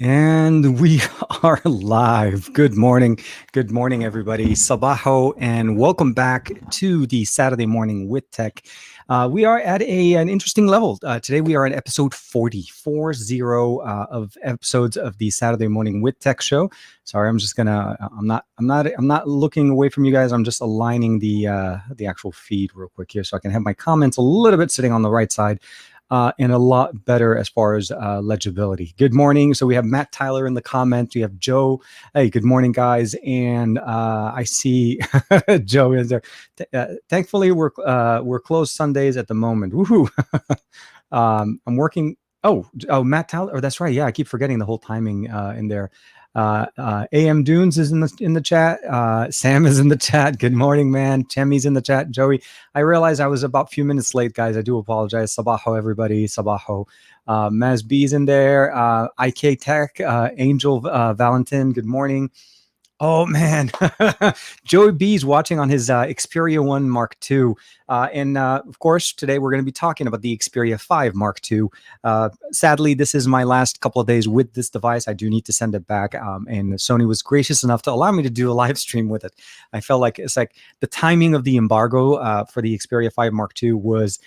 And we are live. Good morning. Good morning, everybody. Sabaho, and welcome back to the Saturday Morning with Tech. We are at an interesting level. Today we are at episode 40 of episodes of the Saturday Morning with Tech show. Sorry, I'm not looking away from you guys. I'm just aligning the actual feed real quick here so I can have my comments a little bit sitting on the right side. And a lot better as far as legibility. Good morning. So we have Matt Tyler in the comments. We have Joe. Hey, good morning, guys. And I see Joe is there. Thankfully, we're closed Sundays at the moment. Woohoo! I'm working. Oh, Matt Tyler. Oh, that's right. Yeah, I keep forgetting the whole timing in there. AM Dunes is in the chat. Sam is in the chat. Good morning, man. Chemi's in the chat. Joey, I realized I was about a few minutes late, guys. I do apologize. Sabaho, everybody. Sabaho. Maz B's in there. IK Tech. Angel Valentin. Good morning. Oh man, Joey B's watching on his Xperia 1 Mark II. And of course, today we're going to be talking about the Xperia 5 Mark II. Sadly, this is my last couple of days with this device. I do need to send it back. And Sony was gracious enough to allow me to do a live stream with it. I felt like it's like the timing of the embargo for the Xperia 5 Mark II was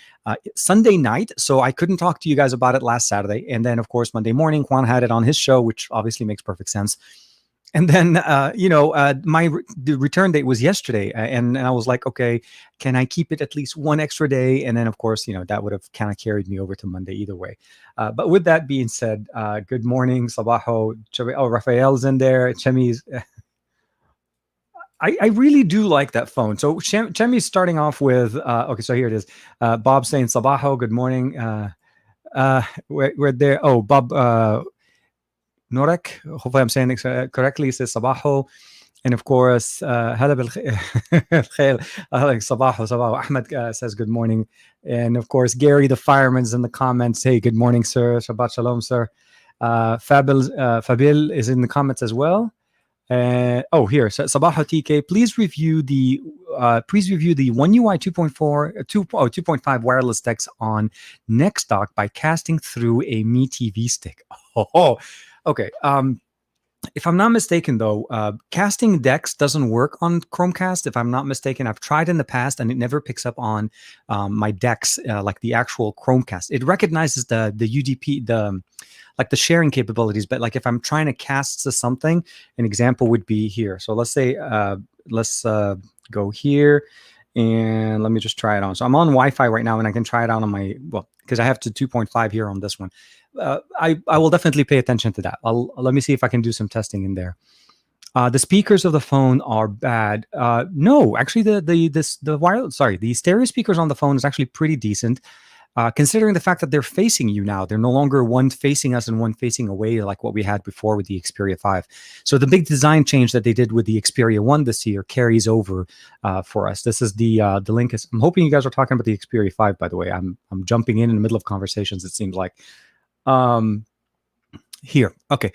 Sunday night. So I couldn't talk to you guys about it last Saturday. And then, of course, Monday morning, Juan had it on his show, which obviously makes perfect sense. And then, the return date was yesterday. And I was like, okay, can I keep it at least one extra day? And then, of course, that would have kind of carried me over to Monday either way. But with that being said, good morning, Sabaho. Oh, Rafael's in there. Chemi's. I really do like that phone. So Chemi's starting off with, okay, so here it is. Bob saying, Sabaho, good morning. We're there. Oh, Bob. Norek, hopefully I'm saying it correctly, says Sabaho. And of course, Hala bil khair. Sabaho. Ahmed says good morning. And of course, Gary the fireman's in the comments. Hey, good morning, sir. Shabbat shalom, sir. Fabil is in the comments as well. Here, so Sabaho TK, please review the One UI 2.5 wireless DeX on Dock by casting through a Mi TV stick. Okay. If I'm not mistaken, though, casting DeX doesn't work on Chromecast. If I'm not mistaken, I've tried in the past and it never picks up on my DeX, like the actual Chromecast. It recognizes the UDP, the sharing capabilities. But like if I'm trying to cast to something, an example would be here. So let's say, let's go here. And let me just try it on. So I'm on Wi-Fi right now, and I can try it out on my, because I have to 2.5 here on this one. I will definitely pay attention to that. Let me see if I can do some testing in there. The speakers of the phone are bad. No, actually, the stereo speakers on the phone is actually pretty decent. Considering the fact that they're facing you now, they're no longer one facing us and one facing away like what we had before with the Xperia 5. So the big design change that they did with the Xperia 1 this year carries over for us. This is the link. I'm hoping you guys are talking about the Xperia 5, by the way. I'm jumping in the middle of conversations, it seems like. Here, okay.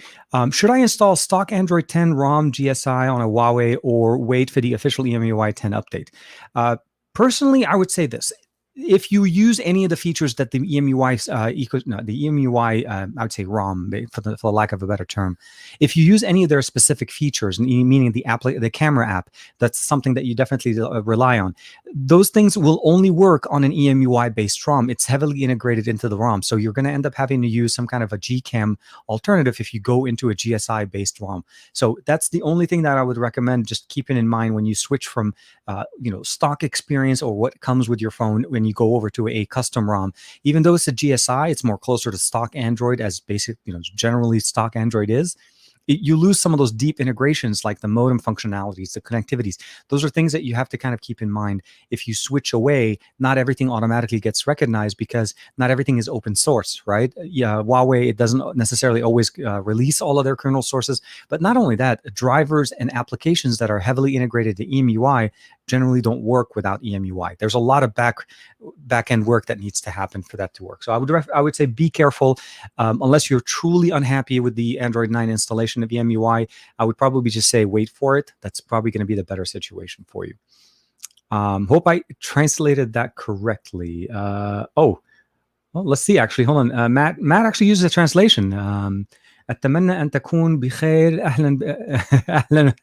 Should I install stock Android 10 ROM GSI on a Huawei or wait for the official EMUI 10 update? Personally, I would say this. If you use any of the features that the EMUI I would say ROM, for the lack of a better term, if you use any of their specific features, meaning the camera app, that's something that you definitely rely on. Those things will only work on an EMUI based ROM. It's heavily integrated into the ROM, so you're going to end up having to use some kind of a Gcam alternative if you go into a GSI based ROM. So that's the only thing that I would recommend. Just keeping in mind when you switch from stock experience or what comes with your phone when you go over to a custom ROM. Even though it's a GSI, it's more closer to stock Android, as basic, generally stock Android is. You lose some of those deep integrations like the modem functionalities, the connectivities. Those are things that you have to kind of keep in mind. If you switch away, not everything automatically gets recognized because not everything is open source, right? Yeah, Huawei, it doesn't necessarily always release all of their kernel sources. But not only that, drivers and applications that are heavily integrated to EMUI generally don't work without EMUI. There's a lot of back-end work that needs to happen for that to work. So I would say be careful. Unless you're truly unhappy with the Android 9 installation of EMUI, I would probably just say wait for it. That's probably going to be the better situation for you. Hope I translated that correctly. Well, let's see. Actually, hold on. Matt actually uses a translation. أتمنى أن تكون بخير. أهلا أهلا.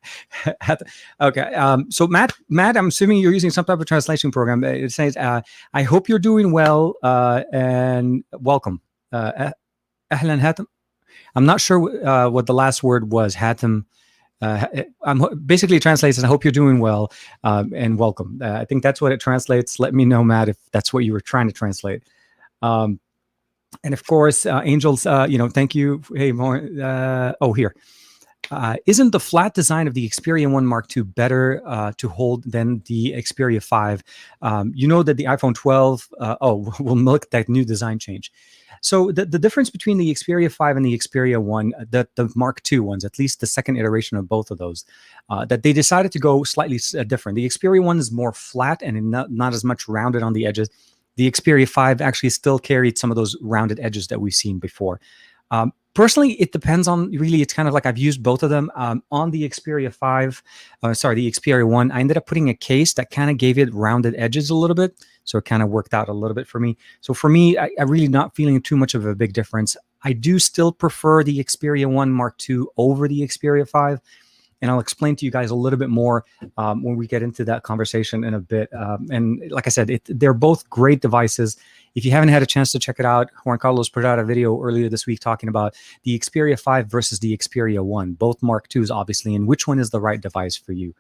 Okay. So Matt, I'm assuming you're using some type of translation program. It says, "I hope you're doing well and welcome." أهلا هاتم. I'm not sure what the last word was. Hatem. I'm basically translates, and I hope you're doing well and welcome. I think that's what it translates. Let me know, Matt, if that's what you were trying to translate. And of course, Angels, thank you. Hey, more. Here. Isn't the flat design of the Xperia 1 Mark II better to hold than the Xperia 5? You know that the iPhone 12 will milk that new design change. So the difference between the Xperia 5 and the Xperia 1, the Mark II ones, at least the second iteration of both of those, that they decided to go slightly different. The Xperia 1 is more flat and not as much rounded on the edges. The Xperia 5 actually still carried some of those rounded edges that we've seen before. Personally, it depends on, really, it's kind of like I've used both of them. On the Xperia 5, the Xperia 1, I ended up putting a case that kind of gave it rounded edges a little bit. So it kind of worked out a little bit for me. So for me, I'm really not feeling too much of a big difference. I do still prefer the Xperia 1 Mark II over the Xperia 5. And I'll explain to you guys a little bit more when we get into that conversation in a bit. And like I said, they're both great devices. If you haven't had a chance to check it out, Juan Carlos put out a video earlier this week talking about the Xperia 5 versus the Xperia 1, both Mark IIs, obviously, and which one is the right device for you.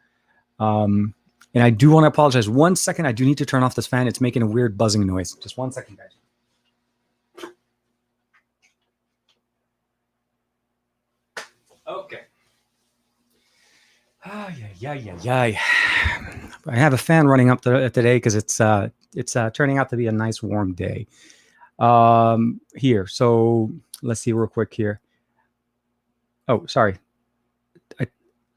And I do want to apologize. 1 second, I do need to turn off this fan. It's making a weird buzzing noise. Just 1 second, guys. Okay. I have a fan running up today because it's turning out to be a nice warm day here. So let's see real quick here. Oh, sorry.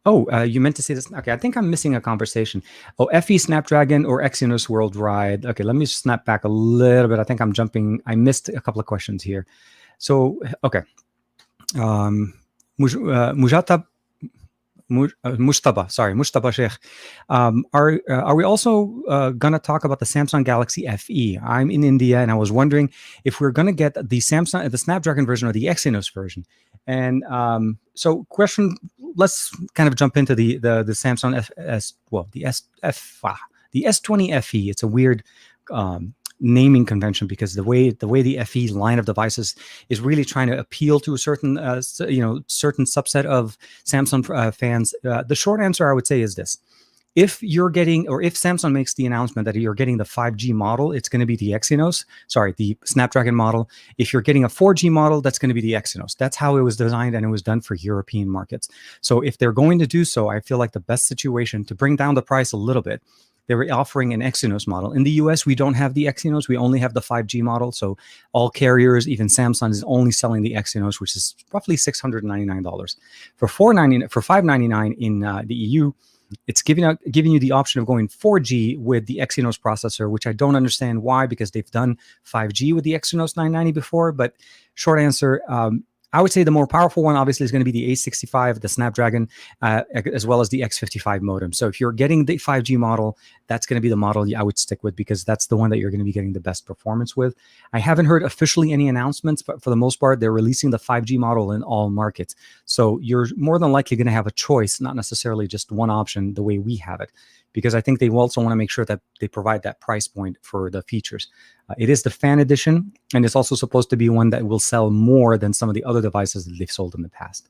You meant to say this. Okay, I think I'm missing a conversation. Oh, FE Snapdragon or Exynos Worldwide. Okay, let me snap back a little bit. I think I'm jumping. I missed a couple of questions here. So, okay. Mustaba Sheikh. Are we also going to talk about the Samsung Galaxy FE? I'm in India, and I was wondering if we're going to get the Snapdragon version or the Exynos version. And so, question. Let's kind of jump into the Samsung the S20 FE. It's a weird naming convention because the way the FE line of devices is really trying to appeal to a certain certain subset of Samsung fans. The short answer I would say is this: if Samsung makes the announcement that you're getting the 5G model, it's going to be the the Snapdragon model. If you're getting a 4G model, that's going to be the Exynos. That's how it was designed, and it was done for European markets. So if they're going to do so, I feel like the best situation to bring down the price a little bit, they were offering an Exynos model. In the US, we don't have the Exynos. We only have the 5G model. So all carriers, even Samsung, is only selling the Exynos, which is roughly $699. For $599 in the EU, it's giving you the option of going 4G with the Exynos processor, which I don't understand why, because they've done 5G with the Exynos 990 before. But short answer, I would say the more powerful one, obviously, is going to be the A65, the Snapdragon, as well as the X55 modem. So if you're getting the 5G model, that's going to be the model I would stick with, because that's the one that you're going to be getting the best performance with. I haven't heard officially any announcements, but for the most part, they're releasing the 5G model in all markets. So you're more than likely going to have a choice, not necessarily just one option the way we have it, because I think they also want to make sure that they provide that price point for the features. It is the fan edition, and it's also supposed to be one that will sell more than some of the other devices that they've sold in the past.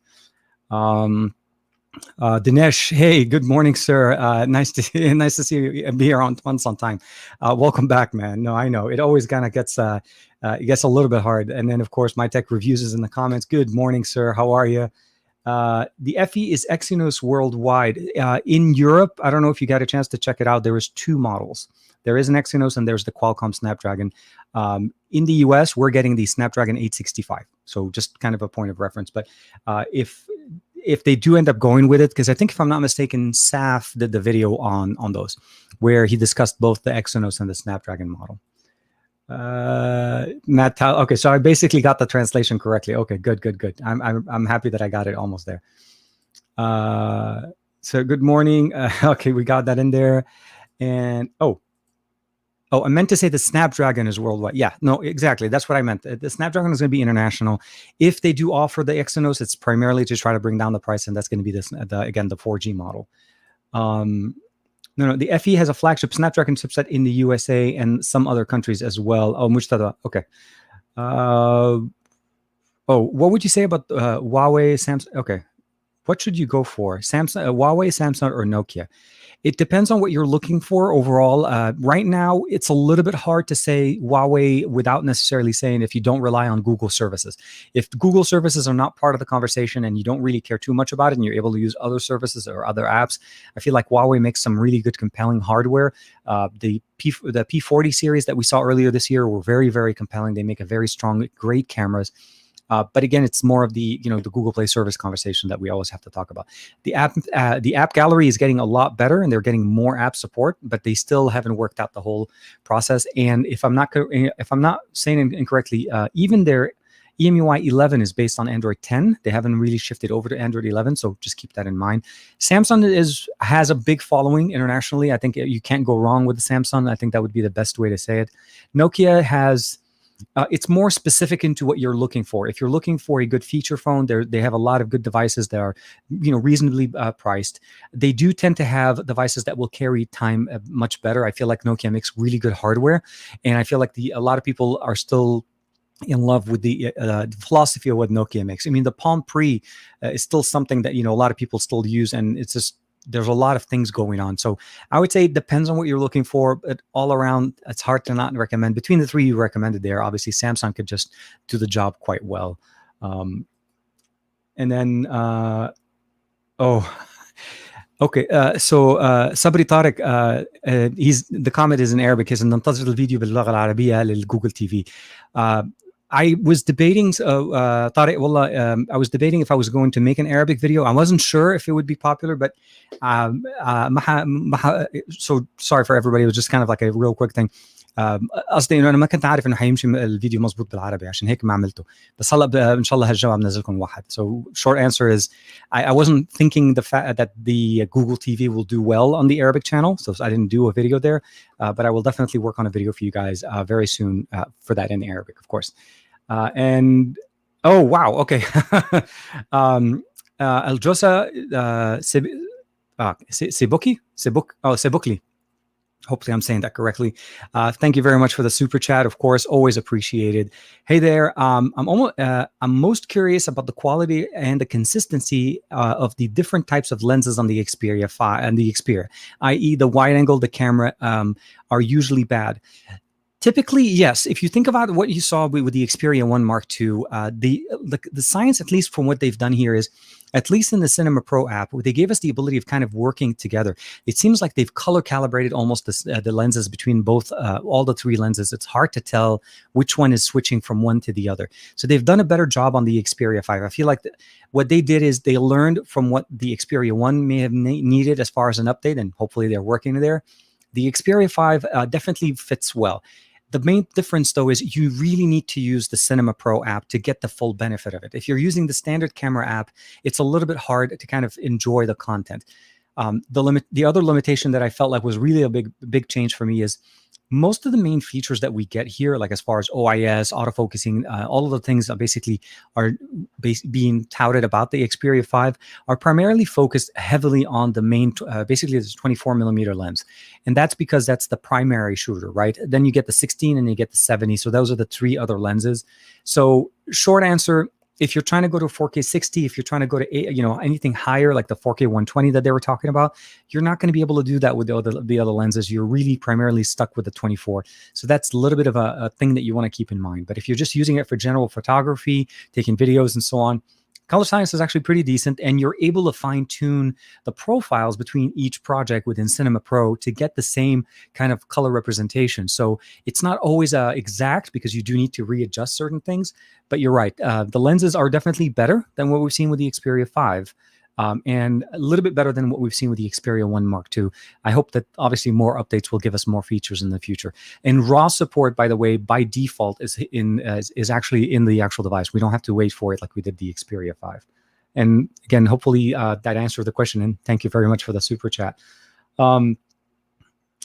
Dinesh, hey, good morning, sir. Nice to see you be here once on time. Welcome back, man. No, I know it always kind of gets a little bit hard. And then, of course, my tech reviews is in the comments. Good morning, sir. How are you? The FE is Exynos Worldwide. In Europe, I don't know if you got a chance to check it out. There is two models. There is an Exynos and there's the Qualcomm Snapdragon. In the US, we're getting the Snapdragon 865. So just kind of a point of reference. But if they do end up going with it, because I think, if I'm not mistaken, Saf did the video on those, where he discussed both the Exynos and the Snapdragon model. Matt, okay, so I basically got the translation correctly. Okay, good. I'm happy that I got it almost there. So good morning. Okay, we got that in there, and Oh, I meant to say the Snapdragon is worldwide. Yeah, no, exactly. That's what I meant. The Snapdragon is going to be international. If they do offer the Exynos, it's primarily to try to bring down the price, and that's going to be again the 4G model. No, the FE has a flagship Snapdragon chipset in the USA and some other countries as well. Oh, Mustafa. Okay. What would you say about Huawei, Samsung? Okay. What should you go for? Huawei, Samsung, or Nokia? It depends on what you're looking for overall. Right now, it's a little bit hard to say Huawei without necessarily saying if you don't rely on Google services. If Google services are not part of the conversation and you don't really care too much about it and you're able to use other services or other apps, I feel like Huawei makes some really good, compelling hardware. The P40 series that we saw earlier this year were very, very compelling. They make a very strong, great cameras. But again, it's more of the Google Play service conversation that we always have to talk about. The app gallery is getting a lot better, and they're getting more app support, but they still haven't worked out the whole process. And if I'm not saying incorrectly, even their EMUI 11 is based on Android 10. They haven't really shifted over to Android 11, so just keep that in mind. Samsung has a big following internationally. I think you can't go wrong with the Samsung. I think that would be the best way to say it. Nokia has. It's more specific into what you're looking for. If you're looking for a good feature phone, they have a lot of good devices that are, reasonably priced. They do tend to have devices that will carry time much better. I feel like Nokia makes really good hardware, and I feel like a lot of people are still in love with the philosophy of what Nokia makes. I mean, the Palm Pre is still something that a lot of people still use, and it's just. There's a lot of things going on. So I would say it depends on what you're looking for, but all around, it's hard to not recommend. Between the three you recommended there, obviously Samsung could just do the job quite well. And then, okay. So Sabri Tariq, the comment is in Arabic. Is ننتظر الفيديو باللغة العربية للجوجل TV. I was debating, Tariq, wallah, I was debating if I was going to make an Arabic video. I wasn't sure if it would be popular, but so sorry for everybody. It was just kind of like a real quick thing. قصدي انه انا ما كنت عارف انه حيمشي الفيديو مظبوط بالعربي عشان هيك ما عملته بس هلا ان شاء الله هالجواب نزلكم واحد. So short answer is I wasn't thinking the fact that the Google TV will do well on the Arabic channel, so I didn't do a video there, but I will definitely work on a video for you guys very soon for that in Arabic, of course. And oh wow, okay. Aljosa Sebukli. Hopefully I'm saying that correctly. Thank you very much for the super chat. Of course, always appreciated. Hey there. I'm most curious about the quality and the consistency of the different types of lenses on the Xperia 5 and the Xperia, i.e. the wide angle, the camera are usually bad. Typically, yes. If you think about what you saw with the Xperia 1 Mark II, the science, at least from what they've done here, is at least in the Cinema Pro app, they gave us the ability of kind of working together. It seems like they've color calibrated almost the lenses between both, all the three lenses. It's hard to tell which one is switching from one to the other. So they've done a better job on the Xperia 5. I feel like what they did is they learned from what the Xperia 1 may have needed as far as an update, and hopefully they're working there. The Xperia 5 definitely fits well. The main difference, though, is you really need to use the Cinema Pro app to get the full benefit of it. If you're using the standard camera app, it's a little bit hard to kind of enjoy the content. The other limitation that I felt like was really a big change for me is most of the main features that we get here, like as far as OIS, autofocusing, all of the things that basically are being touted about the Xperia 5 are primarily focused heavily on the main, basically this 24 millimeter lens. And that's because that's the primary shooter, right? Then you get the 16 and you get the 70. So those are the three other lenses. So short answer, if you're trying to go to 4K 60, if you're trying to go to anything higher like the 4K 120 that they were talking about, you're not going to be able to do that with the other lenses. You're really primarily stuck with the 24. So that's a little bit of a thing that you want to keep in mind. But if you're just using it for general photography, taking videos and so on, color science is actually pretty decent, and you're able to fine-tune the profiles between each project within Cinema Pro to get the same kind of color representation. So it's not always exact because you do need to readjust certain things, but you're right. The lenses are definitely better than what we've seen with the Xperia 5. And a little bit better than what we've seen with the Xperia 1 Mark II. I hope that obviously more updates will give us more features in the future. And RAW support, by the way, by default is actually in the actual device. We don't have to wait for it like we did the Xperia 5. And again, hopefully that answered the question. And thank you very much for the super chat.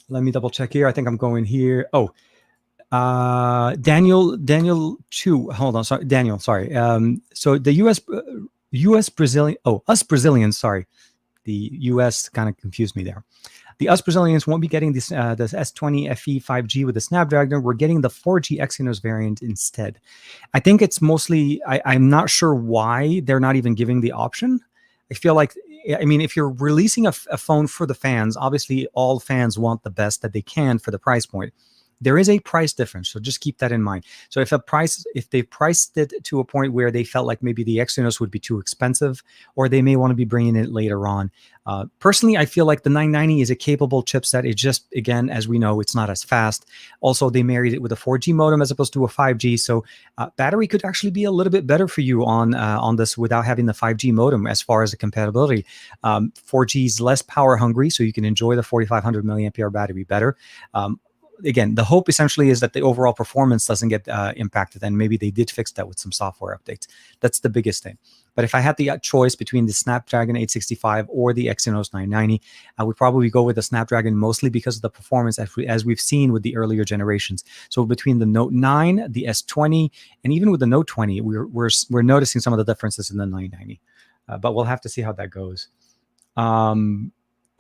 Let me double check here. I think I'm going here. Oh, Daniel Chu. Hold on, sorry, Daniel. Sorry. So the U.S. Brazilian. Oh, us Brazilians. Sorry, the U.S. kind of confused me there. The us Brazilians won't be getting this S20 FE 5G with the Snapdragon. We're getting the 4G Exynos variant instead. I think it's mostly. I'm not sure why they're not even giving the option. I feel like, I mean, if you're releasing a phone for the fans, obviously all fans want the best that they can for the price point. There is a price difference, so just keep that in mind. So if they priced it to a point where they felt like maybe the Exynos would be too expensive, or they may want to be bringing it later on. Personally, I feel like the 990 is a capable chipset. It just, again, as we know, it's not as fast. Also, they married it with a 4G modem as opposed to a 5G, so battery could actually be a little bit better for you on this without having the 5G modem as far as the compatibility. 4G is less power hungry, so you can enjoy the 4,500 milliampere hour battery better. Again, the hope essentially is that the overall performance doesn't get impacted, and maybe they did fix that with some software updates. That's the biggest thing. But if I had the choice between the Snapdragon 865 or the Exynos 990, I would probably go with the Snapdragon, mostly because of the performance as we've seen with the earlier generations. So between the Note 9, the S20, and even with the Note 20, we're noticing some of the differences in the 990. But we'll have to see how that goes.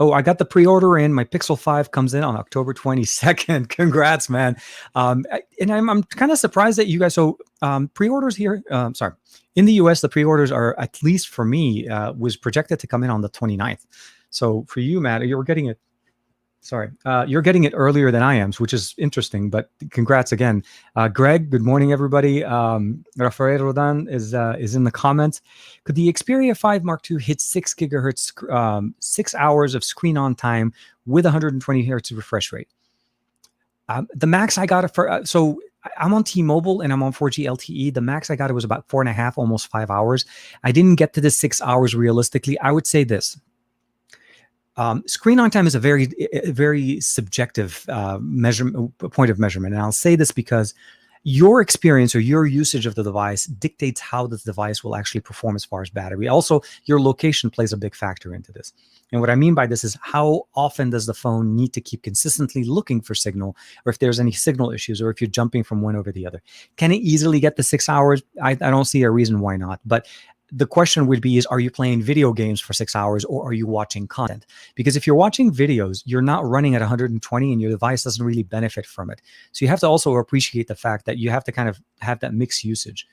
Oh, I got the pre-order in. My Pixel 5 comes in on October 22nd. Congrats, man. And I'm kind of surprised that you guys, so pre-orders here, sorry, in the US, the pre-orders are, at least for me, was projected to come in on the 29th. So for you, Matt, you're getting it. Sorry, you're getting it earlier than I am, which is interesting, but congrats again. Greg, good morning, everybody. Rafael Rodan is in the comments. Could the Xperia 5 Mark II hit 6 gigahertz, 6 hours of screen on time with 120 hertz refresh rate? The max I got it for, so I'm on T-Mobile and I'm on 4G LTE. The max I got it was about 4.5, almost 5 hours. I didn't get to the 6 hours realistically. I would say this. Screen on time is a very subjective point of measurement. And I'll say this because your experience or your usage of the device dictates how the device will actually perform as far as battery. Also, your location plays a big factor into this. And what I mean by this is, how often does the phone need to keep consistently looking for signal, or if there's any signal issues, or if you're jumping from one over the other. Can it easily get to 6 hours? I don't see a reason why not. But the question would be, are you playing video games for 6 hours, or are you watching content? Because if you're watching videos, you're not running at 120 and your device doesn't really benefit from it. So you have to also appreciate the fact that you have to kind of have that mixed usage.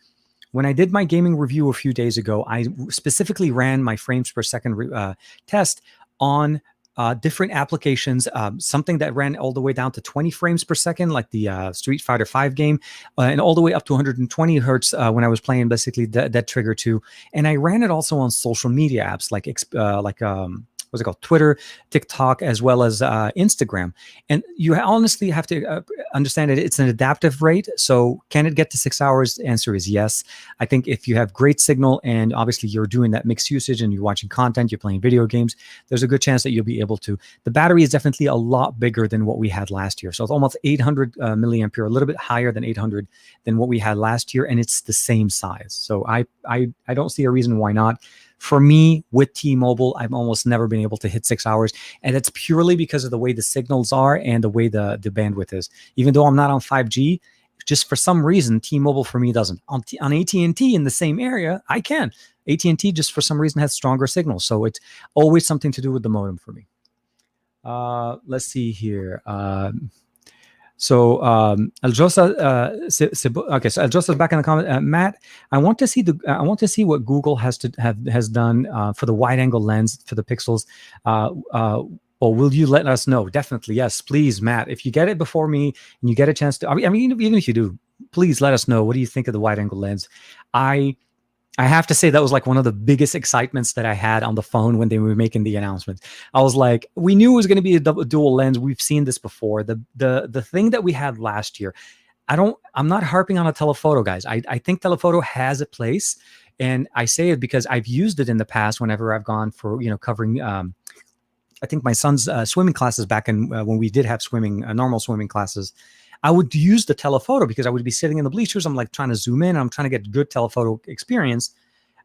When I did my gaming review a few days ago, I specifically ran my frames per second test on different applications, something that ran all the way down to 20 frames per second, like the Street Fighter 5 game, and all the way up to 120 hertz when I was playing basically Dead Trigger 2. And I ran it also on social media apps like what's it called, Twitter, TikTok, as well as Instagram. And you honestly have to understand that it's an adaptive rate. So can it get to 6 hours? The answer is yes. I think if you have great signal and obviously you're doing that mixed usage and you're watching content, you're playing video games, there's a good chance that you'll be able to. The battery is definitely a lot bigger than what we had last year. So it's almost 800 milliampere, a little bit higher than 800 than what we had last year. And it's the same size. So I don't see a reason why not. For me, with T-Mobile, I've almost never been able to hit 6 hours. And it's purely because of the way the signals are and the way the bandwidth is. Even though I'm not on 5G, just for some reason, T-Mobile for me doesn't. On AT&T in the same area, I can. AT&T just for some reason has stronger signals. So it's always something to do with the modem for me. Let's see here. So Aljosa, okay. So Aljosa's back in the comment. Matt, I want to see what Google has done for the wide-angle lens for the Pixels. Or will you let us know? Definitely, yes, please, Matt. If you get it before me and you get a chance to, I mean, even if you do, please let us know. What do you think of the wide-angle lens? I have to say that was like one of the biggest excitements that I had on the phone when they were making the announcement. I was like, we knew it was going to be a dual lens. We've seen this before. The thing that we had last year, I'm not harping on a telephoto, guys. I think telephoto has a place, and I say it because I've used it in the past whenever I've gone for, covering, I think my son's swimming classes back in when we did have swimming, normal swimming classes. I would use the telephoto because I would be sitting in the bleachers. I'm like trying to zoom in. I'm trying to get good telephoto experience.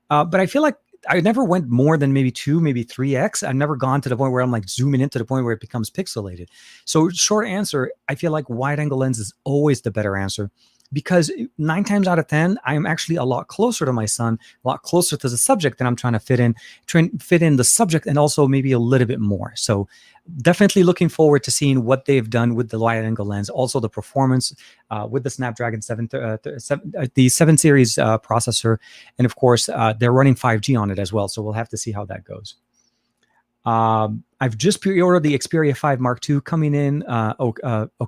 But I feel like I never went more than maybe 2, maybe 3x. I've never gone to the point where I'm like zooming into the point where it becomes pixelated. So short answer, I feel like wide angle lens is always the better answer, because 9 times out of 10, I am actually a lot closer to my son, a lot closer to the subject that I'm trying to fit in the subject, and also maybe a little bit more. So definitely looking forward to seeing what they've done with the wide angle lens, also the performance with the Snapdragon 7 series processor. And of course, they're running 5G on it as well. So we'll have to see how that goes. I've just pre-ordered the Xperia 5 Mark II coming in,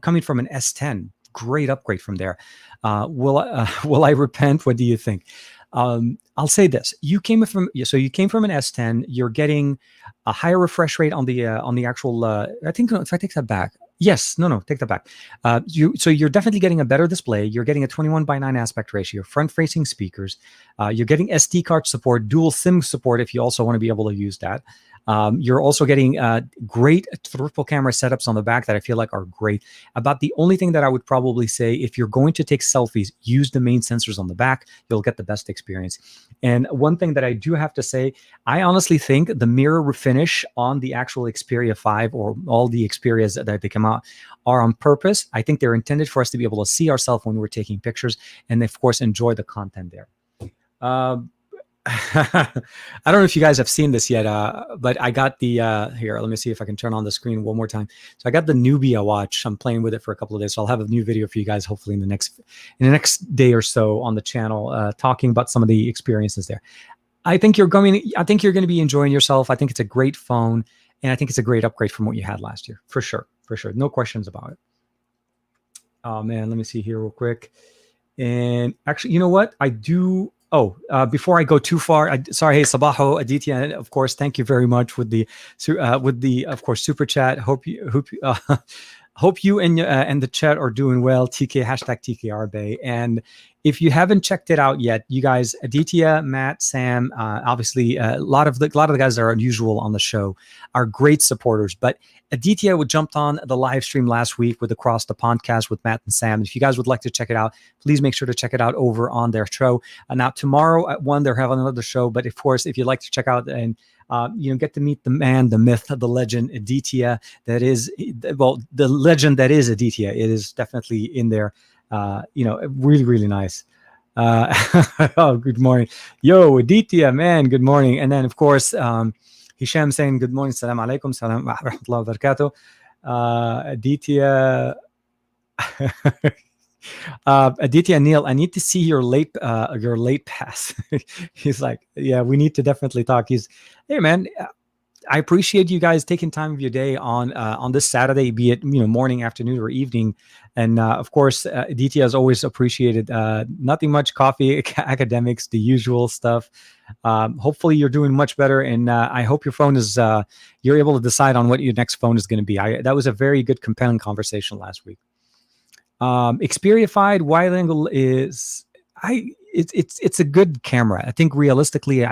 coming from an S10. Great upgrade from there. Will I repent? What do you think? I'll say this: you came from an S10. You're getting a higher refresh rate on the actual. I think if I take that back, yes, no, take that back. So you're definitely getting a better display. You're getting a 21:9 aspect ratio, front-facing speakers. You're getting SD card support, dual SIM support if you also want to be able to use that. You're also getting great triple camera setups on the back that I feel like are great. About the only thing that I would probably say, if you're going to take selfies, use the main sensors on the back. You'll get the best experience. And one thing that I do have to say, I honestly think the mirror finish on the actual Xperia 5 or all the Xperias that they come out are on purpose. I think they're intended for us to be able to see ourselves when we're taking pictures and, of course, enjoy the content there. I don't know if you guys have seen this yet, but I got the here. Let me see if I can turn on the screen one more time. So I got the Nubia watch. I'm playing with it for a couple of days, so I'll have a new video for you guys hopefully in the next day or so on the channel, talking about some of the experiences there. I think you're going to be enjoying yourself. I think it's a great phone, and I think it's a great upgrade from what you had last year, for sure, no questions about it. Oh man, let me see here real quick. And actually, you know what? I do. Before I go too far, sorry, hey, Sabaho, Aditya, of course, thank you very much with the of course, super chat. Hope you and the chat are doing well. TK #TKRBay. And if you haven't checked it out yet, you guys, Aditya, Matt, Sam, obviously a lot of the guys that are unusual on the show are great supporters. But Aditya jumped on the live stream last week with Across the Podcast with Matt and Sam. If you guys would like to check it out, please make sure to check it out over on their show. Now tomorrow at 1, they're having another show. But of course, if you'd like to check out and get to meet the man, the myth, the legend, Aditya. The legend that is Aditya. It is definitely in there. Really, really nice. Oh, good morning. Yo, Aditya, man, good morning. And then, of course, Hisham saying good morning. Salam alaikum. Salam wa rahmatullahi wa barakatuh. Aditya. Aditya Neil, I need to see your late pass. He's like, yeah, we need to definitely talk. Hey man, I appreciate you guys taking time of your day on this Saturday, be it morning, afternoon, or evening. And of course, Aditya has always appreciated nothing much, coffee, academics, the usual stuff. Hopefully you're doing much better, and I hope your phone is you're able to decide on what your next phone is going to be. That was a very good, compelling conversation last week. Xperia wide angle it's a good camera. I think realistically,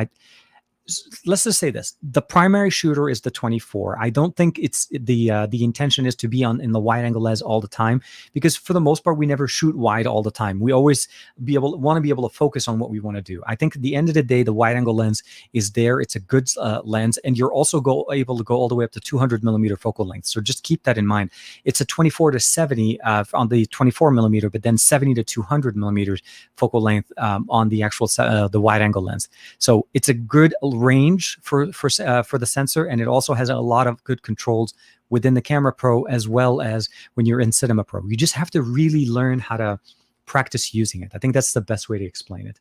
let's just say this: the primary shooter is the 24. I don't think it's the intention is to be in the wide angle lens all the time, because for the most part we never shoot wide all the time. We always want to be able to focus on what we want to do. I think at the end of the day, the wide angle lens is there. It's a good lens, and you're also able to go all the way up to 200 millimeter focal length. So just keep that in mind. It's a 24 to 70 on the 24 millimeter, but then 70 to 200 millimeters focal length on the actual the wide angle lens. So it's a good range for the sensor, and it also has a lot of good controls within the Camera Pro as well as when you're in Cinema Pro. You just have to really learn how to practice using it. I think that's the best way to explain it.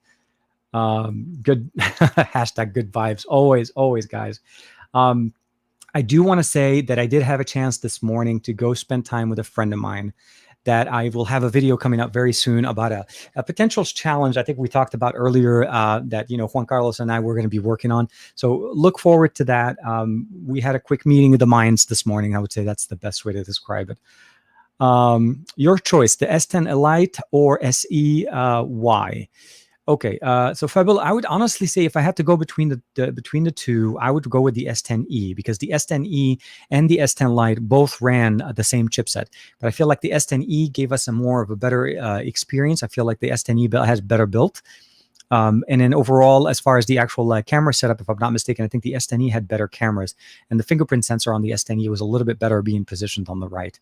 Good hashtag good vibes always guys. I do want to say that I did have a chance this morning to go spend time with a friend of mine that I will have a video coming up very soon about a potential challenge I think we talked about earlier that Juan Carlos and I were going to be working on. So look forward to that. We had a quick meeting of the minds this morning. I would say that's the best way to describe it. Your choice, the S10 Elite or SE Y. Okay, so Fabul, I would honestly say if I had to go between the two, I would go with the S10e, because the S10e and the S10 Lite both ran the same chipset. But I feel like the S10e gave us a better experience. I feel like the S10e has better built. And then overall, as far as the actual camera setup, if I'm not mistaken, I think the S10e had better cameras, and the fingerprint sensor on the S10e was a little bit better being positioned on the right.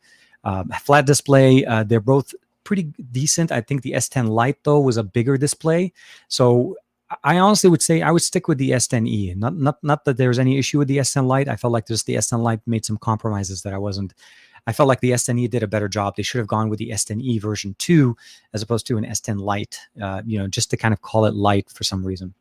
Flat display, they're both pretty decent. I think the S10 Lite though was a bigger display, so I honestly would say I would stick with the S10e. Not that there's any issue with the S10 Lite. I felt like just the S10 Lite made some compromises that I felt like the S10e did a better job. They should have gone with the S10e version 2 as opposed to an S10 Lite, just to kind of call it light for some reason.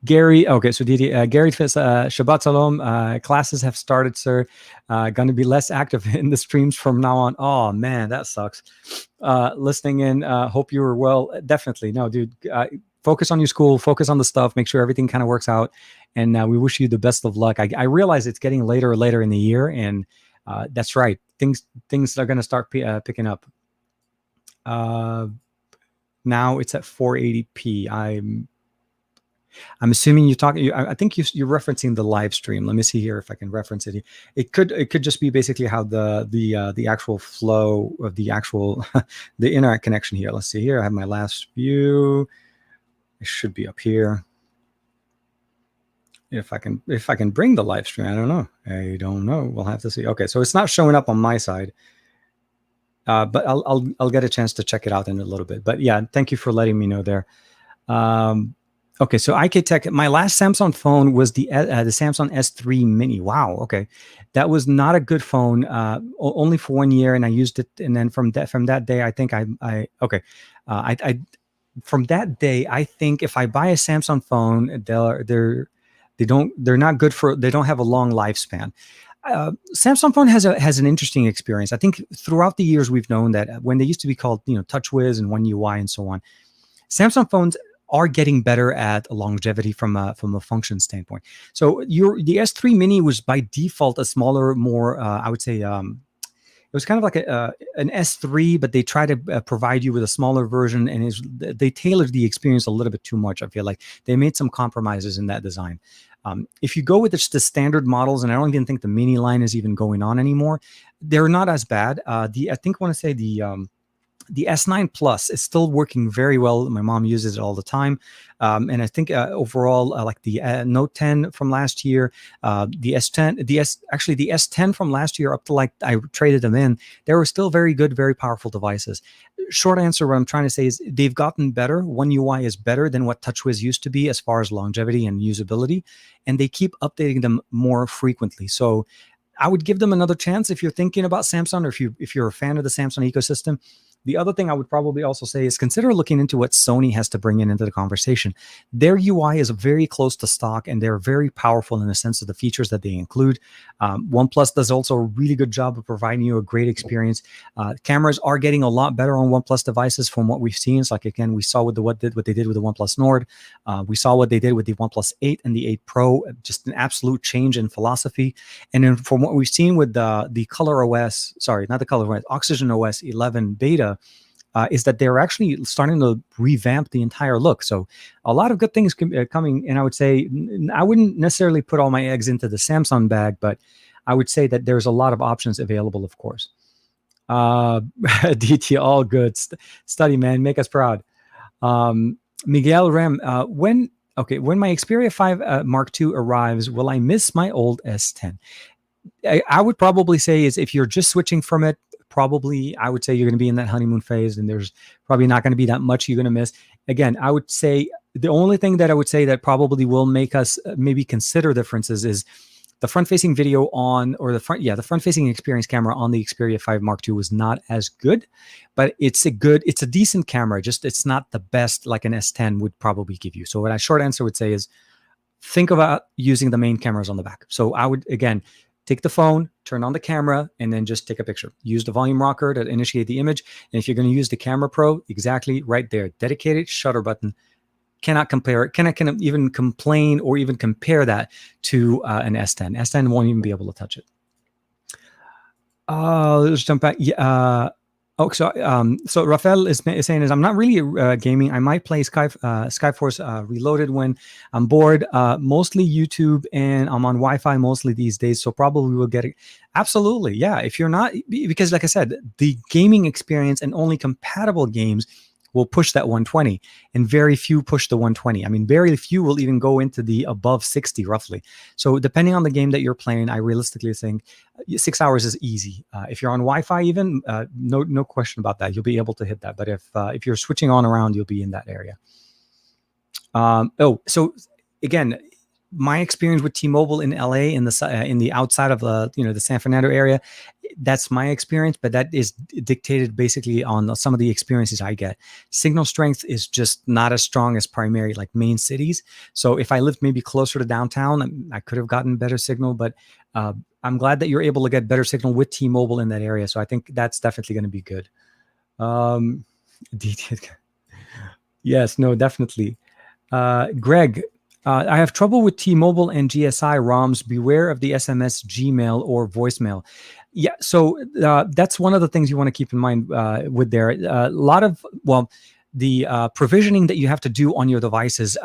Gary, okay, so Gary says, Shabbat Shalom, classes have started, sir. Going to be less active in the streams from now on. Oh, man, that sucks. Listening in, hope you were well. Definitely. No, dude, focus on your school, focus on the stuff, make sure everything kind of works out. And we wish you the best of luck. I realize it's getting later in the year, and that's right. Things are going to start picking up. Now it's at 480p. I'm assuming you're talking. I think you're referencing the live stream. Let me see here if I can reference it. It could just be basically how the actual flow of the actual the internet connection here. Let's see here. I have my last view. It should be up here. If I can bring the live stream, I don't know. We'll have to see. Okay, so it's not showing up on my side, but I'll get a chance to check it out in a little bit. But yeah, thank you for letting me know there. Okay, so IK Tech, my last Samsung phone was the Samsung S3 Mini. Wow, okay. That was not a good phone, only for 1 year, and I used it. And then from that day, I think from that day, I think if I buy a Samsung phone, they're not good they don't have a long lifespan. Samsung phone has an interesting experience. I think throughout the years, we've known that when they used to be called, TouchWiz and One UI and so on, Samsung phones are getting better at longevity from a function standpoint. So the S3 Mini was by default a smaller, more I would say it was kind of like an S3, but they try to provide you with a smaller version, and they tailored the experience a little bit too much. I feel like they made some compromises in that design. If you go with just the standard models, and I don't even think the Mini line is even going on anymore, they're not as bad. I want to say the S9 Plus is still working very well. My mom uses it all the time. And I think overall, like the Note 10 from last year, the S10, the S10 from last year up to I traded them in, they were still very good, very powerful devices. Short answer, what I'm trying to say is they've gotten better. One UI is better than what TouchWiz used to be as far as longevity and usability, and they keep updating them more frequently. So I would give them another chance if you're thinking about Samsung, or if you're a fan of the Samsung ecosystem. The other thing I would probably also say is consider looking into what Sony has to bring into the conversation. Their UI is very close to stock, and they're very powerful in the sense of the features that they include. OnePlus does also a really good job of providing you a great experience. Cameras are getting a lot better on OnePlus devices from what we've seen. It's like, again, we saw what they did with the OnePlus Nord. We saw what they did with the OnePlus 8 and the 8 Pro, just an absolute change in philosophy. And then from what we've seen with the Color OS, sorry, not the Color OS, Oxygen OS 11 beta, is that they're actually starting to revamp the entire look. So a lot of good things coming. And I would say, I wouldn't necessarily put all my eggs into the Samsung bag, but I would say that there's a lot of options available, of course. DT, all good. Study, man. Make us proud. Miguel Rem, when my Xperia 5 Mark II arrives, will I miss my old S10? I would probably say is if you're just switching from it, probably I would say you're going to be in that honeymoon phase, and there's probably not going to be that much you're going to miss. Again, I would say the only thing that I would say that probably will make us maybe consider differences is the front-facing video the front-facing experience camera on the Xperia 5 Mark II was not as good, but it's a decent camera. Just it's not the best like an S10 would probably give you. So what a short answer would say is think about using the main cameras on the back. So I would, again, take the phone, turn on the camera, and then just take a picture. Use the volume rocker to initiate the image. And if you're going to use the Camera Pro, exactly right there, dedicated shutter button. Cannot compare it, cannot even complain or even compare that to an S10. S10 won't even be able to touch it. Let's jump back. So Rafael is saying I'm not really gaming. I might play Skyforce Reloaded when I'm bored. Mostly YouTube, and I'm on Wi-Fi mostly these days. So probably will get it. Absolutely, yeah. If you're not, because like I said, the gaming experience and only compatible games will push that 120, and very few push the 120. I mean, very few will even go into the above 60 roughly. So depending on the game that you're playing, I realistically think 6 hours is easy. If you're on Wi-Fi, even no question about that, you'll be able to hit that. But if you're switching on around, you'll be in that area. So again, my experience with T-Mobile in LA, in the outside of the San Fernando area, that's my experience, but that is dictated basically on some of the experiences I get. Signal strength is just not as strong as primary, like main cities. So if I lived maybe closer to downtown, I could have gotten better signal, but I'm glad that you're able to get better signal with T-Mobile in that area. So I think that's definitely going to be good. Yes, no, definitely. Greg, I have trouble with T-Mobile and GSI ROMs. Beware of the SMS, Gmail, or voicemail. Yeah, so that's one of the things you want to keep in mind with there. A lot of, the provisioning that you have to do on your devices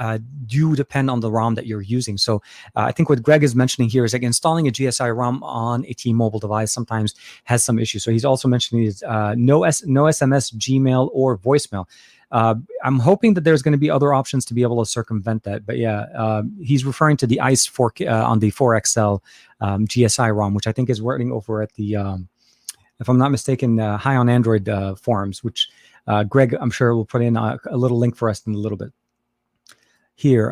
do depend on the ROM that you're using. So I think what Greg is mentioning here is like installing a GSI ROM on a T-Mobile device sometimes has some issues. So he's also mentioning is no SMS, Gmail, or voicemail. I'm hoping that there's going to be other options to be able to circumvent that. But yeah, he's referring to the ICE 4 on the 4XL GSI ROM, which I think is running over at the, if I'm not mistaken, High on Android forums, which Greg, I'm sure, will put in a little link for us in a little bit. Here,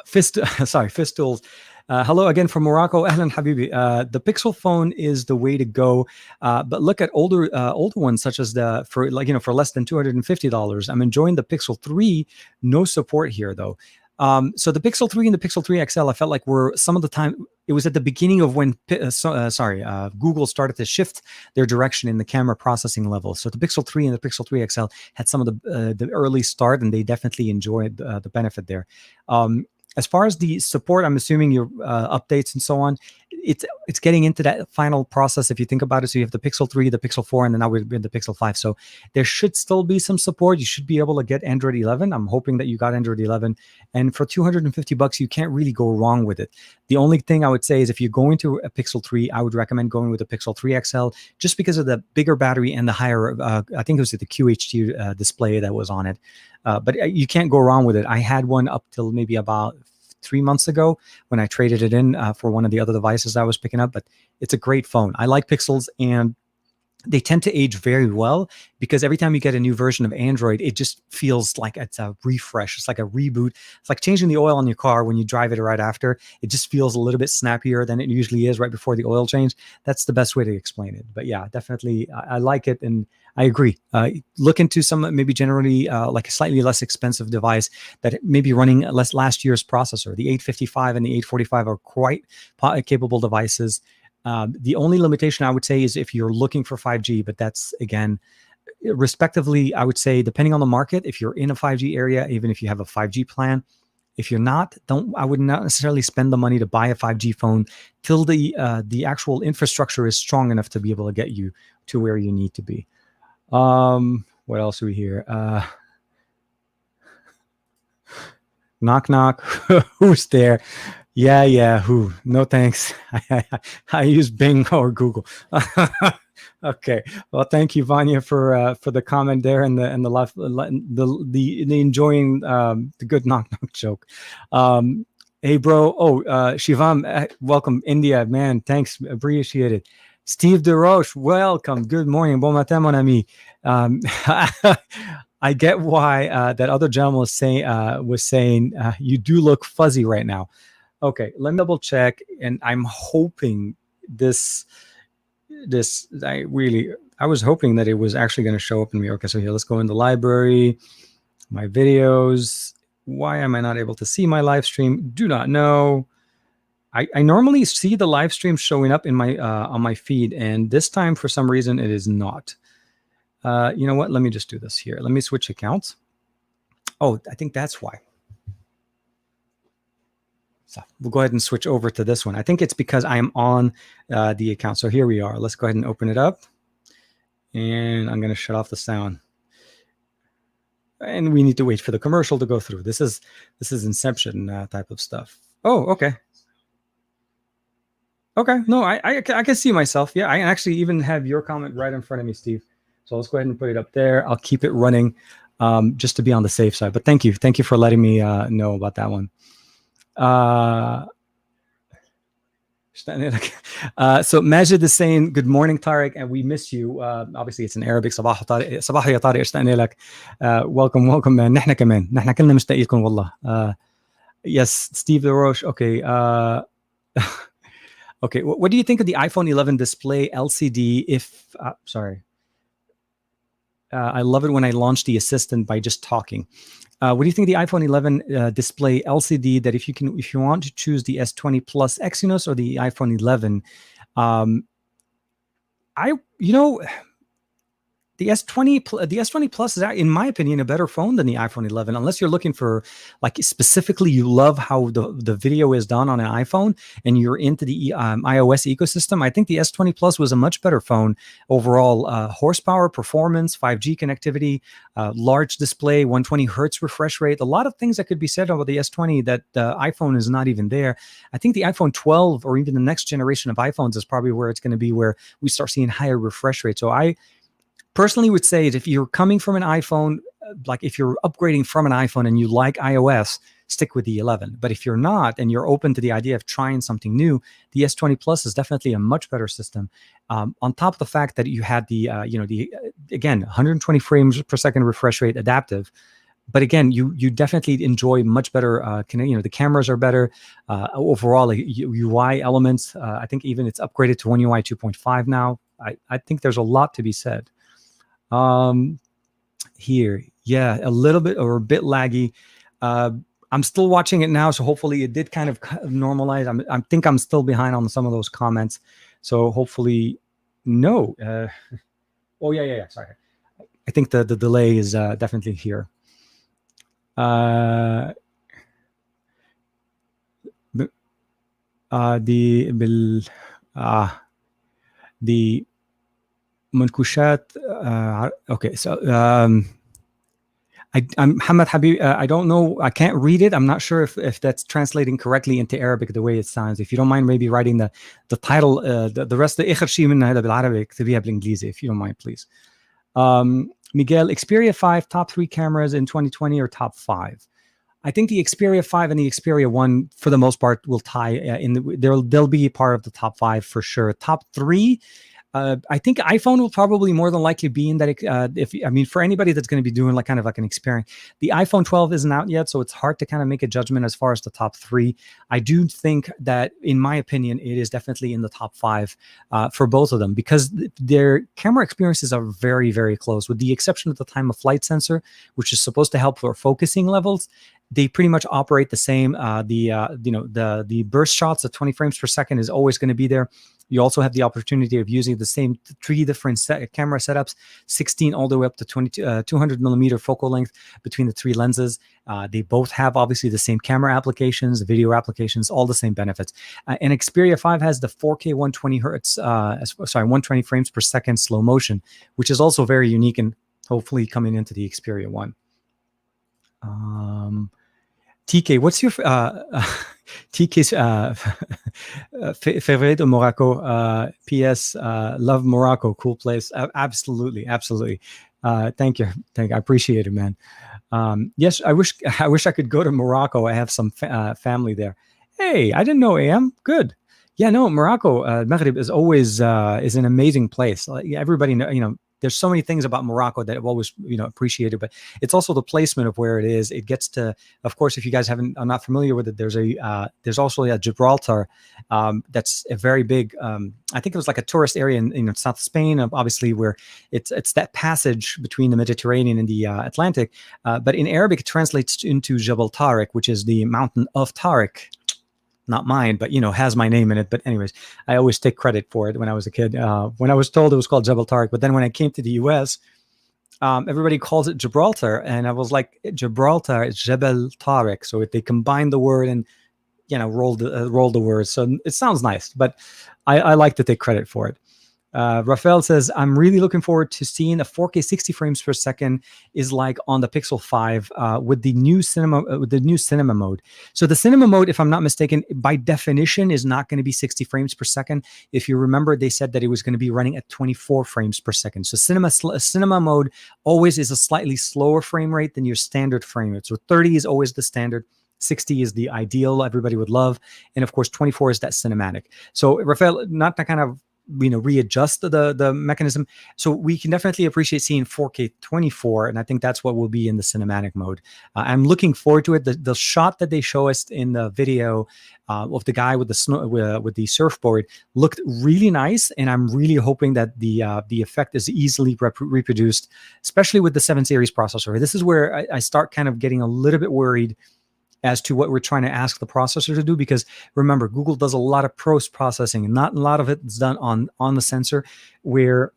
Fistules. Hello again from Morocco. Ahlan Habibi. The Pixel phone is the way to go, but look at older ones such as for less than $250. I'm enjoying the Pixel 3. No support here though. So the Pixel 3 and the Pixel 3 XL, I felt like were some of the time. It was at the beginning of when Google started to shift their direction in the camera processing level. So the Pixel 3 and the Pixel 3 XL had some of the early start, and they definitely enjoyed the benefit there. As far as the support, I'm assuming your updates and so on, it's getting into that final process if you think about it. So you have the Pixel 3, the Pixel 4, and then now we're in the Pixel 5. So there should still be some support. You should be able to get Android 11. I'm hoping that you got Android 11. And for $250, you can't really go wrong with it. The only thing I would say is if you're going to a Pixel 3, I would recommend going with the Pixel 3 XL just because of the bigger battery and the higher, I think it was the QHD display that was on it. But you can't go wrong with it. I had one up till maybe about 3 months ago when I traded it in for one of the other devices I was picking up, but it's a great phone. I like Pixels, and they tend to age very well because every time you get a new version of Android, it just feels like it's a refresh. It's like a reboot. It's like changing the oil on your car when you drive it right after. It just feels a little bit snappier than it usually is right before the oil change. That's the best way to explain it. But yeah, definitely, I like it, and I agree. Look into some maybe generally like a slightly less expensive device that may be running last year's processor. The 855 and the 845 are quite capable devices. The only limitation I would say is if you're looking for 5G, but that's again, respectively, I would say depending on the market, if you're in a 5G area, even if you have a 5G plan, if you're not, I would not necessarily spend the money to buy a 5G phone till the actual infrastructure is strong enough to be able to get you to where you need to be. What else do we hear? Knock, knock. Who's there? Yeah. Who? No, thanks. I use Bing or Google. Okay. Well, thank you, Vanya, for the comment there and the enjoying the good knock joke. Hey, bro. Oh, Shivam, welcome, India, man. Thanks, appreciate it. Steve DeRoche, welcome. Good morning. Bon matin, mon ami. I get why that other gentleman was saying you do look fuzzy right now. Okay, let me double check, and I'm hoping I was hoping that it was actually going to show up in me. Okay, so here, let's go in the library, my videos. Why am I not able to see my live stream? Do not know. I normally see the live stream showing up in my on my feed, and this time for some reason it is not. You know what? Let me just do this here. Let me switch accounts. Oh, I think that's why. So we'll go ahead and switch over to this one. I think it's because I am on the account. So here we are. Let's go ahead and open it up. And I'm going to shut off the sound. And we need to wait for the commercial to go through. This is inception type of stuff. Oh, okay. Okay. No, I can see myself. Yeah, I actually even have your comment right in front of me, Steve. So let's go ahead and put it up there. I'll keep it running just to be on the safe side. But thank you for letting me know about that one. So Majid is saying, good morning, Tariq, and we miss you. Obviously, it's in Arabic. صباح طارق صباح يا طارق اشتقنا لك. Welcome, man. نحن كمان نحن كلنا مشتاقين لكم والله. Yes, Steve LaRoche. Okay. Okay. What do you think of the iPhone 11 display LCD? Sorry. I love it when I launch the assistant by just talking. What do you think of the iPhone 11 display LCD? That if you want to choose the S20 Plus Exynos or the iPhone 11, the S20 Plus is, in my opinion, a better phone than the iPhone 11, unless you're looking for, like, specifically you love how the video is done on an iPhone and you're into the iOS ecosystem. I think the S20 Plus was a much better phone overall. Horsepower, performance, 5G connectivity, large display, 120 hertz refresh rate. A lot of things that could be said about the S20 that the iPhone is not even there. I think the iPhone 12 or even the next generation of iPhones is probably where it's going to be, where we start seeing higher refresh rate. So I personally would say that if you're coming from an iPhone, like if you're upgrading from an iPhone and you like iOS, stick with the 11. But if you're not and you're open to the idea of trying something new, the S20 Plus is definitely a much better system. On top of the fact that you had the again 120 frames per second refresh rate adaptive. But again, you definitely enjoy much better. The cameras are better overall. Like UI elements, I think even it's upgraded to One UI 2.5 now. I think there's a lot to be said. Here, yeah, a little bit or a bit laggy. I'm still watching it now, so hopefully it did kind of normalize. I think I'm still behind on some of those comments, so hopefully, no. Oh yeah. Sorry, I think the delay is definitely here. The منكوشات. Okay, so I'm Hamad Habib. I don't know. I can't read it. I'm not sure if that's translating correctly into Arabic the way it sounds. If you don't mind, maybe writing the title, the rest of آخر شيء منها هذا بالعربي اكتبيها بالإنجليزي, if you don't mind, please. Miguel, Xperia 5 top 3 cameras in 2020 or top 5? I think the Xperia 5 and the Xperia 1, for the most part, will tie they'll be part of the top 5 for sure. Top 3. I think iPhone will probably more than likely be in that. For anybody that's going to be doing like kind of like an experience, the iPhone 12 isn't out yet, so it's hard to kind of make a judgment as far as the top 3. I do think that, in my opinion, it is definitely in the top 5 for both of them, because their camera experiences are very, very close, with the exception of the time of flight sensor, which is supposed to help for focusing levels. They pretty much operate the same. The burst shots at 20 frames per second is always going to be there. You also have the opportunity of using the same 3 different camera setups, 16 all the way up to 200 millimeter focal length between the 3 lenses. They both have obviously the same camera applications, video applications, all the same benefits. And Xperia 5 has the 4K 120 frames per second slow motion, which is also very unique and hopefully coming into the Xperia 1. TK, what's your TK's favorite of Morocco? PS, love Morocco, cool place. Absolutely. Thank you. I appreciate it, man. Yes, I wish I could go to Morocco. I have some family there. Hey, I didn't know AM. Good. Yeah, no, Morocco, Maghrib is always is an amazing place. Everybody know, there's so many things about Morocco that I've always, appreciated, but it's also the placement of where it is. It gets to, of course, if you guys are not familiar with it, there's also a Gibraltar that's a very big, I think it was like a tourist area in South Spain, obviously, where it's that passage between the Mediterranean and the Atlantic. But in Arabic, it translates into Jabal Tariq, which is the mountain of Tariq. Not mine, but has my name in it. But anyways, I always take credit for it when I was a kid. When I was told it was called Jabal Tariq, but then when I came to the US, everybody calls it Gibraltar, and I was like, Gibraltar is Jabal Tariq. So if they combine the word and roll the words, so it sounds nice. But I like to take credit for it. Rafael says, I'm really looking forward to seeing a 4K 60 frames per second is like on the Pixel 5 with the new cinema mode. So the cinema mode, if I'm not mistaken, by definition is not going to be 60 frames per second. If you remember, they said that it was going to be running at 24 frames per second. So cinema mode always is a slightly slower frame rate than your standard frame rate. So 30 is always the standard. 60 is the ideal everybody would love. And of course, 24 is that cinematic. So Rafael, not to kind of readjust the mechanism. So we can definitely appreciate seeing 4K 24, and I think that's what will be in the cinematic mode. I'm looking forward to it. The shot that they show us in the video of the guy with the surfboard looked really nice, and I'm really hoping that the effect is easily reproduced, especially with the 7 Series processor. This is where I start kind of getting a little bit worried as to what we're trying to ask the processor to do, because remember, Google does a lot of post-processing, and not a lot of it is done on the sensor, where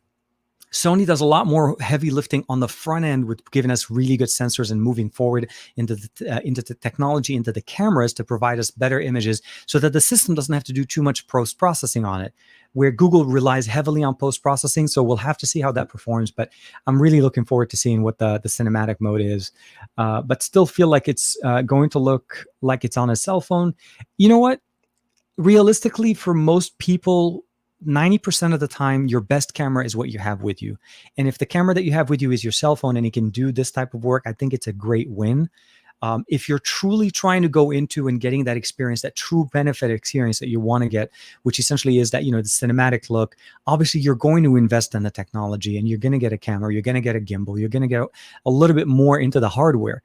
Sony does a lot more heavy lifting on the front end with giving us really good sensors and moving forward into the technology, into the cameras to provide us better images so that the system doesn't have to do too much post-processing on it, where Google relies heavily on post-processing. So we'll have to see how that performs, but I'm really looking forward to seeing what the cinematic mode is, but still feel like it's going to look like it's on a cell phone. You know what? Realistically, for most people, 90% of the time, your best camera is what you have with you. And if the camera that you have with you is your cell phone and it can do this type of work, I think it's a great win. If you're truly trying to go into and getting that experience, that true benefit experience that you want to get, which essentially is that, the cinematic look, obviously you're going to invest in the technology and you're going to get a camera, you're going to get a gimbal, you're going to get a little bit more into the hardware.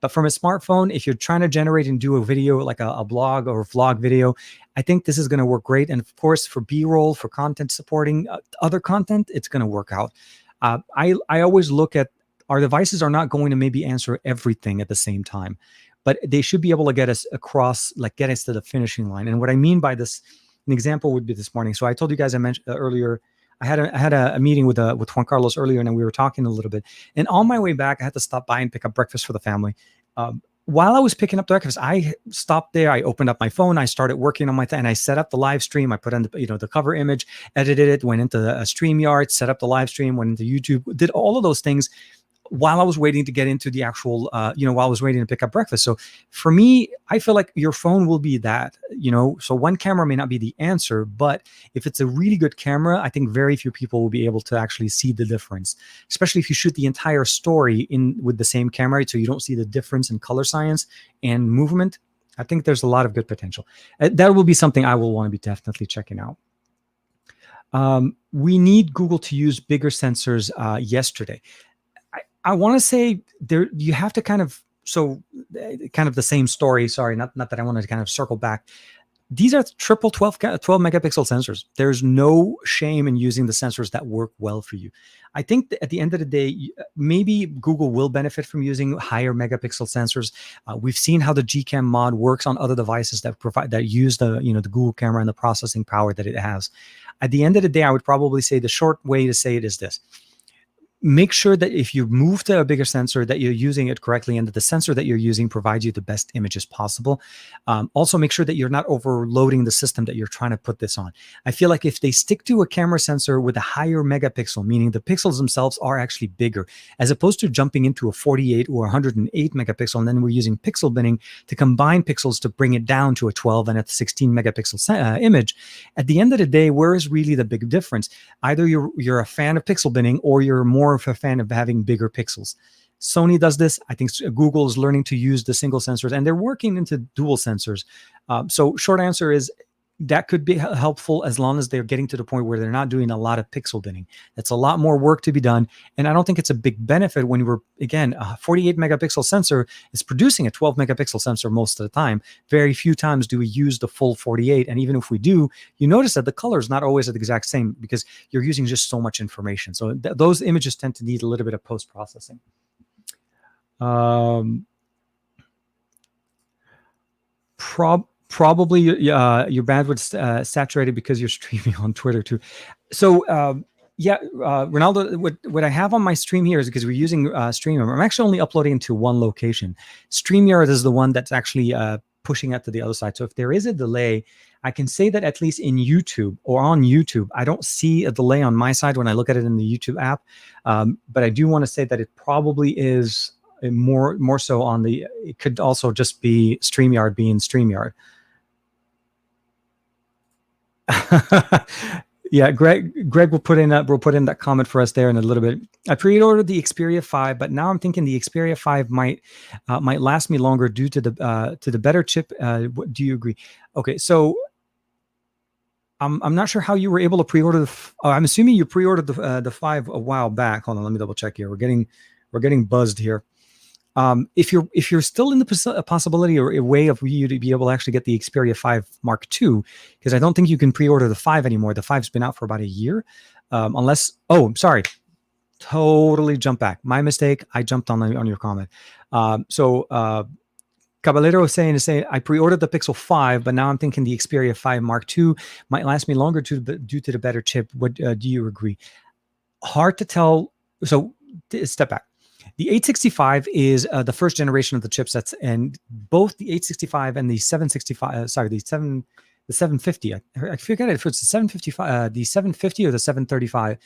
But from a smartphone, if you're trying to generate and do a video like a blog or vlog video, I think this is going to work great. And of course, for B-roll, for content supporting other content, it's going to work out. I always look at our devices are not going to maybe answer everything at the same time, but they should be able to get us across, like get us to the finishing line. And what I mean by this, an example would be this morning. So I told you guys, I mentioned earlier, I had a meeting with Juan Carlos earlier, and we were talking a little bit. And on my way back, I had to stop by and pick up breakfast for the family. While I was picking up the breakfast, I stopped there. I opened up my phone. I started working on my thing, and I set up the live stream. I put in the cover image, edited it, went into a StreamYard, set up the live stream, went into YouTube, did all of those things while I was waiting to get into the actual, while I was waiting to pick up breakfast. So for me, I feel like your phone will be that, so one camera may not be the answer, but if it's a really good camera, I think very few people will be able to actually see the difference, especially if you shoot the entire story with the same camera, so you don't see the difference in color science and movement. I think there's a lot of good potential. That will be something I will want to be definitely checking out. We need Google to use bigger sensors yesterday. I want to say there you have to kind of the same story. Sorry, not that I want to kind of circle back. These are triple 12 megapixel sensors. There's no shame in using the sensors that work well for you. I think that at the end of the day, maybe Google will benefit from using higher megapixel sensors. We've seen how the Gcam mod works on other devices that use the the Google camera and the processing power that it has. At the end of the day, I would probably say the short way to say it is this. Make sure that if you move to a bigger sensor, that you're using it correctly and that the sensor that you're using provides you the best images possible. Also, make sure that you're not overloading the system that you're trying to put this on. I feel like if they stick to a camera sensor with a higher megapixel, meaning the pixels themselves are actually bigger, as opposed to jumping into a 48 or 108 megapixel, and then we're using pixel binning to combine pixels to bring it down to a 12 and a 16 megapixel image. At the end of the day, where is really the big difference? Either you're a fan of pixel binning or you're more of a fan of having bigger pixels. Sony does this. I think Google is learning to use the single sensors, and they're working into dual sensors. So short answer is that could be helpful as long as they're getting to the point where they're not doing a lot of pixel binning. That's a lot more work to be done. And I don't think it's a big benefit when we're, again, a 48 megapixel sensor is producing a 12 megapixel sensor most of the time. Very few times do we use the full 48. And even if we do, you notice that the color is not always the exact same because you're using just so much information. So those images tend to need a little bit of post-processing. Probably your bandwidth's saturated because you're streaming on Twitter too. So Ronaldo, what I have on my stream here is because we're using StreamYard. I'm actually only uploading to one location. StreamYard is the one that's actually pushing out to the other side. So if there is a delay, I can say that at least in YouTube or on YouTube, I don't see a delay on my side when I look at it in the YouTube app. But I do want to say that it probably is more so on the, it could also just be StreamYard being StreamYard. Yeah, Greg will put in that comment for us there in a little bit. I pre-ordered the Xperia 5, but now I'm thinking the Xperia 5 might last me longer due to the better chip. Do you agree? Okay, so I'm not sure how you were able to pre-order I'm assuming you pre-ordered the 5 a while back. Hold on, let me double check here. We're getting buzzed here. If you're still in the possibility or a way of you to be able to actually get the Xperia 5 Mark II, because I don't think you can pre-order the 5 anymore. The 5's been out for about a year, unless. Oh, I'm sorry, totally jumped back. My mistake. I jumped on your comment. Caballero is saying I pre-ordered the Pixel 5, but now I'm thinking the Xperia 5 Mark II might last me longer due to the better chip. What do you agree? Hard to tell. So step back. The 865 is the first generation of the chipsets, and both the 865 and the 765, the 750. I forget if it's the 755, the 750 or the 735.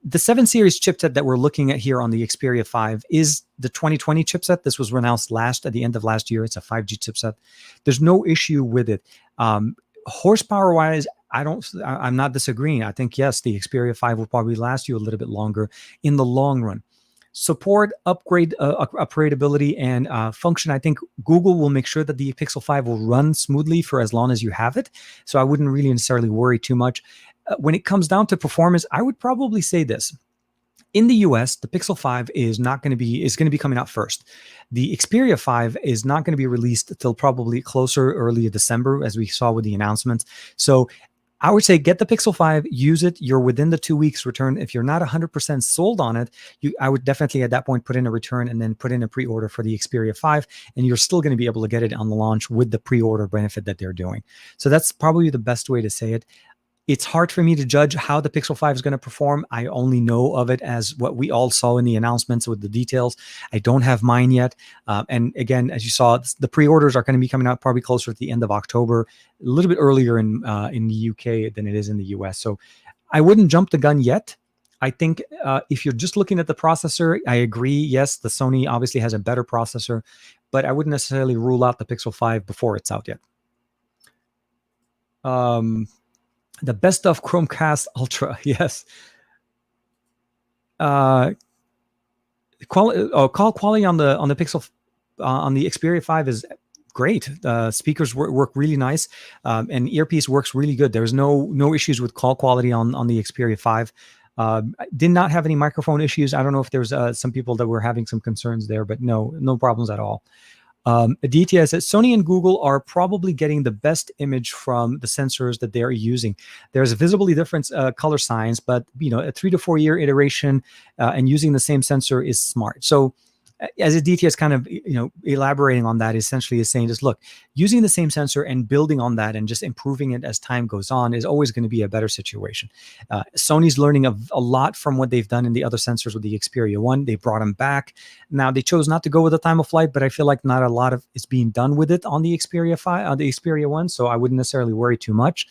The 7 series chipset that we're looking at here on the Xperia 5 is the 2020 chipset. This was announced at the end of last year. It's a 5G chipset. There's no issue with it. Horsepower wise, I'm not disagreeing. I think yes, the Xperia 5 will probably last you a little bit longer in the long run. Support, upgradability, and function. I think Google will make sure that the Pixel 5 will run smoothly for as long as you have it. So I wouldn't really necessarily worry too much. When it comes down to performance, I would probably say this. In the US, the Pixel 5 is going to be coming out first. The Xperia 5 is not going to be released until probably early December, as we saw with the announcements. So I would say get the Pixel 5, use it. You're within the 2 weeks return. If you're not 100% sold on it, I would definitely at that point put in a return and then put in a pre-order for the Xperia 5, and you're still going to be able to get it on the launch with the pre-order benefit that they're doing. So that's probably the best way to say it. It's hard for me to judge how the Pixel 5 is going to perform. I only know of it as what we all saw in the announcements with the details. I don't have mine yet. And again, as you saw, the pre-orders are going to be coming out probably closer at the end of October, a little bit earlier in the UK than it is in the US. So I wouldn't jump the gun yet. I think if you're just looking at the processor, I agree. Yes, the Sony obviously has a better processor, but I wouldn't necessarily rule out the Pixel 5 before it's out yet. The best of Chromecast Ultra, yes. Call quality on the Pixel on the Xperia 5 is great. Speakers work really nice, and earpiece works really good. There's no issues with call quality on the Xperia 5. Did not have any microphone issues. I don't know if there's some people that were having some concerns there, but no problems at all. Aditya says Sony and Google are probably getting the best image from the sensors that they're using. There's a visibly different color signs, but a 3 to 4 year iteration and using the same sensor is smart. So as Aditya is kind of elaborating on that, essentially is saying just look, using the same sensor and building on that and just improving it as time goes on is always going to be a better situation. Sony's learning a lot from what they've done in the other sensors with the Xperia 1. They brought them back. Now they chose not to go with the time of flight, but I feel like not a lot of is being done with it on the Xperia 5, on the Xperia 1. So I wouldn't necessarily worry too much.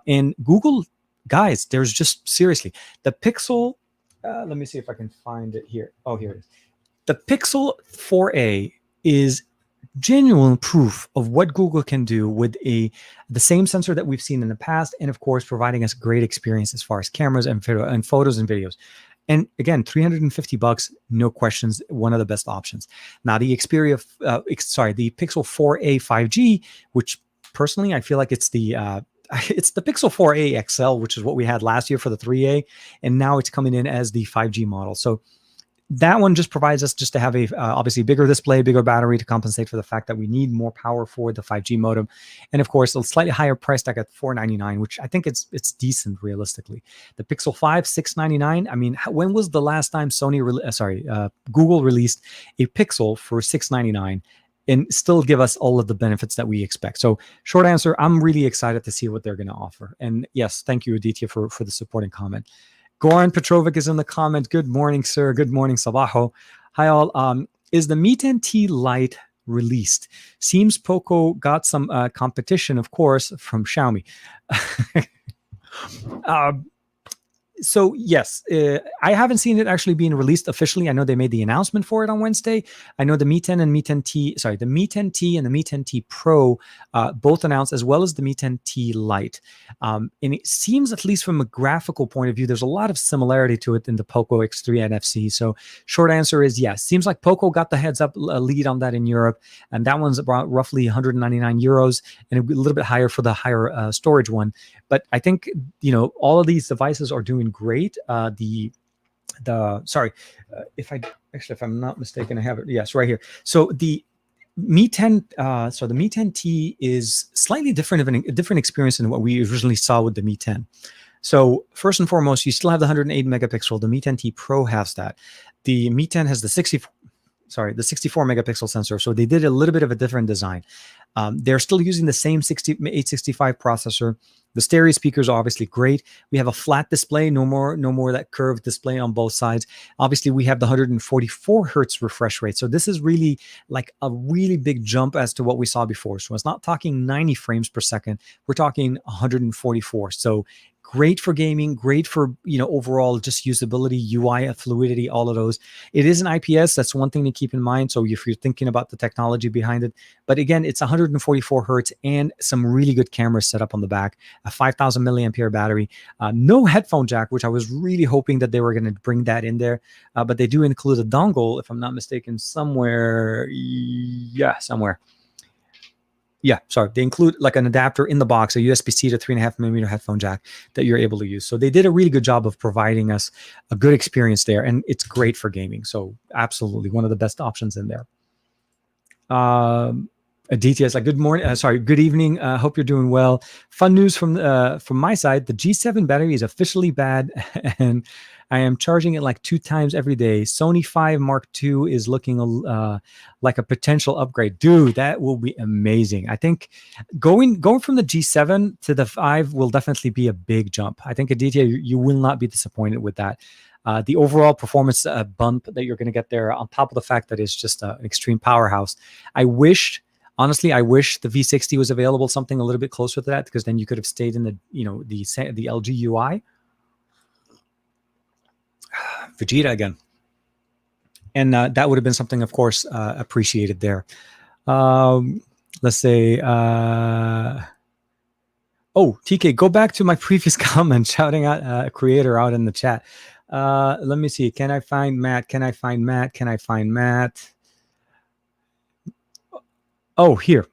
And Google, guys, there's just seriously the Pixel. Let me see if I can find it here. Oh, here it is. The Pixel 4a is genuine proof of what Google can do with the same sensor that we've seen in the past, and of course, providing us a great experience as far as cameras and photos and videos. And again, $350, no questions, one of the best options. Now, the Pixel 4a 5G, which personally I feel like it's the Pixel 4a XL, which is what we had last year for the 3a, and now it's coming in as the 5G model. So that one just provides us just to have a obviously bigger display, bigger battery to compensate for the fact that we need more power for the 5G modem, and of course a slightly higher price tag at $499, which I think it's decent realistically. The Pixel 5 $699. I mean, when was the last time Google released a Pixel for $699 and still give us all of the benefits that we expect? So short answer, I'm really excited to see what they're going to offer. And yes, thank you Aditya for the supporting comment. Goran Petrovic is in the comment. Good morning, sir. Good morning, Sabaho. Hi, all. Is the Mi 10T Lite released. Seems Poco got some competition, of course, from Xiaomi. So yes, I haven't seen it actually being released officially. I know they made the announcement for it on Wednesday. I know the Mi 10 and Mi 10T, sorry, the Mi 10T and the Mi 10T Pro both announced, as well as the Mi 10T Lite. And it seems, at least from a graphical point of view, there's a lot of similarity to it in the Poco X3 NFC. So short answer is yes. Seems like Poco got the heads up lead on that in Europe, and that one's about roughly 199 euros, and a little bit higher for the higher storage one. But I think, all of these devices are doing great. If I'm not mistaken, I have it. Yes, right here. So the Mi 10, the Mi 10T is slightly different, a different experience than what we originally saw with the Mi 10. So first and foremost, you still have the 108 megapixel. The Mi 10T Pro has that. The Mi 10 has the 64 megapixel sensor. So they did a little bit of a different design. They're still using the same 865 processor. The stereo speakers are obviously great. We have a flat display, no more that curved display on both sides. Obviously, we have the 144 hertz refresh rate. So this is really like a really big jump as to what we saw before. So it's not talking 90 frames per second. We're talking 144. So great for gaming, great for, overall just usability, UI fluidity, all of those. It is an IPS. That's one thing to keep in mind. So if you're thinking about the technology behind it, but again, it's 144 hertz and some really good cameras set up on the back, a 5,000 milliampere battery, no headphone jack, which I was really hoping that they were going to bring that in there. But they do include a dongle, if I'm not mistaken, somewhere. Yeah, somewhere. Yeah, sorry. They include like an adapter in the box, a USB-C to 3.5 millimeter headphone jack that you're able to use. So they did a really good job of providing us a good experience there, and it's great for gaming. So absolutely one of the best options in there. Aditya is like, good morning. Good evening. Hope you're doing well. Fun news from my side. The G7 battery is officially bad, and I am charging it like 2 times every day. Sony 5 Mark II is looking like a potential upgrade. Dude, that will be amazing. I think going from the G7 to the 5 will definitely be a big jump. I think, Aditya, you will not be disappointed with that. The overall performance bump that you're going to get there, on top of the fact that it's just an extreme powerhouse. Honestly, I wish the V60 was available, something a little bit closer to that, because then you could have stayed in the LG UI. Vegeta again. And that would have been something, of course, appreciated there. Let's say, TK, go back to my previous comment, shouting out a creator out in the chat. Let me see. Can I find Matt? Oh, here.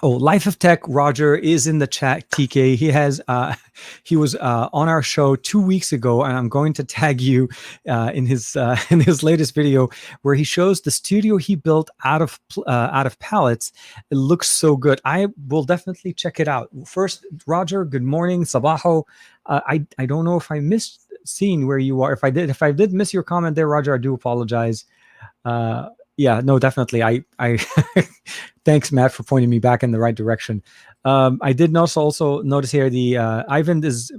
Oh, Life of Tech Roger is in the chat. TK, he was on our show 2 weeks ago, and I'm going to tag you in his latest video where he shows the studio he built out of pallets. It looks so good. I will definitely check it out. First, Roger, good morning, Sabaho. I don't know if I missed seeing where you are. If I did miss your comment there, Roger, I do apologize. Yeah, no, definitely. I thanks, Matt, for pointing me back in the right direction. I did also notice here the Ivan is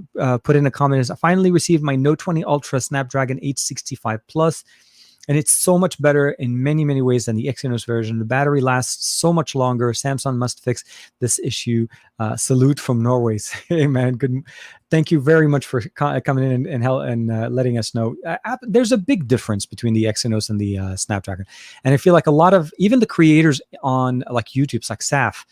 put in a comment, is I finally received my Note 20 Ultra Snapdragon 865 Plus, and it's so much better in many, many ways than the Exynos version. The battery lasts so much longer. Samsung must fix this issue. Salute from Norway. Hey, man, good. Thank you very much for coming in and letting us know. There's a big difference between the Exynos and the Snapdragon. And I feel like a lot of, even the creators on like YouTube, like Saf,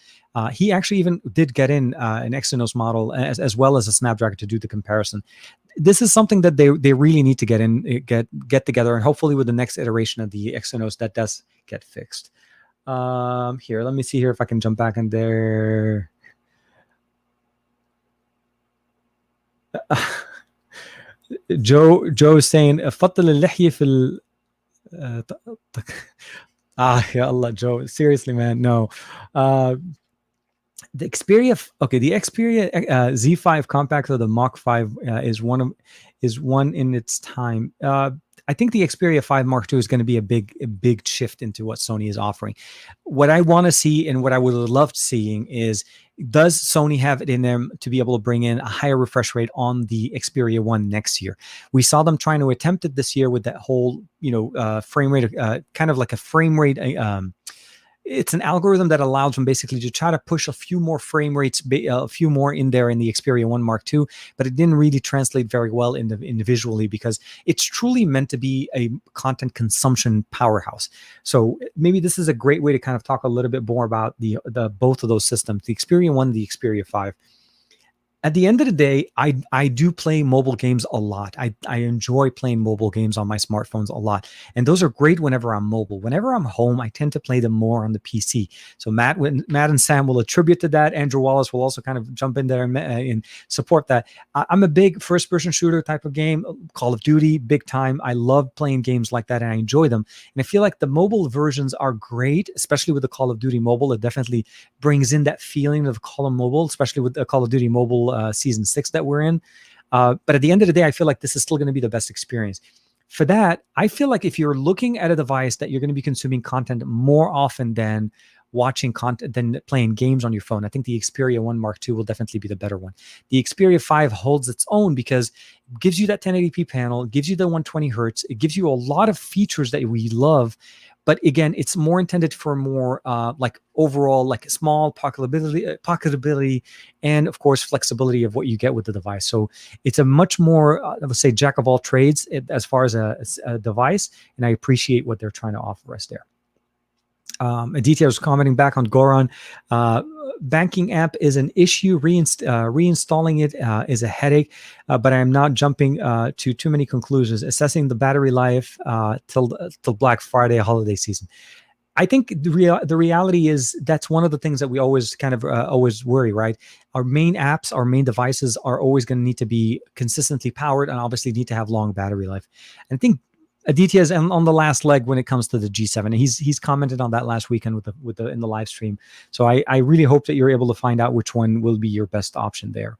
he actually even did get in an Exynos model as well as a Snapdragon to do the comparison. This is something that they really need to get together, and hopefully with the next iteration of the Exynos that does get fixed. Here, let me see here if I can jump back in there. Joe is saying فضل اللحية في يا الله, Joe, seriously, man, no. The Xperia Z5 compact, or the Mach 5 is one in its time. I think the Xperia 5 Mark II is going to be a big shift into what Sony is offering. What I want to see, and what I would have loved seeing, is, does Sony have it in them to be able to bring in a higher refresh rate on the Xperia 1 next year? We saw them trying to attempt it this year with that whole, frame rate, kind of like a frame rate it's an algorithm that allows them basically to try to push a few more frame rates, a few more in there in the Xperia 1 Mark II, but it didn't really translate very well in the visually, because it's truly meant to be a content consumption powerhouse. So maybe this is a great way to kind of talk a little bit more about the both of those systems, the Xperia 1, the Xperia 5. At the end of the day, I do play mobile games a lot. I enjoy playing mobile games on my smartphones a lot. And those are great whenever I'm mobile. Whenever I'm home, I tend to play them more on the PC. So Matt and Sam will attribute to that. Andrew Wallace will also kind of jump in there and support that. I'm a big first-person shooter type of game. Call of Duty, big time. I love playing games like that, and I enjoy them. And I feel like the mobile versions are great, especially with the Call of Duty mobile. It definitely brings in that feeling of Call of Mobile, especially with the Call of Duty mobile season 6 that we're in. But at the end of the day, I feel like this is still going to be the best experience. For that, I feel like if you're looking at a device that you're going to be consuming content more often than watching content, than playing games on your phone, I think the Xperia 1 Mark II will definitely be the better one. The Xperia 5 holds its own because it gives you that 1080p panel, it gives you the 120 hertz, it gives you a lot of features that we love. But again, it's more intended for more like overall, like small pocketability, and of course flexibility of what you get with the device. So it's a much more, I would say, jack of all trades as far as a device, and I appreciate what they're trying to offer us there. Aditya was commenting back on Goran. Banking app is an issue. Reinstalling it is a headache, but I am not jumping to too many conclusions. Assessing the battery life till Black Friday holiday season. I think the reality is that's one of the things that we always kind of always worry, right? Our main apps, our main devices are always going to need to be consistently powered and obviously need to have long battery life. And I think Aditya is on the last leg when it comes to the G7, and he's commented on that last weekend with the in the live stream. So I really hope that you're able to find out which one will be your best option there.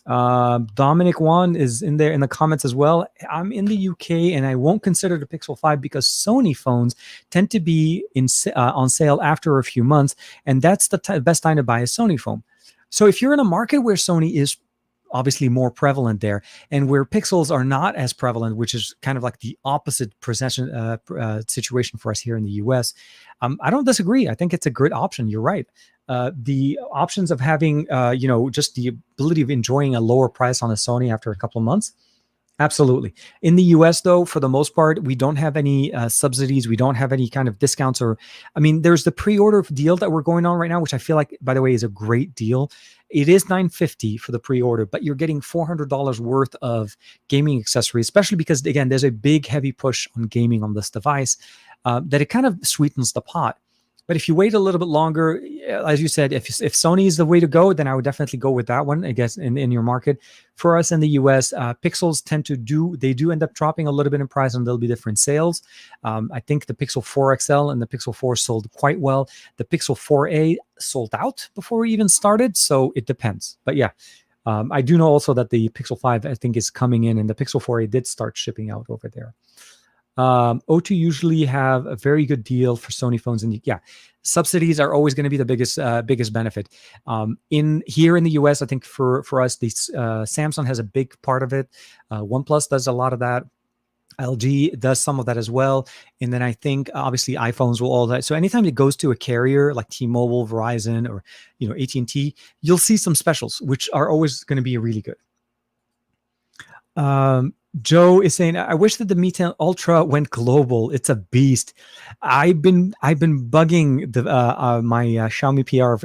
Dominic Wan is in there in the comments as well. I'm in the UK and I won't consider the Pixel 5 because Sony phones tend to be on sale after a few months, and that's the best time to buy a Sony phone. So if you're in a market where Sony is obviously more prevalent there, and where Pixels are not as prevalent, which is kind of like the opposite situation for us here in the US, I don't disagree. I think it's a good option. You're right. The options of having, just the ability of enjoying a lower price on a Sony after a couple of months, absolutely. In the US, though, for the most part, we don't have any subsidies. We don't have any kind of discounts there's the pre-order deal that we're going on right now, which I feel like, by the way, is a great deal. It is $950 for the pre-order, but you're getting $400 worth of gaming accessories, especially because, again, there's a big, heavy push on gaming on this device that it kind of sweetens the pot. But if you wait a little bit longer, as you said, if Sony is the way to go, then I would definitely go with that one, I guess, in your market. For us in the US, Pixels they do end up dropping a little bit in price, and there'll be different sales. I think the Pixel 4 XL and the Pixel 4 sold quite well. The Pixel 4a sold out before we even started, so it depends. But yeah, I do know also that the Pixel 5, I think, is coming in, and the Pixel 4a did start shipping out over there. O2 usually have a very good deal for Sony phones, and subsidies are always going to be the biggest benefit. Here in the US, I think for us, Samsung has a big part of it. OnePlus does a lot of that. LG does some of that as well. And then I think obviously iPhones will all that. So anytime it goes to a carrier like T-Mobile, Verizon, or AT&T, you'll see some specials, which are always going to be really good. Joe is saying, I wish that the Mi 10 Ultra went global. It's a beast. I've been bugging my Xiaomi PR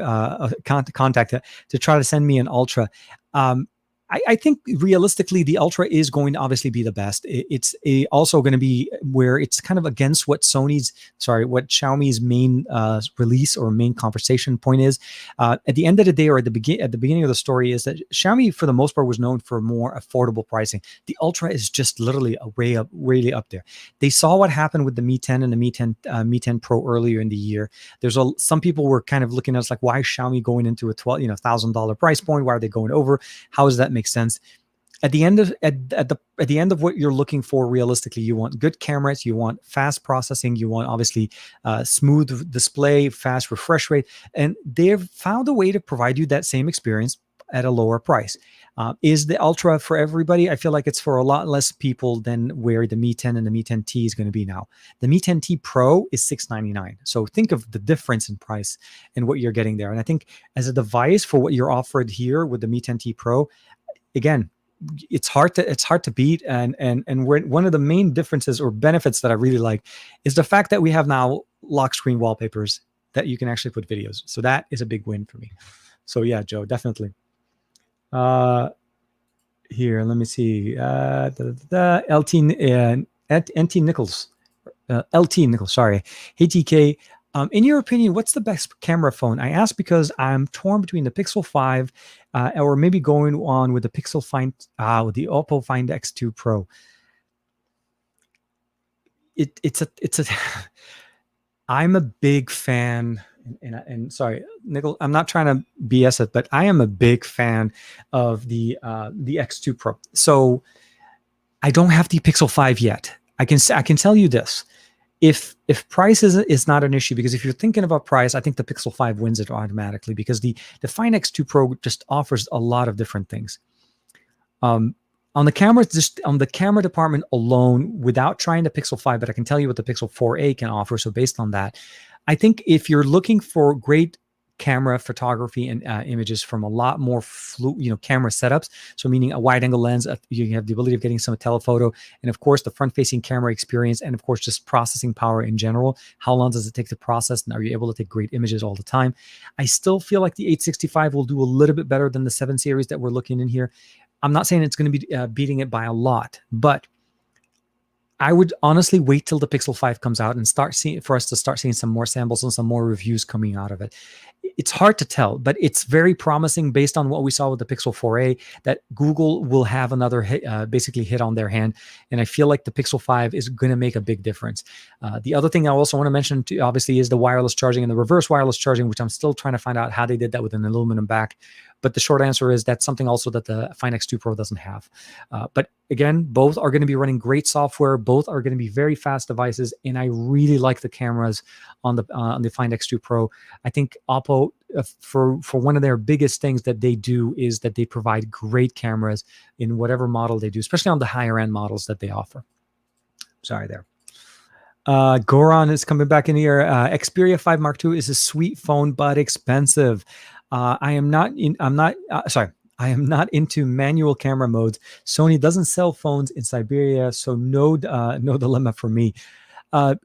contact to try to send me an Ultra. I think realistically, the Ultra is going to obviously be the best. It's also going to be where it's kind of against what Xiaomi's main release or main conversation point is. At the end of the day, or at the beginning of the story, is that Xiaomi, for the most part, was known for more affordable pricing. The Ultra is just literally really up there. They saw what happened with the Mi 10 and the Mi 10 Pro earlier in the year. Some people were kind of looking at us like, why is Xiaomi going into a $1,000 price point? Why are they going over? How does that make sense? At the end of what you're looking for, realistically, you want good cameras, you want fast processing, you want obviously smooth display, fast refresh rate, and they've found a way to provide you that same experience at a lower price. Is the Ultra for everybody? I feel like it's for a lot less people than where the Mi 10 and the Mi 10T is going to be now. The Mi 10T Pro is $699. So think of the difference in price and what you're getting there. And I think as a device for what you're offered here with the Mi 10T Pro, again, it's hard to beat. And one of the main differences or benefits that I really like is the fact that we have now lock screen wallpapers that you can actually put videos. So that is a big win for me. So yeah, Joe, definitely. Here, let me see. NT Nichols, LT Nichols. Sorry, hey TK. In your opinion, what's the best camera phone? I ask because I'm torn between the Pixel 5, or maybe going on with the Pixel Find, with the Oppo Find X2 Pro. It's a. I'm a big fan. And sorry, Nickel, I'm not trying to BS it, but I am a big fan of the X2 Pro. So I don't have the Pixel 5 yet. I can tell you this. If price is not an issue, because if you're thinking about price, I think the Pixel 5 wins it automatically, because the Find X2 Pro just offers a lot of different things. On the cameras, just on the camera department alone, without trying the Pixel 5, but I can tell you what the Pixel 4a can offer. So based on that, I think if you're looking for great camera photography and images from a lot more camera setups, so meaning a wide angle lens, you have the ability of getting some telephoto, and of course the front facing camera experience, and of course just processing power in general. How long does it take to process, and are you able to take great images all the time? I still feel like the 865 will do a little bit better than the 7 series that we're looking in here. I'm not saying it's going to be beating it by a lot, but I would honestly wait till the Pixel 5 comes out and start seeing some more samples and some more reviews coming out of it. It's hard to tell, but it's very promising based on what we saw with the Pixel 4a, that Google will have another basically hit on their hand. And I feel like the Pixel 5 is going to make a big difference. The other thing I also want to mention too, obviously, is the wireless charging and the reverse wireless charging, which I'm still trying to find out how they did that with an aluminum back. But the short answer is that's something also that the Find X2 Pro doesn't have. But again, both are going to be running great software. Both are going to be very fast devices, and I really like the cameras on the Find X2 Pro. I think Oppo, for one of their biggest things that they do, is that they provide great cameras in whatever model they do, especially on the higher end models that they offer. Sorry there. Goran is coming back in here. Xperia 5 Mark II is a sweet phone, but expensive. I am not into manual camera modes. Sony doesn't sell phones in Siberia, so no dilemma for me.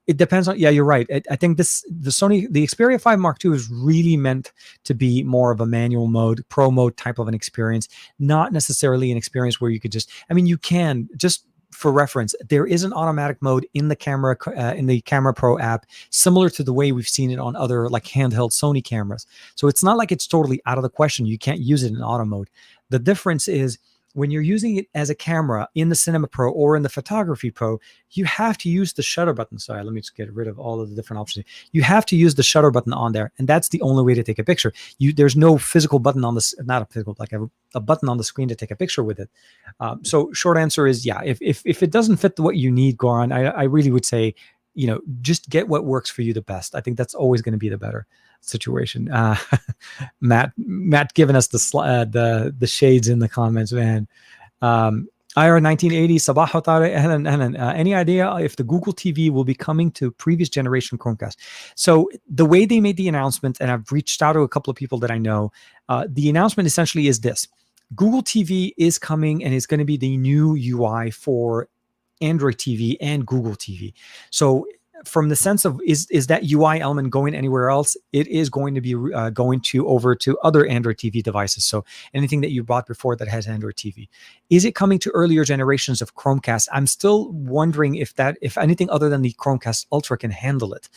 It depends on, yeah, you're right. I think the Xperia 5 Mark II is really meant to be more of a manual mode, pro mode type of an experience, not necessarily an experience where you could you can just, for reference, there is an automatic mode in the Camera Pro app, similar to the way we've seen it on other like handheld Sony cameras. So it's not like it's totally out of the question. You can't use it in auto mode. The difference is when you're using it as a camera in the Cinema Pro or in the Photography Pro, you have to use the shutter button. Sorry, let me just get rid of all of the different options. You have to use the shutter button on there, and that's the only way to take a picture. There's no physical button on this, not a physical, like a button on the screen to take a picture with it. So short answer is, yeah, if it doesn't fit what you need, Goran, I really would say, just get what works for you the best. I think that's always going to be the better situation. Matt giving us the shades in the comments, man. IR 1980 Sabah Tare Ahlan. Any idea if the Google TV will be coming to previous generation Chromecast? So the way they made the announcement, and I've reached out to a couple of people that I know, the announcement essentially is this: Google TV is coming, and it's going to be the new UI for Android TV and Google TV. So from the sense of is that UI element going anywhere else, it is going to be going over to other Android TV devices. So anything that you bought before that has Android TV. Is it coming to earlier generations of Chromecast? I'm still wondering if anything other than the Chromecast Ultra can handle it.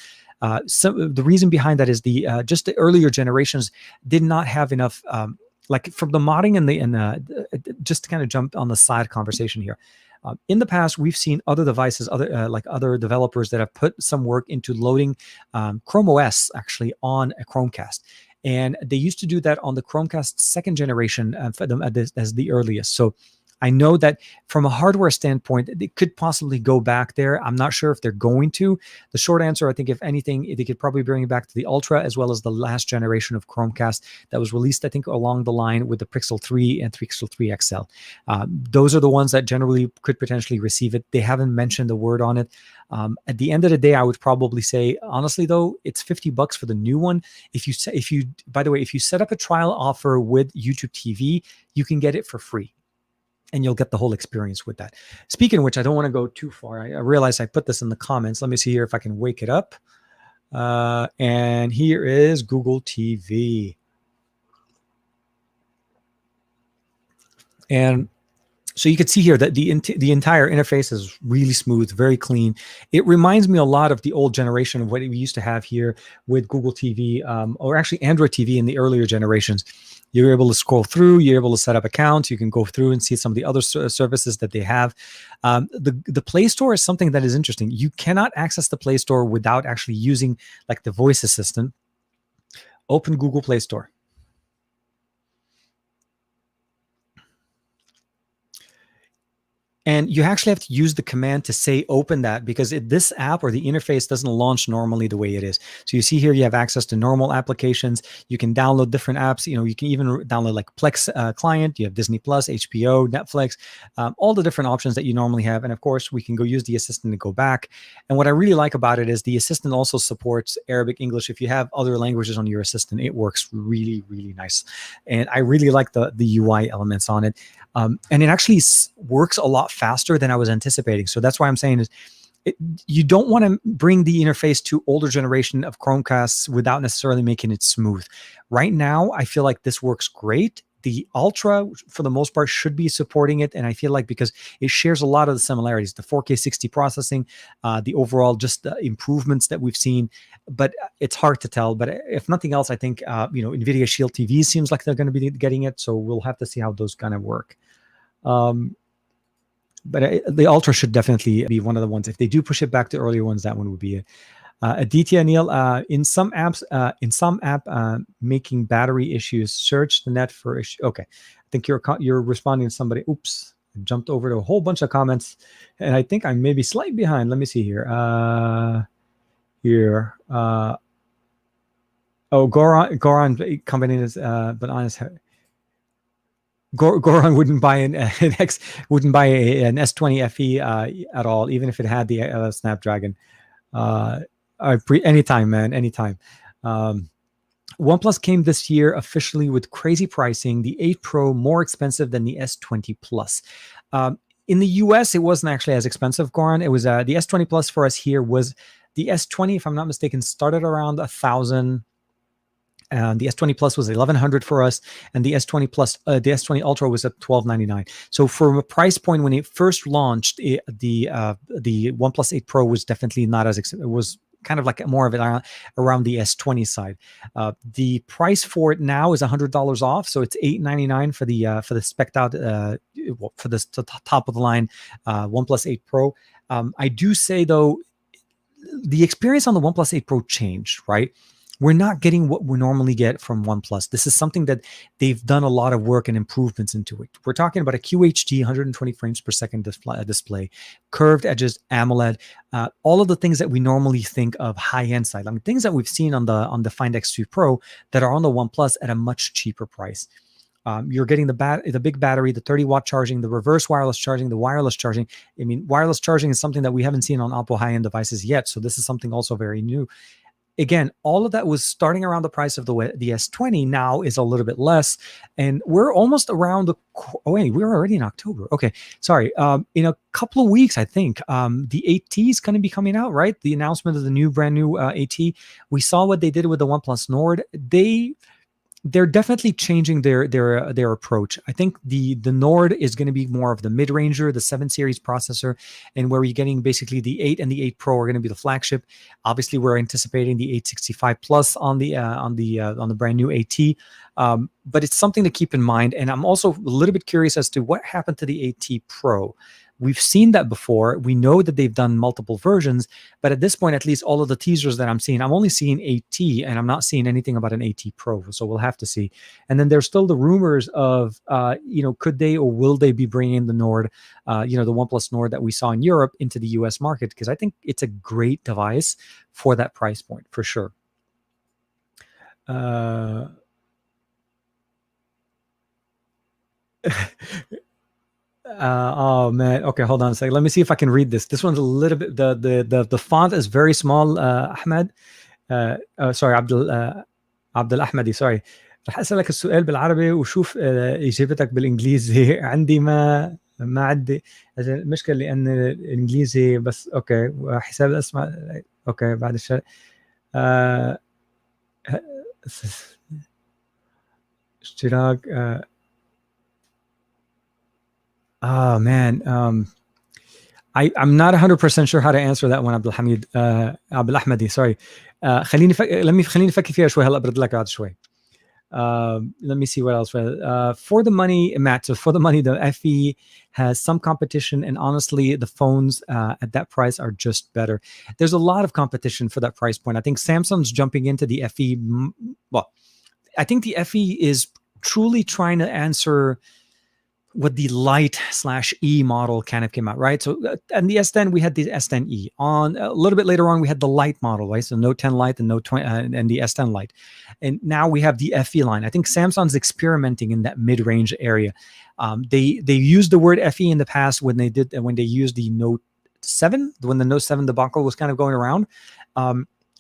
So the reason behind that is just the earlier generations did not have enough, like from the modding and just to kind of jump on the side conversation here. In the past, we've seen other devices, other developers that have put some work into loading Chrome OS actually on a Chromecast. And they used to do that on the Chromecast second generation for them as the earliest. So I know that from a hardware standpoint, they could possibly go back there. I'm not sure if they're going to. The short answer, I think, if anything, they could probably bring it back to the Ultra, as well as the last generation of Chromecast that was released, I think, along the line with the Pixel 3 and Pixel 3 XL. Those are the ones that generally could potentially receive it. They haven't mentioned a word on it. At the end of the day, I would probably say, honestly, though, it's $50 for the new one. By the way, if you set up a trial offer with YouTube TV, you can get it for free, and you'll get the whole experience with that. Speaking of which, I don't want to go too far. I realize I put this in the comments. Let me see here if I can wake it up. And here is Google TV. And so you can see here that the entire interface is really smooth, very clean. It reminds me a lot of the old generation of what we used to have here with Google TV, or actually Android TV in the earlier generations. You're able to scroll through, you're able to set up accounts, you can go through and see some of the other services that they have. The Play Store is something that is interesting. You cannot access the Play Store without actually using like the voice assistant. Open Google Play Store. And you actually have to use the command to say open that, because this app or the interface doesn't launch normally the way it is. So you see here, you have access to normal applications. You can download different apps. You can even download like Plex client. You have Disney Plus, HBO, Netflix, all the different options that you normally have. And of course, we can go use the assistant to go back. And what I really like about it is the assistant also supports Arabic, English. If you have other languages on your assistant, it works really, really nice. And I really like the UI elements on it. And it actually works a lot faster than I was anticipating. So that's why I'm saying is you don't want to bring the interface to older generation of Chromecasts without necessarily making it smooth. Right now, I feel like this works great. The Ultra, for the most part, should be supporting it. And I feel like because it shares a lot of the similarities, the 4K 60 processing, the overall just the improvements that we've seen, but it's hard to tell. But if nothing else, I think, NVIDIA Shield TV seems like they're going to be getting it. So we'll have to see how those kind of work. But the Ultra should definitely be one of the ones. If they do push it back to earlier ones, that one would be it. Aditya Neil, in some app making battery issues, search the net for issue. Okay, I think you're responding to somebody. Oops, I jumped over to a whole bunch of comments, and I think I'm maybe slightly behind. Let me see here. Goran coming in as but honest. Goran wouldn't buy an S20 FE at all, even if it had the Snapdragon. Anytime, man, anytime. OnePlus came this year officially with crazy pricing. The 8 Pro more expensive than the S20 Plus. In the US, it wasn't actually as expensive, Goran. It was the S20 Plus for us here was the S20, if I'm not mistaken, started around 1,000. And the S20 Plus was 1,100 for us, and the S20 Plus, the S20 Ultra was at 1,299. So from a price point when it first launched, the OnePlus 8 Pro was definitely not as expensive. It was kind of like more of it around the S20 side. The price for it now is $100 off, so it's $899 for the spec'd out for the top of the line OnePlus 8 Pro. I do say though, the experience on the OnePlus 8 Pro changed, right? We're not getting what we normally get from OnePlus. This is something that they've done a lot of work and improvements into it. We're talking about a QHD 120 frames per second display, curved edges, AMOLED, all of the things that we normally think of high-end side. I mean, things that we've seen on the Find X2 Pro that are on the OnePlus at a much cheaper price. You're getting the big battery, the 30-watt charging, the reverse wireless charging, the wireless charging. I mean, wireless charging is something that we haven't seen on Oppo high-end devices yet. So this is something also very new. Again, all of that was starting around the price of the S20. Now is a little bit less, and we're almost around we're already in October. Okay, sorry. In a couple of weeks, I think the 8T is going to be coming out. Right, the announcement of the brand new 8T. We saw what they did with the OnePlus Nord. They're definitely changing their approach. I think the Nord is going to be more of the mid-ranger, the 7 series processor, and where you're getting basically the 8 and the 8 Pro are going to be the flagship. Obviously, we're anticipating the 865 Plus on the brand new 8T, but it's something to keep in mind. And I'm also a little bit curious as to what happened to the 8T Pro. We've seen that before. We know that they've done multiple versions, but at this point, at least all of the teasers that I'm seeing, I'm only seeing 8T, and I'm not seeing anything about an 8T Pro. So we'll have to see. And then there's still the rumors of, could they or will they be bringing the Nord, the OnePlus Nord that we saw in Europe into the US market? Because I think it's a great device for that price point, for sure. Oh man. Okay, hold on a second. Let me see if I can read this. This one's a little bit. The font is very small. Ahmed. Sorry, عبد الأحمدي. Sorry. رح أسألك السؤال بالعربي وشوف إجابتك بالإنجليزي. عندي ما عندي المشكلة لأن الإنجليزي بس. اوكي، حساب الأسماء. اوكي، بعد الشر. اشتراك. Oh man, I'm not 100% sure how to answer that one, عبد الحميد. عبد الأحمدي, sorry. خليني نفكر فيها شوي. هلا برد لك بعد شوي. Let me see what else. For the money, Matt. So for the money, the FE has some competition, and honestly, the phones at that price are just better. There's a lot of competition for that price point. I think Samsung's jumping into the FE. Well, I think the FE is truly trying to answer what the Lite/E model kind of came out, right? So, and the S10, we had the S10e. On a little bit later on, we had the Lite model, right? So Note 10 Lite and Note 20 and the S10 Lite, and now we have the FE line. I think Samsung's experimenting in that mid-range area. They used the word FE in the past when they used the Note 7, when the Note 7 debacle was kind of going around.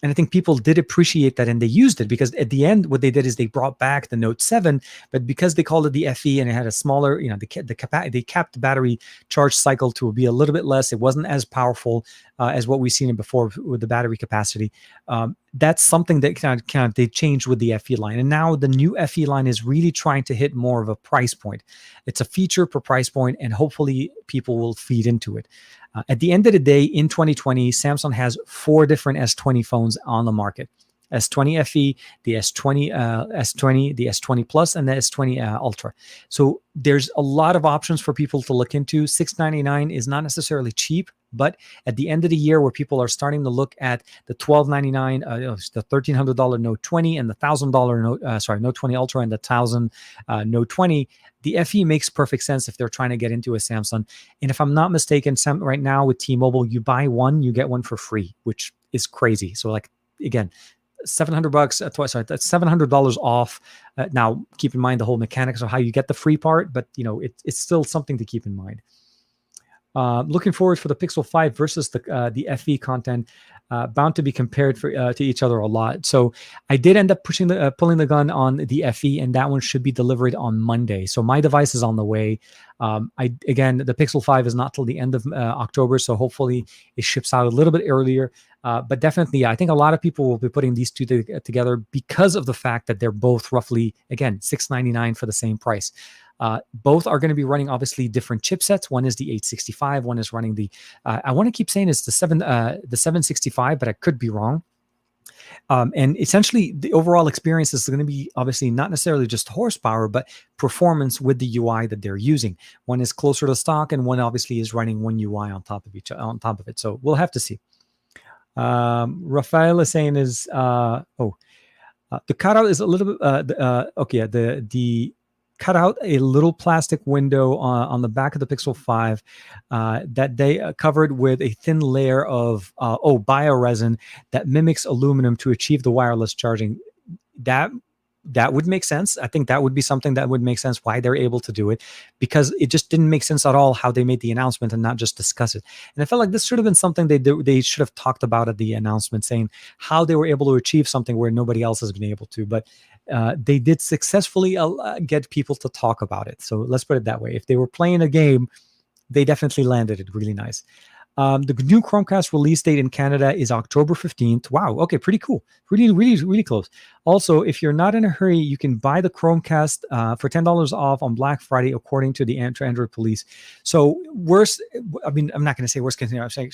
And I think people did appreciate that, and they used it because at the end, what they did is they brought back the Note 7, but because they called it the FE and it had a smaller, they capped the battery charge cycle to be a little bit less. It wasn't as powerful as what we've seen before with the battery capacity. That's something that kind of they changed with the FE line, and now the new FE line is really trying to hit more of a price point. It's a feature per price point, and hopefully people will feed into it. At the end of the day, in 2020, Samsung has 4 different S20 phones on the market: S20 FE, the S20, the S20 Plus, and the S20 Ultra. So there's a lot of options for people to look into. $699 is not necessarily cheap, but at the end of the year, where people are starting to look at the $1,299, the $1,300 Note 20 and the $1,000 Note 20 Ultra and the $1,000 Note 20, the FE makes perfect sense if they're trying to get into a Samsung. And if I'm not mistaken, right now with T-Mobile, you buy one, you get one for free, which is crazy. So like, again, $700 that's $700 off. Now keep in mind the whole mechanics of how you get the free part, but it's still something to keep in mind. Looking forward for the Pixel 5 versus the FE content, bound to be compared to each other a lot. So I did end up pulling the gun on the FE, and that one should be delivered on Monday. So my device is on the way. Again, the Pixel 5 is not till the end of October, so hopefully it ships out a little bit earlier. But definitely, I think a lot of people will be putting these two together because of the fact that they're both roughly, again, $699 for the same price. Both are going to be running obviously different chipsets. One is the 865, one is running the I want to keep saying it's the 765, but I could be wrong. And essentially the overall experience is going to be obviously not necessarily just horsepower, but performance with the UI that they're using. One is closer to stock, and one obviously is running one UI on top of it. So we'll have to see. Rafael is saying the cutout is a little bit the cut out a little plastic window on the back of the Pixel 5 that they covered with a thin layer of bioresin that mimics aluminum to achieve the wireless charging. That would make sense. I think that would be something that would make sense why they're able to do it, because it just didn't make sense at all how they made the announcement and not just discuss it. And I felt like this should have been something they should have talked about at the announcement, saying how they were able to achieve something where nobody else has been able to. But they did successfully get people to talk about it. So let's put it that way. If they were playing a game, they definitely landed it really nice. The new Chromecast release date in Canada is October 15th. Wow. Okay. Pretty cool. Really, really, really close. Also, if you're not in a hurry, you can buy the Chromecast for $10 off on Black Friday, according to the Android police. So I'm not going to say worst case scenario. I'm saying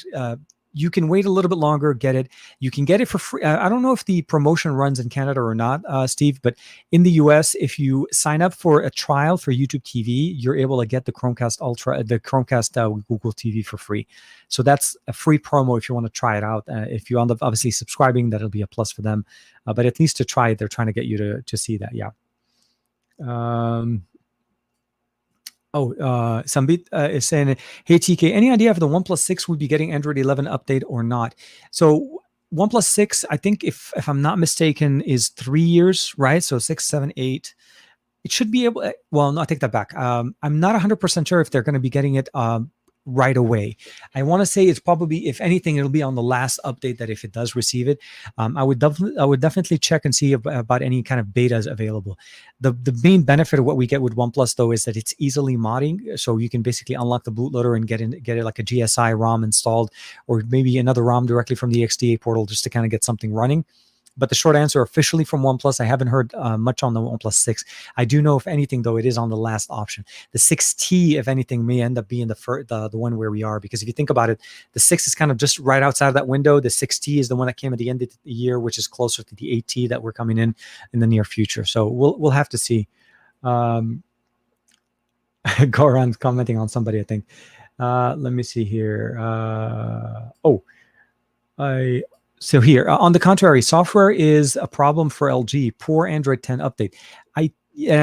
you can wait a little bit longer, get it. You can get it for free. I don't know if the promotion runs in Canada or not, Steve, but in the US, if you sign up for a trial for YouTube TV, you're able to get the Chromecast Ultra, the Chromecast Google TV for free. So that's a free promo if you want to try it out. If you end up obviously subscribing, that'll be a plus for them. But at least to try it, they're trying to get you to see that. Yeah. Sambit is saying, hey, TK, any idea if the OnePlus 6 would be getting Android 11 update or not? So OnePlus 6, I think if I'm not mistaken, is 3 years, right? So 6, 7, 8. It should be able, well, no, I take that back. I'm not 100% sure if they're going to be getting it right away. I want to say it's probably, if anything, it'll be on the last update that if it does receive it. I would definitely check and see about any kind of betas available. The main benefit of what we get with OnePlus though is that it's easily modding, so you can basically unlock the bootloader and get it like a GSI ROM installed, or maybe another ROM directly from the XDA portal just to kind of get something running. But the short answer, officially from OnePlus, I haven't heard much on the OnePlus 6. I do know, if anything, though, it is on the last option. The 6T, if anything, may end up being the one where we are. Because if you think about it, the 6 is kind of just right outside of that window. The 6T is the one that came at the end of the year, which is closer to the 8T that we're coming in the near future. So we'll have to see. Goran's commenting on somebody, I think. Let me see here. So here, on the contrary, software is a problem for LG. Poor Android 10 update. I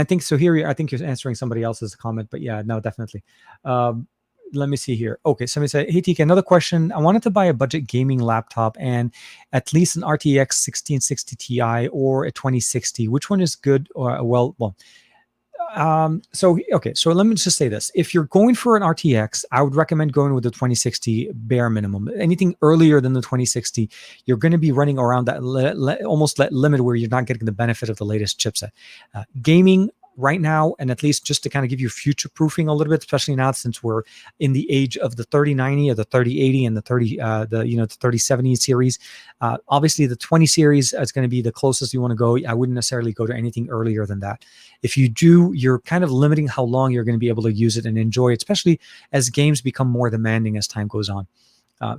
think so. Here, I think you're answering somebody else's comment, but yeah, no, definitely. Let me see here. Okay, somebody said, hey, TK, another question. I wanted to buy a budget gaming laptop and at least an RTX 1660 Ti or a 2060. Which one is good? So let me just say this. If you're going for an RTX, I would recommend going with the 2060 bare minimum. Anything earlier than the 2060, you're going to be running around that almost that limit where you're not getting the benefit of the latest chipset. Gaming right now, and at least just to kind of give you future proofing a little bit, especially now since we're in the age of the 3090 or the 3080 and the 3070 series. Obviously, the 20 series is going to be the closest you want to go. I wouldn't necessarily go to anything earlier than that. If you do, you're kind of limiting how long you're going to be able to use it and enjoy it, especially as games become more demanding as time goes on.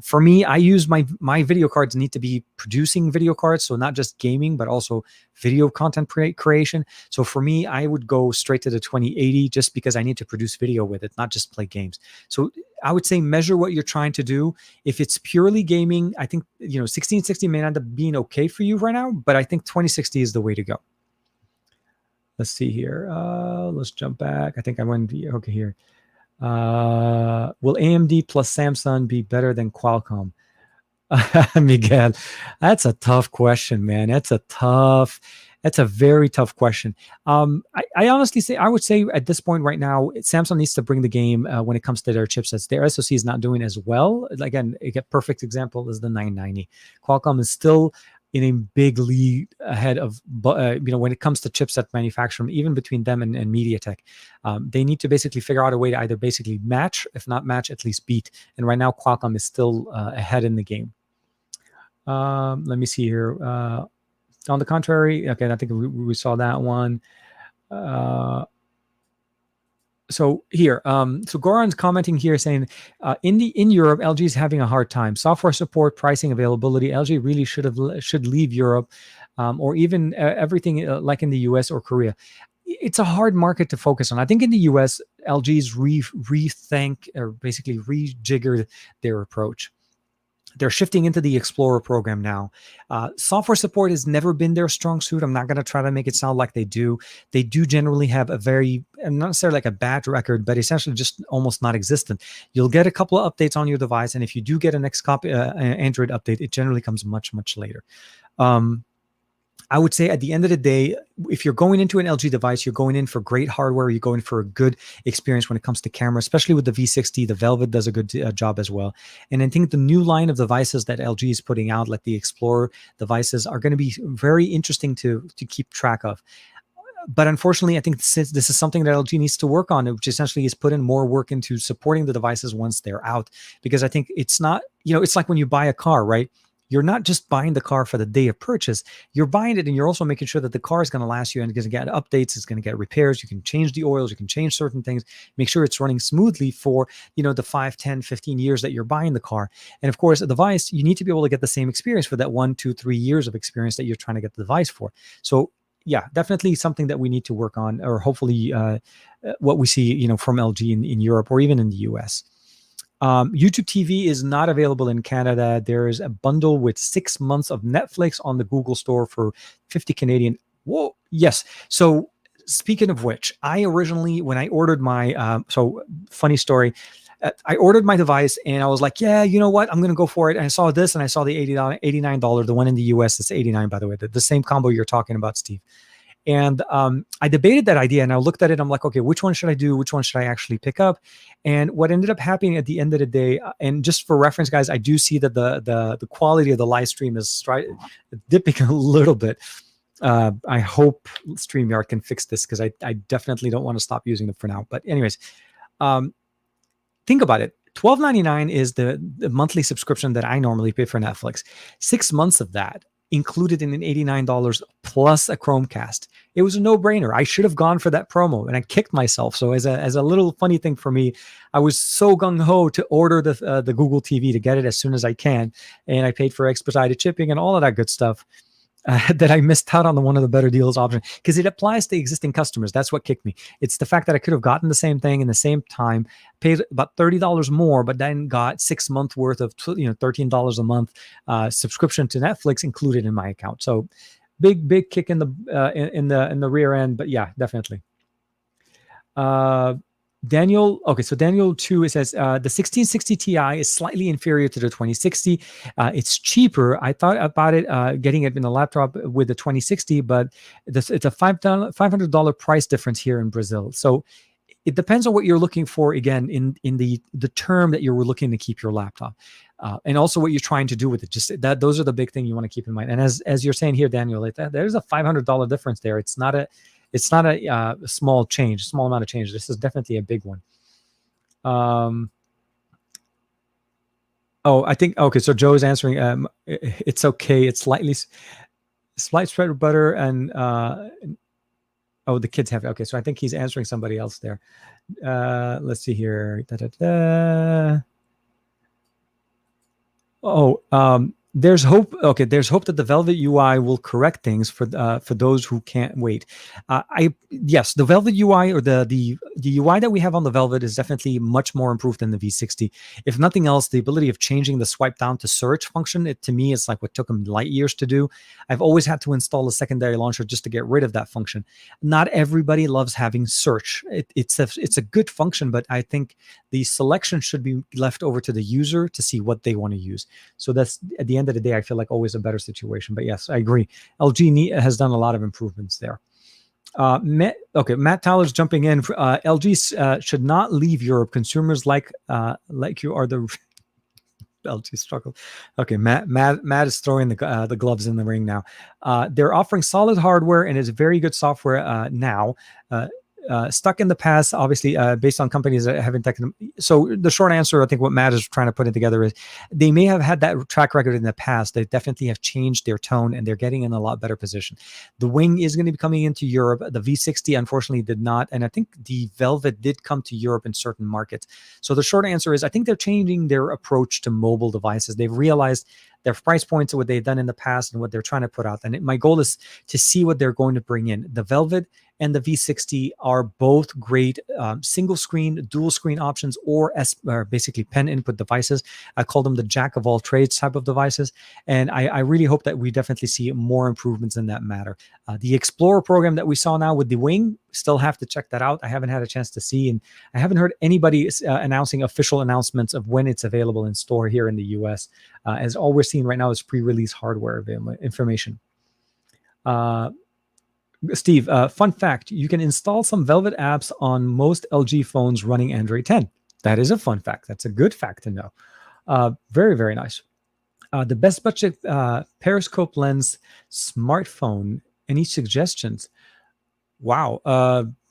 For me, I use my video cards need to be producing video cards, so not just gaming, but also video content creation. So for me, I would go straight to the 2080 just because I need to produce video with it, not just play games. So I would say measure what you're trying to do. If it's purely gaming, I think 1660 may end up being okay for you right now, but I think 2060 is the way to go. Let's see here. Let's jump back. I think I went okay here. Will AMD plus Samsung be better than Qualcomm? Miguel, that's a tough question, man. That's a very tough question. I honestly say, I would say at this point right now, Samsung needs to bring the game when it comes to their chipsets. Their SoC is not doing as well. Again, a perfect example is the 990. Qualcomm is still in a big lead ahead of, when it comes to chipset manufacturing, even between them and MediaTek. They need to basically figure out a way to either basically match, if not match, at least beat. And right now, Qualcomm is still ahead in the game. Let me see here. On the contrary, okay, I think we saw that one. So here, so Goran's commenting here saying, in Europe, LG is having a hard time. Software support, pricing, availability. LG really should leave Europe, or even everything like in the US or Korea. It's a hard market to focus on. I think in the US, LG's rethink or basically rejiggered their approach. They're shifting into the Explorer program now. Software support has never been their strong suit. I'm not going to try to make it sound like they do. They do generally have a very, not necessarily like a bad record, but essentially just almost non-existent. You'll get a couple of updates on your device, and if you do get a next copy, Android update, it generally comes much, much later. I would say at the end of the day, if you're going into an LG device, you're going in for great hardware. You're going for a good experience when it comes to camera, especially with the V60. The Velvet does a good job as well. And I think the new line of devices that LG is putting out, like the Explorer devices, are going to be very interesting to keep track of. But unfortunately, I think this is something that LG needs to work on, which essentially is put in more work into supporting the devices once they're out. Because I think it's not, it's like when you buy a car, right? you're not just buying the car for the day of purchase. You're buying it and you're also making sure that the car is going to last you and it's going to get updates. It's going to get repairs. You can change the oils. You can change certain things, make sure it's running smoothly for, the 5, 10, 15 years that you're buying the car. And of course, a device, you need to be able to get the same experience for that 1, 2, 3 years of experience that you're trying to get the device for. So yeah, definitely something that we need to work on, or hopefully what we see, from LG in Europe or even in the US. YouTube TV is not available in Canada. There is a bundle with 6 months of Netflix on the Google Store for 50 Canadian. Whoa, yes. So speaking of which, I originally, when I ordered my, funny story, I ordered my device and I was like, yeah, you know what? I'm going to go for it. And I saw this and I saw the $89, the one in the US is 89, by the way, the same combo you're talking about, Steve. And I debated that idea and I looked at it. I'm like, okay, which one should I do? Which one should I actually pick up? And what ended up happening at the end of the day, and just for reference, guys, I do see that the quality of the live stream is dipping a little bit. I hope StreamYard can fix this because I definitely don't want to stop using them for now. But anyways, think about it. $12.99 is the monthly subscription that I normally pay for Netflix. 6 months of that included in an $89 plus a Chromecast. It was a no-brainer. I should have gone for that promo, and I kicked myself. So as a little funny thing for me, I was so gung-ho to order the Google TV to get it as soon as I can, and I paid for expedited shipping and all of that good stuff. That I missed out on one of the better deals option because it applies to existing customers. That's what kicked me. It's the fact that I could have gotten the same thing in the same time, paid about $30 more, but then got 6 months worth of $13 a month subscription to Netflix included in my account. So big kick in the rear end. But yeah, definitely. Daniel, okay, so Daniel 2, it says the 1660 Ti is slightly inferior to the 2060. It's cheaper. I thought about it, getting it in a laptop with the 2060, but it's a $500 price difference here in Brazil. So it depends on what you're looking for, again, in the term that you're looking to keep your laptop. And also what you're trying to do with it. Just that those are the big thing you want to keep in mind. And as you're saying here, Daniel, there's a $500 difference there. It's not a small change, small amount of change. This is definitely a big one. I think, okay, so Joe is answering, it's okay. It's slight spread of butter and, the kids have, okay. So I think he's answering somebody else there. Let's see here. There's hope. Okay, there's hope that the Velvet UI will correct things for those who can't wait. Yes, the Velvet UI or the UI that we have on the Velvet is definitely much more improved than the V60. If nothing else, the ability of changing the swipe down to search function, to me, it's like what took them light years to do. I've always had to install a secondary launcher just to get rid of that function. Not everybody loves having search. It's a good function, but I think the selection should be left over to the user to see what they want to use. So that's at the end of the day, I feel like always a better situation. But yes, I agree. LG has done a lot of improvements there. Matt Tyler's jumping in. LG should not leave Europe. Consumers like you are the LG struggle. Okay, Matt is throwing the gloves in the ring now. They're offering solid hardware and it's very good software now. Stuck in the past, obviously, based on companies that haven't taken them. So the short answer, I think what Matt is trying to put it together is they may have had that track record in the past. They definitely have changed their tone and they're getting in a lot better position. The Wing is going to be coming into Europe. The V60 unfortunately did not. And I think the Velvet did come to Europe in certain markets. So the short answer is I think they're changing their approach to mobile devices. They've realized their price points and what they've done in the past and what they're trying to put out. And my goal is to see what they're going to bring in. The Velvet and the V60 are both great single screen, dual screen options, or basically pen input devices. I call them the jack of all trades type of devices. And I really hope that we definitely see more improvements in that matter. The Explorer program that we saw now with the Wing, still have to check that out. I haven't had a chance to see, and I haven't heard anybody announcing official announcements of when it's available in store here in the US. As all we're seeing right now is pre-release hardware information. Steve, fun fact, you can install some Velvet apps on most LG phones running Android 10. That is a fun fact. That's a good fact to know. Very, very nice. The best budget periscope lens smartphone. Any suggestions? Wow.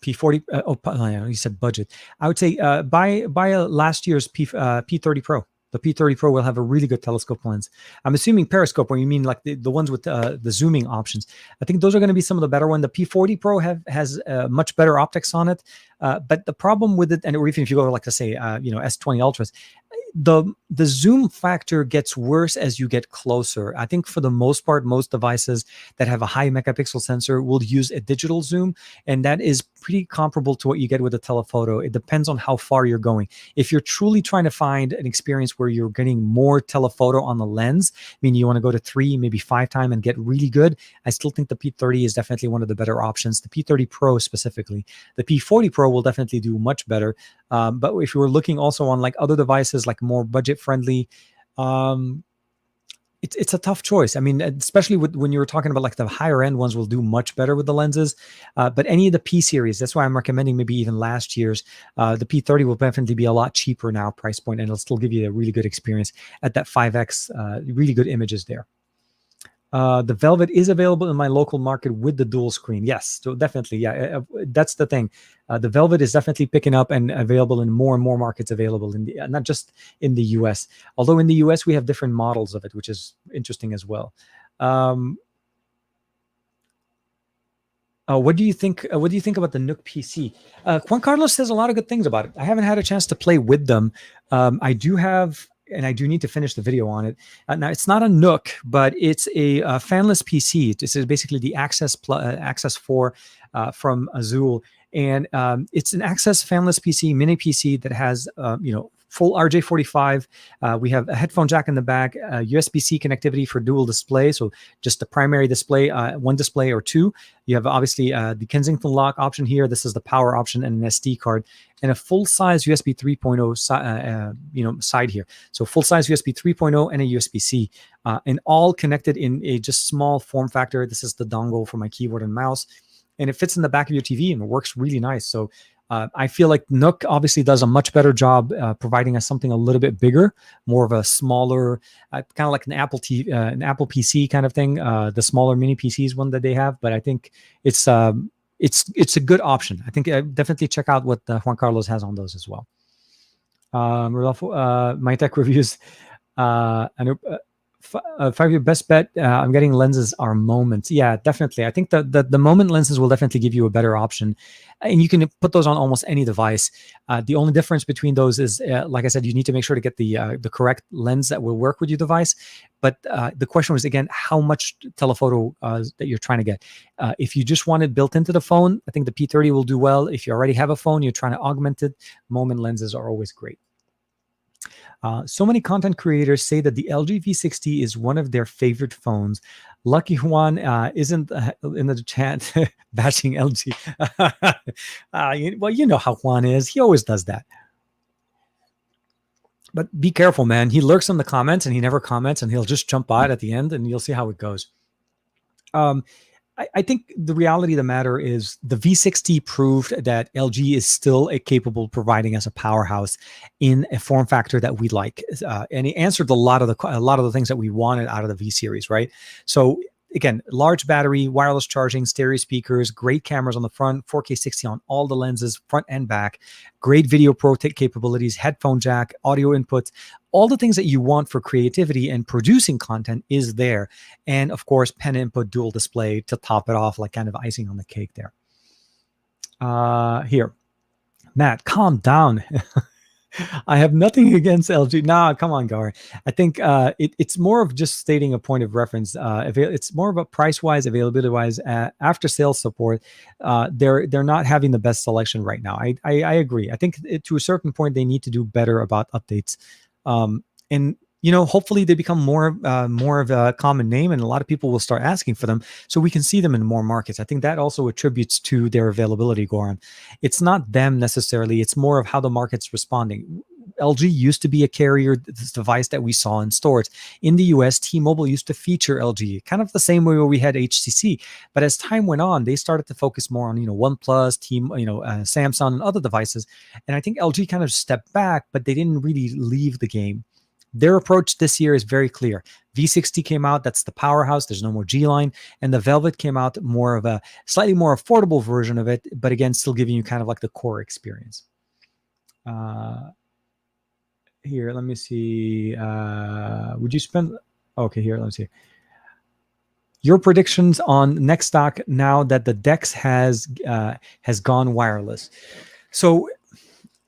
P40. You said budget. I would say buy last year's P30 Pro. The P30 Pro will have a really good telescope lens. I'm assuming periscope, or you mean like the ones with the zooming options. I think those are going to be some of the better ones. The P40 Pro has much better optics on it. But the problem with it, and or even if you go like to say, S20 Ultras, the zoom factor gets worse as you get closer. I think for the most part, most devices that have a high megapixel sensor will use a digital zoom, and that is pretty comparable to what you get with a telephoto. It depends on how far you're going. If you're truly trying to find an experience where you're getting more telephoto on the lens, meaning you want to go to 3, maybe 5 times and get really good, I still think the P30 is definitely one of the better options. The P30 Pro specifically. The P40 Pro will definitely do much better. But if you were looking also on like other devices, like more budget friendly, it's a tough choice. I mean, especially when you were talking about like the higher end ones will do much better with the lenses. But any of the P series, that's why I'm recommending maybe even last year's. The P30 will definitely be a lot cheaper now, price point, and it'll still give you a really good experience at that 5x, really good images there. The Velvet is available in my local market with the dual screen. Yes, so definitely. Yeah, that's the thing. The Velvet is definitely picking up and available in more and more markets available in the not just in the US. Although in the US we have different models of it, which is interesting as well. What do you think? What do you think about the Nook PC? Juan Carlos says a lot of good things about it. I haven't had a chance to play with them. I do have, and I do need to finish the video on it. Now, it's not a Nook, but it's a fanless PC. This is basically the Access 4 from Azul, and it's an Access fanless PC, mini PC that has full RJ45. We have a headphone jack in the back, USB-C connectivity for dual display. So just the primary display, one display or two. You have obviously the Kensington lock option here. This is the power option and an SD card, and a full-size USB 3.0 side here. So full-size USB 3.0 and a USB-C, and all connected in a just small form factor. This is the dongle for my keyboard and mouse, and it fits in the back of your TV and it works really nice. So I feel like Nook obviously does a much better job providing us something a little bit bigger, more of a smaller, kind of like an Apple PC kind of thing. The smaller mini PCs one that they have, but I think it's a good option. I think definitely check out what Juan Carlos has on those as well. Rodolfo, my tech reviews. 5-year best bet. I'm getting lenses are moments. Yeah, definitely. I think the moment lenses will definitely give you a better option, and you can put those on almost any device. The only difference between those is, like I said, you need to make sure to get the correct lens that will work with your device. But the question was again, how much telephoto that you're trying to get. If you just want it built into the phone, I think the P30 will do well. If you already have a phone, you're trying to augment it, moment lenses are always great. So many content creators say that the LG V60 is one of their favorite phones. Lucky Juan isn't in the chat bashing LG. Well, you know how Juan is. He always does that. But be careful, man. He lurks in the comments and he never comments, and he'll just jump out at the end, and you'll see how it goes. I think the reality of the matter is the V60 proved that LG is still capable of providing us a powerhouse in a form factor that we like, and he answered a lot of the things that we wanted out of the V series, right? So again, large battery, wireless charging, stereo speakers, great cameras on the front, 4K 60 on all the lenses, front and back, great video pro capabilities, headphone jack, audio inputs, all the things that you want for creativity and producing content is there. And of course, pen input, dual display to top it off, like kind of icing on the cake there. Here, Matt, calm down. I have nothing against LG. Nah, come on, Gar. I think it's more of just stating a point of reference. It's more of a price-wise, availability-wise, after-sales support. They're not having the best selection right now. I agree. I think to a certain point they need to do better about updates. And hopefully they become more of a common name, and a lot of people will start asking for them, so we can see them in more markets. I think that also attributes to their availability, Goran. It's not them necessarily. It's more of how the market's responding. LG used to be a carrier, this device that we saw in stores. In the US, T-Mobile used to feature LG, kind of the same way where we had HTC. But as time went on, they started to focus more on, OnePlus, Samsung, and other devices. And I think LG kind of stepped back, but they didn't really leave the game. Their approach this year is very clear. V60 came out, that's the powerhouse. There's no more G-Line. And the Velvet came out, more of a slightly more affordable version of it, but again, still giving you kind of like the core experience. here, let me see. Would you spend? Okay, here, let me see. Your predictions on next dock now that the DeX has gone wireless. So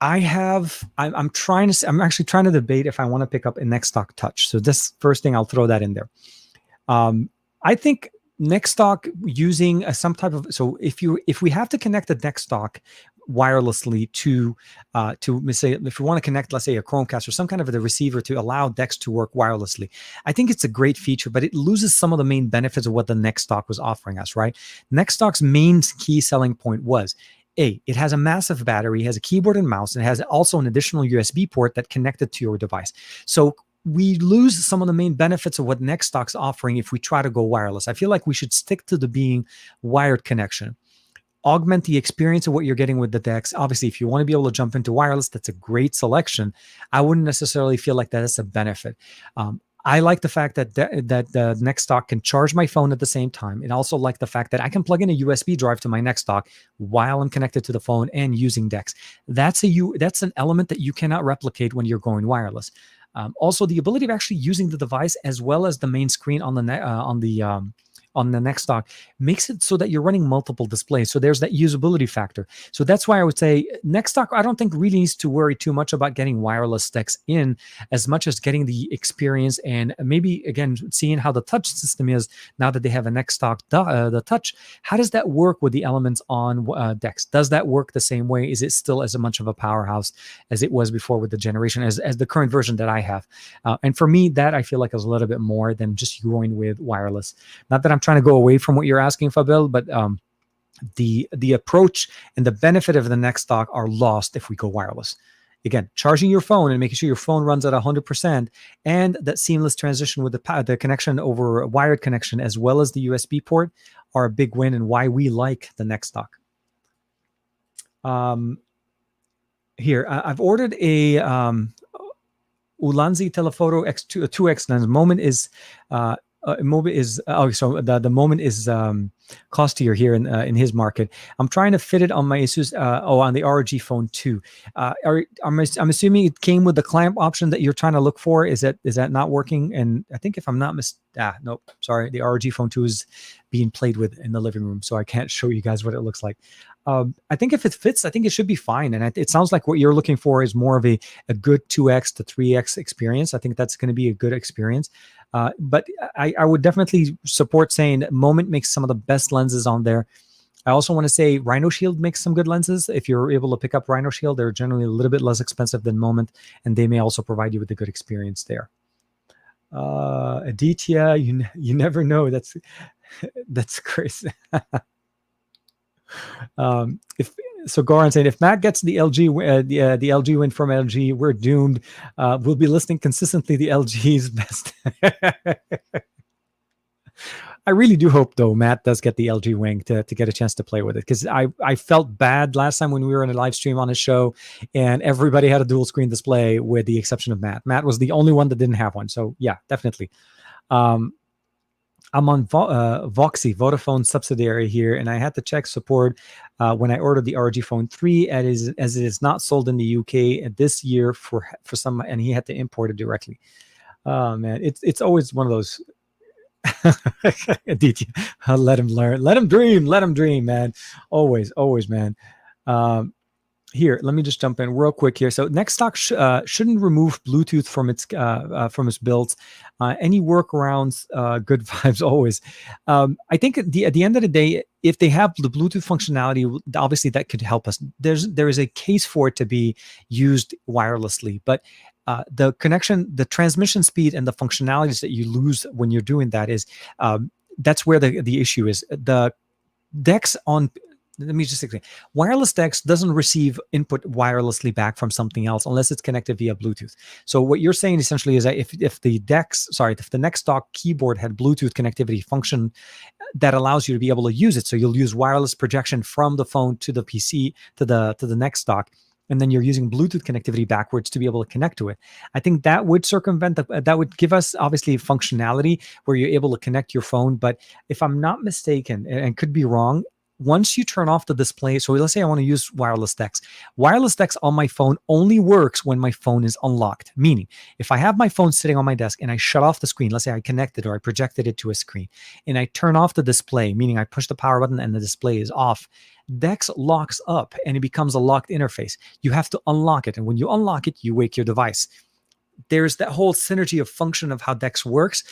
I'm actually trying to debate if I want to pick up a next dock Touch. So this first thing, I'll throw that in there. I think next dock using some type of, so if we have to connect the next dock wirelessly to say, if we want to connect, let's say, a Chromecast or some kind of a receiver to allow DeX to work wirelessly, I think it's a great feature, but it loses some of the main benefits of what the next dock was offering us, right? Next dock's main key selling point was, it has a massive battery, has a keyboard and mouse, and it has also an additional USB port that connected to your device. So we lose some of the main benefits of what next dock's offering if we try to go wireless. I feel like we should stick to the being wired connection. Augment the experience of what you're getting with the DeX. Obviously, if you want to be able to jump into wireless, that's a great selection. I wouldn't necessarily feel like that is a benefit. I like the fact that the next dock can charge my phone at the same time, and also like the fact that I can plug in a USB drive to my next dock while I'm connected to the phone and using DeX. That's an element that you cannot replicate when you're going wireless. Also, the ability of actually using the device as well as the main screen on the next dock makes it so that you're running multiple displays. So there's that usability factor. So that's why I would say next dock, I don't think really needs to worry too much about getting wireless DeX in as much as getting the experience and maybe, again, seeing how the touch system is now that they have a next dock, the touch. How does that work with the elements on DeX? Does that work the same way? Is it still as much of a powerhouse as it was before with the generation, as the current version that I have? And for me, that I feel like is a little bit more than just going with wireless. Not that I'm trying to go away from what you're asking, Fabel, but the approach and the benefit of the next dock are lost if we go wireless. Again, charging your phone and making sure your phone runs at 100%, and that seamless transition with the connection over a wired connection as well as the USB port are a big win, and why we like the next dock. Here, I've ordered a Ulanzi Telephoto X2 2X lens. Moment is the Moment is costier here in his market. I'm trying to fit it on my Asus on the ROG Phone 2. I'm assuming it came with the clamp option that you're trying to look for. Is that not working? And I think if I'm not nope, sorry, the ROG Phone 2 is being played with in the living room, so I can't show you guys what it looks like. I think if it fits, I think it should be fine. And it sounds like what you're looking for is more of a good 2X to 3X experience. I think that's going to be a good experience. But I would definitely support saying Moment makes some of the best lenses on there. I also want to say Rhino Shield makes some good lenses. If you're able to pick up Rhino Shield, they're generally a little bit less expensive than Moment, and they may also provide you with a good experience there. Aditya, you never know. That's crazy. Goran saying, if Matt gets the LG the LG win from LG, we're doomed. We'll be listening consistently to LG's best. I really do hope, though, Matt does get the LG wing to get a chance to play with it, because I felt bad last time when we were in a live stream on his show and everybody had a dual screen display with the exception of Matt. Matt was the only one that didn't have one. So yeah, definitely. I'm on Voxy, Vodafone subsidiary here, and I had to check support when I ordered the ROG Phone 3, as it is not sold in the UK this year for some, and he had to import it directly. Oh man, it's always one of those. Let him learn, let him dream, man. Always, man. Here, let me just jump in real quick here. So next dock shouldn't remove Bluetooth from its builds. Any workarounds, good vibes always. I think at the end of the day, if they have the Bluetooth functionality, obviously that could help us. There is a case for it to be used wirelessly, but the connection, the transmission speed, and the functionalities that you lose when you're doing that is that's where the issue is. The DeX on. Let me just explain. Wireless DeX doesn't receive input wirelessly back from something else unless it's connected via Bluetooth. So what you're saying essentially is that if the next dock keyboard had Bluetooth connectivity function that allows you to be able to use it, so you'll use wireless projection from the phone to the PC to the next dock, and then you're using Bluetooth connectivity backwards to be able to connect to it. I think that would circumvent that would give us obviously functionality where you're able to connect your phone. But if I'm not mistaken, and could be wrong, once you turn off the display, so let's say I want to use wireless DeX. Wireless DeX on my phone only works when my phone is unlocked. Meaning, if I have my phone sitting on my desk and I shut off the screen, let's say I connected or I projected it to a screen, and I turn off the display, meaning I push the power button and the display is off, DeX locks up and it becomes a locked interface. You have to unlock it. And when you unlock it, you wake your device. There's that whole synergy of function of how DeX works.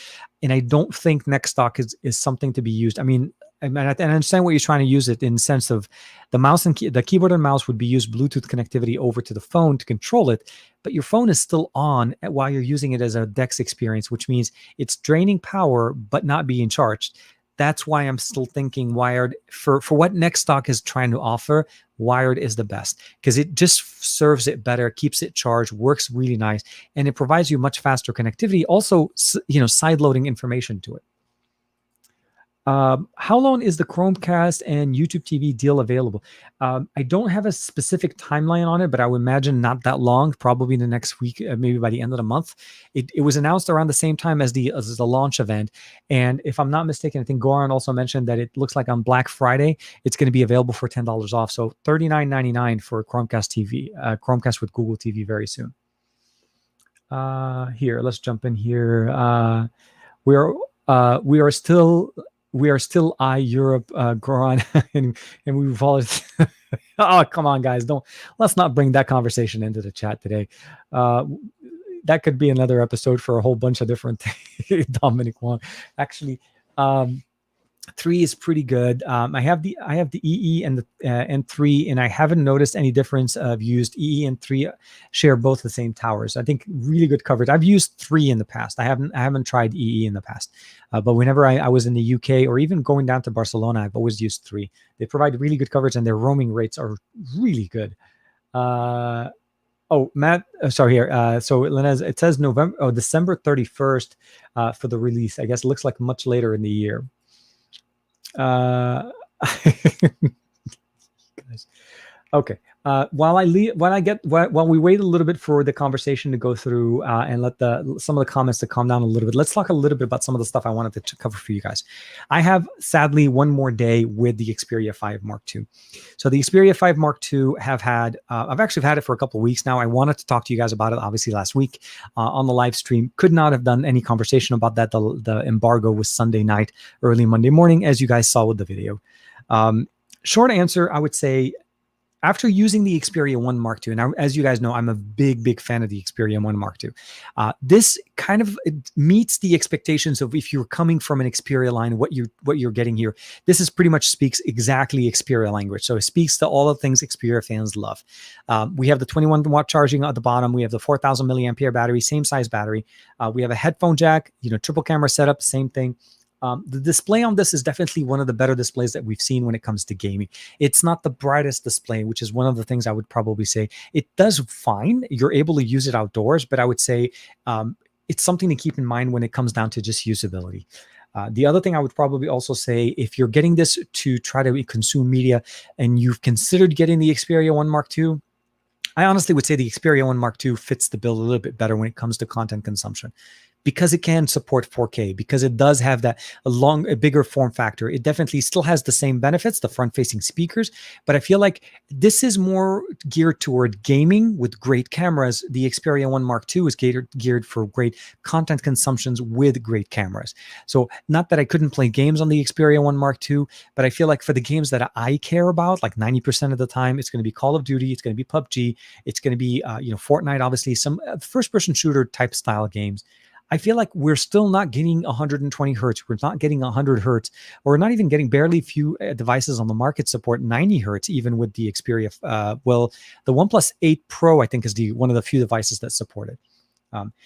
And I don't think Next Dock is something to be used. I mean, and I understand what you're trying to use it in the sense of the mouse and the keyboard and mouse would be used Bluetooth connectivity over to the phone to control it, but your phone is still on while you're using it as a DeX experience, which means it's draining power but not being charged. That's why I'm still thinking wired for what Next Dock is trying to offer. Wired is the best because it just serves it better, keeps it charged, works really nice, and it provides you much faster connectivity. Also, side loading information to it. How long is the Chromecast and YouTube TV deal available? I don't have a specific timeline on it, but I would imagine not that long, probably in the next week, maybe by the end of the month. It was announced around the same time as the launch event. And if I'm not mistaken, I think Goran also mentioned that it looks like on Black Friday, it's going to be available for $10 off. So $39.99 for Chromecast TV, Chromecast with Google TV very soon. Here, let's jump in here. We are still Europe, Goran, and we followed. Oh, come on, guys! Let's not bring that conversation into the chat today. That could be another episode for a whole bunch of different things. Dominic Wong, actually, 3 is pretty good. I have the EE and the N3, and I haven't noticed any difference. I've used EE and 3 share both the same towers. I think really good coverage. I've used 3 in the past. I haven't tried EE in the past, but whenever I was in the UK or even going down to Barcelona, I've always used 3. They provide really good coverage, and their roaming rates are really good. Oh, Matt, sorry here. So Linez, it says December 31st for the release. I guess it looks like much later in the year. Guys. Okay. While we wait a little bit for the conversation to go through and let some of the comments to calm down a little bit, let's talk a little bit about some of the stuff I wanted to cover for you guys. I have sadly one more day with the Xperia 5 Mark II. So the Xperia 5 Mark II I've actually had it for a couple of weeks now. I wanted to talk to you guys about it obviously last week on the live stream. Could not have done any conversation about that. The embargo was Sunday night, early Monday morning, as you guys saw with the video. Short answer, I would say, after using the Xperia 1 Mark II, and as you guys know, I'm a big fan of the Xperia 1 Mark II. This kind of meets the expectations of if you're coming from an Xperia line, what you're getting here. This is pretty much speaks exactly Xperia language. So it speaks to all the things Xperia fans love. We have the 21-watt charging at the bottom. We have the 4,000 milliampere battery, same size battery. We have a headphone jack, triple camera setup, same thing. The display on this is definitely one of the better displays that we've seen when it comes to gaming. It's not the brightest display, which is one of the things I would probably say. It does fine. You're able to use it outdoors, but I would say it's something to keep in mind when it comes down to just usability. The other thing I would probably also say, if you're getting this to try to consume media and you've considered getting the Xperia 1 Mark II, I honestly would say the Xperia 1 Mark II fits the bill a little bit better when it comes to content consumption, because it can support 4K, because it does have a bigger form factor. It definitely still has the same benefits, the front-facing speakers, but I feel like this is more geared toward gaming with great cameras. The Xperia 1 Mark II is geared for great content consumptions with great cameras. So not that I couldn't play games on the Xperia 1 Mark II, but I feel like for the games that I care about, like 90% of the time, it's going to be Call of Duty, it's going to be PUBG, it's going to be Fortnite, obviously, some first-person shooter type style games. I feel like we're still not getting 120 hertz. We're not getting 100 hertz. Or we're not even getting barely few devices on the market support 90 hertz, even with the Xperia. The OnePlus 8 Pro, I think, is one of the few devices that support it.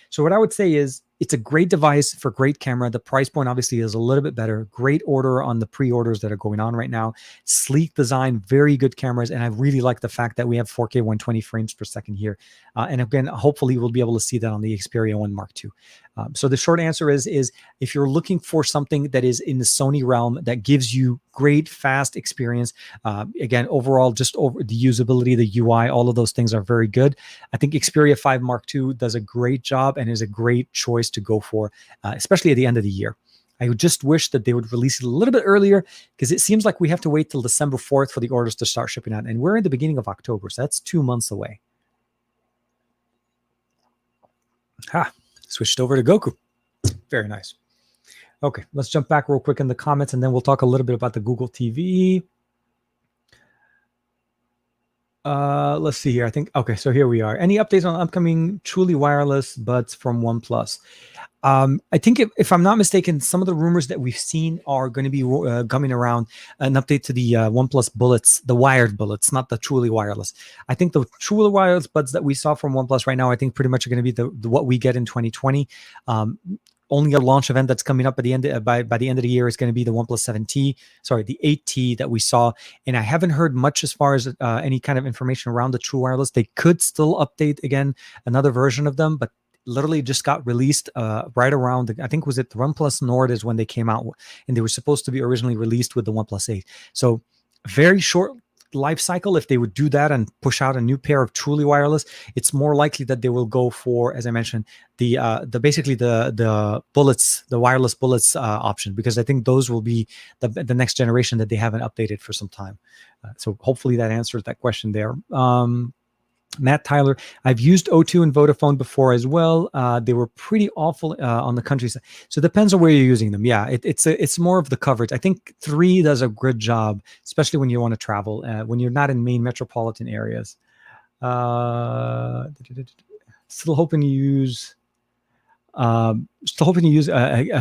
So what I would say is it's a great device for great camera. The price point obviously is a little bit better. Great order on the pre-orders that are going on right now. Sleek design, very good cameras. And I really like the fact that we have 4K 120 frames per second here. And again, hopefully we'll be able to see that on the Xperia 1 Mark II. So the short answer is if you're looking for something that is in the Sony realm that gives you great, fast experience, again, overall, just over the usability, the UI, all of those things are very good. I think Xperia 5 Mark II does a great job and is a great choice to go for, especially at the end of the year. I would just wish that they would release it a little bit earlier, because it seems like we have to wait till December 4th for the orders to start shipping out. And we're in the beginning of October, so that's 2 months away. Switched over to Goku. Very nice. Okay, let's jump back real quick in the comments, and then we'll talk a little bit about the Google TV. Let's see here. I think, okay, so here we are. Any updates on upcoming truly wireless buds from OnePlus? I think if I'm not mistaken, some of the rumors that we've seen are going to be coming around an update to the OnePlus bullets, the wired bullets, not the truly wireless. I think the truly wireless buds that we saw from OnePlus right now, I think pretty much are going to be the what we get in 2020. Only a launch event that's coming up at the end by the end of the year is going to be the OnePlus 7T, sorry, the 8T that we saw. And I haven't heard much as far as any kind of information around the true wireless. They could still update again another version of them, but literally just got released right around, I think was it the OnePlus Nord is when they came out, and they were supposed to be originally released with the OnePlus 8. So very short life cycle. If they would do that and push out a new pair of truly wireless, it's more likely that they will go for, as I mentioned, the basically the bullets, the wireless bullets option, because I think those will be the next generation that they haven't updated for some time. So hopefully that answers that question there. Matt Tyler, I've used O2 and Vodafone before as well. They were pretty awful on the countryside. So it depends on where you're using them. Yeah, it's more of the coverage. I think 3 does a good job, especially when you want to travel, when you're not in main metropolitan areas. Still hoping to use a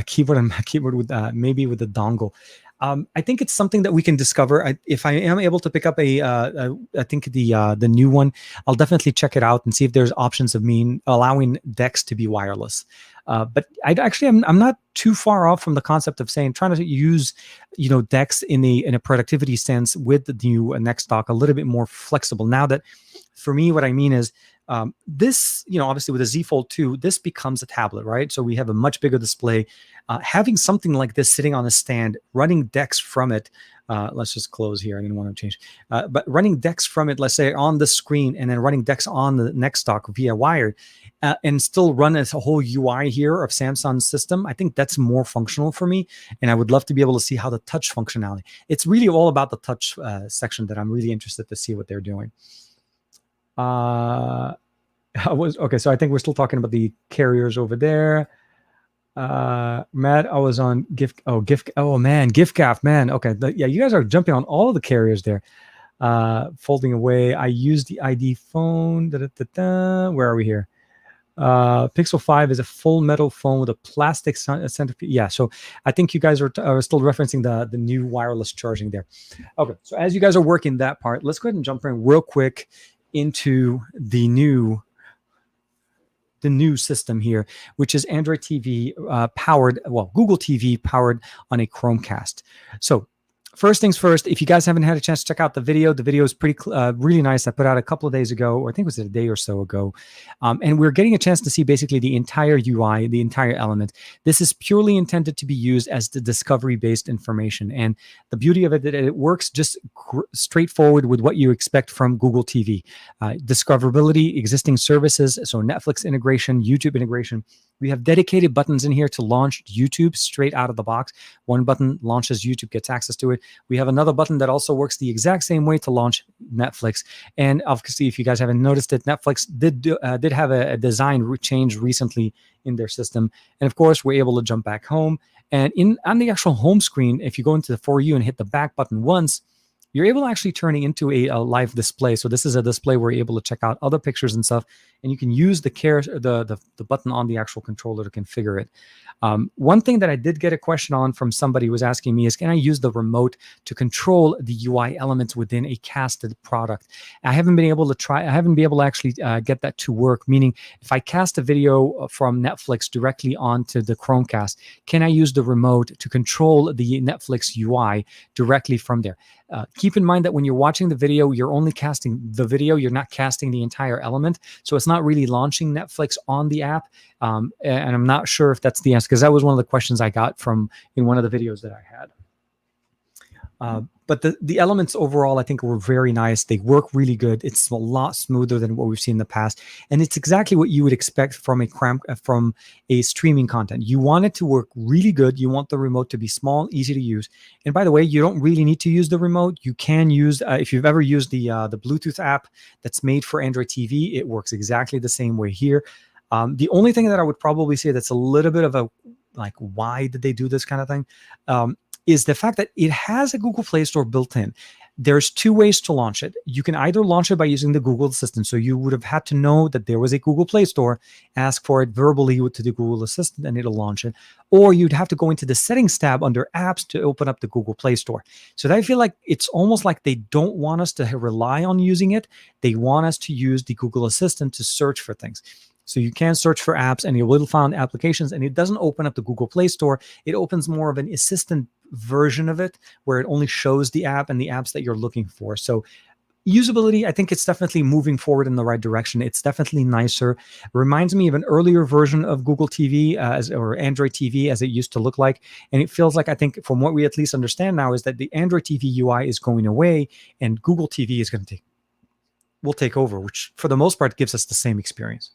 keyboard with maybe with a dongle. I think it's something that we can discover. If I am able to pick up I think the new one, I'll definitely check it out and see if there's options of allowing DeX to be wireless. But I'm not too far off from the concept of trying to use, DeX in a productivity sense with the new Next Dock a little bit more flexible. Now that, for me, what I mean is, this, obviously with the Z Fold 2, this becomes a tablet, right? So we have a much bigger display. Having something like this sitting on a stand, running DeX from it, let's just close here. I didn't want to change. But running DeX from it, let's say on the screen, and then running DeX on the Next Dock via wired, and still run as a whole UI here of Samsung's system, I think that's more functional for me. And I would love to be able to see how the touch functionality. It's really all about the touch section that I'm really interested to see what they're doing. So I think we're still talking about the carriers over there. Matt, I was on GiftGaff, man. Okay, yeah, you guys are jumping on all of the carriers there. Folding away, I use the ID phone. Where are we here? Pixel 5 is a full metal phone with a plastic centerpiece. Yeah, so I think you guys are still referencing the new wireless charging there. Okay, so as you guys are working that part, let's go ahead and jump in real quick into the new system here, which is Android TV Google TV powered on a Chromecast. So first things first, if you guys haven't had a chance to check out the video is pretty really nice. I put out a couple of days ago, or I think it was a day or so ago. And we're getting a chance to see basically the entire UI, the entire element. This is purely intended to be used as the discovery-based information. And the beauty of it, that it works just straightforward with what you expect from Google TV. Discoverability, existing services, so Netflix integration, YouTube integration. We have dedicated buttons in here to launch YouTube straight out of the box. One button launches YouTube, gets access to it. We have another button that also works the exact same way to launch Netflix. And obviously, if you guys haven't noticed it, Netflix did have a design change recently in their system. And of course, we're able to jump back home. And on the actual home screen, if you go into the For You and hit the back button once, you're able to actually turn it into a live display. So this is a display where you're able to check out other pictures and stuff, and you can use the button on the actual controller to configure it. One thing that I did get a question on from somebody who was asking me is, can I use the remote to control the UI elements within a casted product? I haven't been able to actually get that to work, meaning if I cast a video from Netflix directly onto the Chromecast, can I use the remote to control the Netflix UI directly from there? Keep in mind that when you're watching the video, you're only casting the video. You're not casting the entire element. So it's not really launching Netflix on the app. And I'm not sure if that's the answer, because that was one of the questions I got from in one of the videos that I had. But the elements overall, I think, were very nice. They work really good. It's a lot smoother than what we've seen in the past, and it's exactly what you would expect from a streaming content. You want it to work really good. You want the remote to be small, easy to use. And by the way, you don't really need to use the remote. You can use if you've ever used the Bluetooth app that's made for Android TV. It works exactly the same way here. The only thing that I would probably say that's a little bit of a like, why did they do this kind of thing? Is the fact that it has a Google Play Store built in. There's two ways to launch it. You can either launch it by using the Google Assistant. So you would have had to know that there was a Google Play Store, ask for it verbally to the Google Assistant, and it'll launch it. Or you'd have to go into the settings tab under apps to open up the Google Play Store. So I feel like it's almost like they don't want us to rely on using it. They want us to use the Google Assistant to search for things. So you can search for apps and you will find applications, and it doesn't open up the Google Play Store. It opens more of an assistant version of it where it only shows the app and the apps that you're looking for. So usability, I think it's definitely moving forward in the right direction. It's definitely nicer. It reminds me of an earlier version of Google TV or Android TV as it used to look like. And it feels like, I think from what we at least understand now, is that the Android TV UI is going away and Google TV is going to will take over, which for the most part gives us the same experience.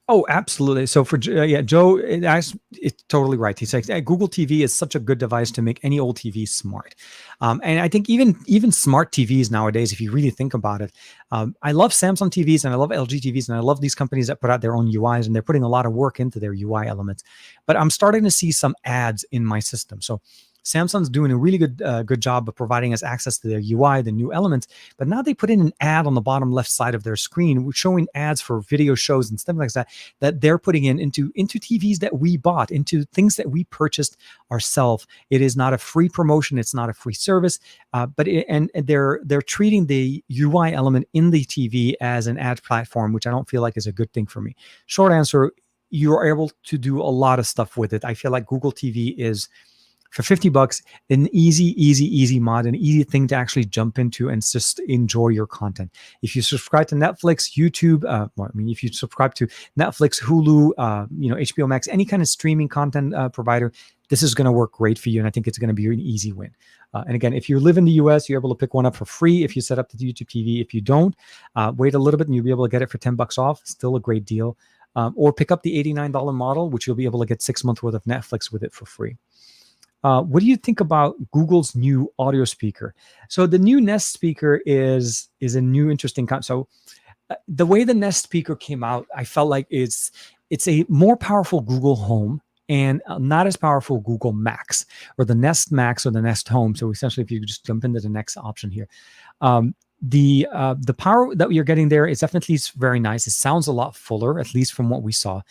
Oh, absolutely. So for Joe, it's totally right. He says Google TV is such a good device to make any old TV smart. And I think even smart TVs nowadays, if you really think about it, I love Samsung TVs and I love LG TVs and I love these companies that put out their own UIs, and they're putting a lot of work into their UI elements. But I'm starting to see some ads in my system. So Samsung's doing a really good job of providing us access to their UI, the new elements. But now they put in an ad on the bottom left side of their screen, showing ads for video shows and stuff like that they're putting into TVs that we bought, into things that we purchased ourselves. It is not a free promotion. It's not a free service. But they're treating the UI element in the TV as an ad platform, which I don't feel like is a good thing for me. Short answer, you're able to do a lot of stuff with it. I feel like Google TV is, for $50, an easy mod, an easy thing to actually jump into and just enjoy your content. If you subscribe to Netflix, YouTube, if you subscribe to Netflix, Hulu, HBO Max, any kind of streaming content provider, this is going to work great for you, and I think it's going to be an easy win. And again, if you live in the US, you're able to pick one up for free if you set up the YouTube TV. If you don't, wait a little bit and you'll be able to get it for $10 off. Still a great deal. Or pick up the $89 model, which you'll be able to get 6 months worth of Netflix with it for free. What do you think about Google's new audio speaker? So the new Nest speaker is a new interesting concept. So the way the Nest speaker came out, I felt like it's a more powerful Google Home and not as powerful Google Max, or the Nest Max or the Nest Home. So essentially, if you just jump into the next option here, the power that you're getting there is definitely very nice. It sounds a lot fuller, at least from what we saw.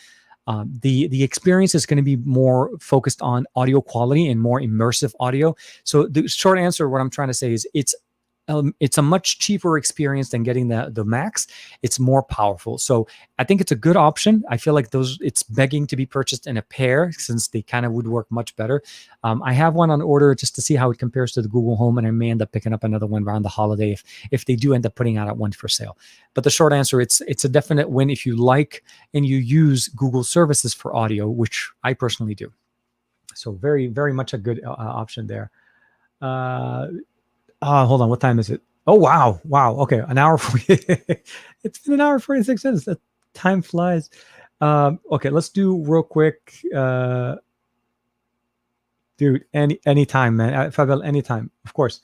The experience is going to be more focused on audio quality and more immersive audio. So the short answer, what I'm trying to say is it's a much cheaper experience than getting the Max. It's more powerful. So I think it's a good option. I feel like it's begging to be purchased in a pair, since they kind of would work much better. I have one on order just to see how it compares to the Google Home, and I may end up picking up another one around the holiday if they do end up putting out one for sale. But the short answer, it's a definite win if you like and you use Google services for audio, which I personally do. So very, very much a good option there. Hold on. What time is it? Oh, wow. Okay. An hour. It's been an hour 46 minutes. That time flies. Okay. Let's do real quick. Dude, anytime, man. Fabel, anytime, of course.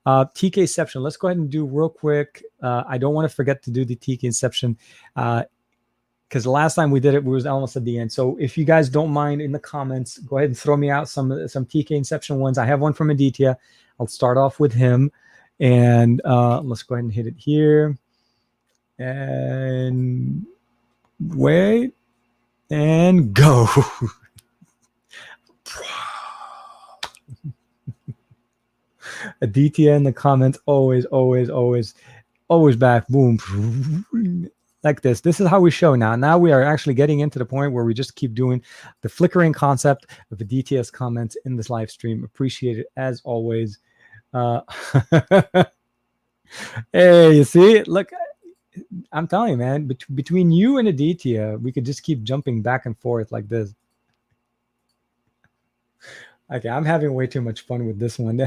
TK Inception. Let's go ahead and do real quick. I don't want to forget to do the TK Inception, because the last time we did it, we was almost at the end. So if you guys don't mind, in the comments, go ahead and throw me out some TK Inception ones. I have one from Aditya. I'll start off with him, and let's go ahead and hit it here. And wait, and go. Aditya in the comments, always back, boom, like this. This is how we show now. Now we are actually getting into the point where we just keep doing the flickering concept of Aditya's comments in this live stream. Appreciate it as always. Hey, you see, look, I'm telling you, man, between you and Aditya, we could just keep jumping back and forth like this. Okay, I'm having way too much fun with this one.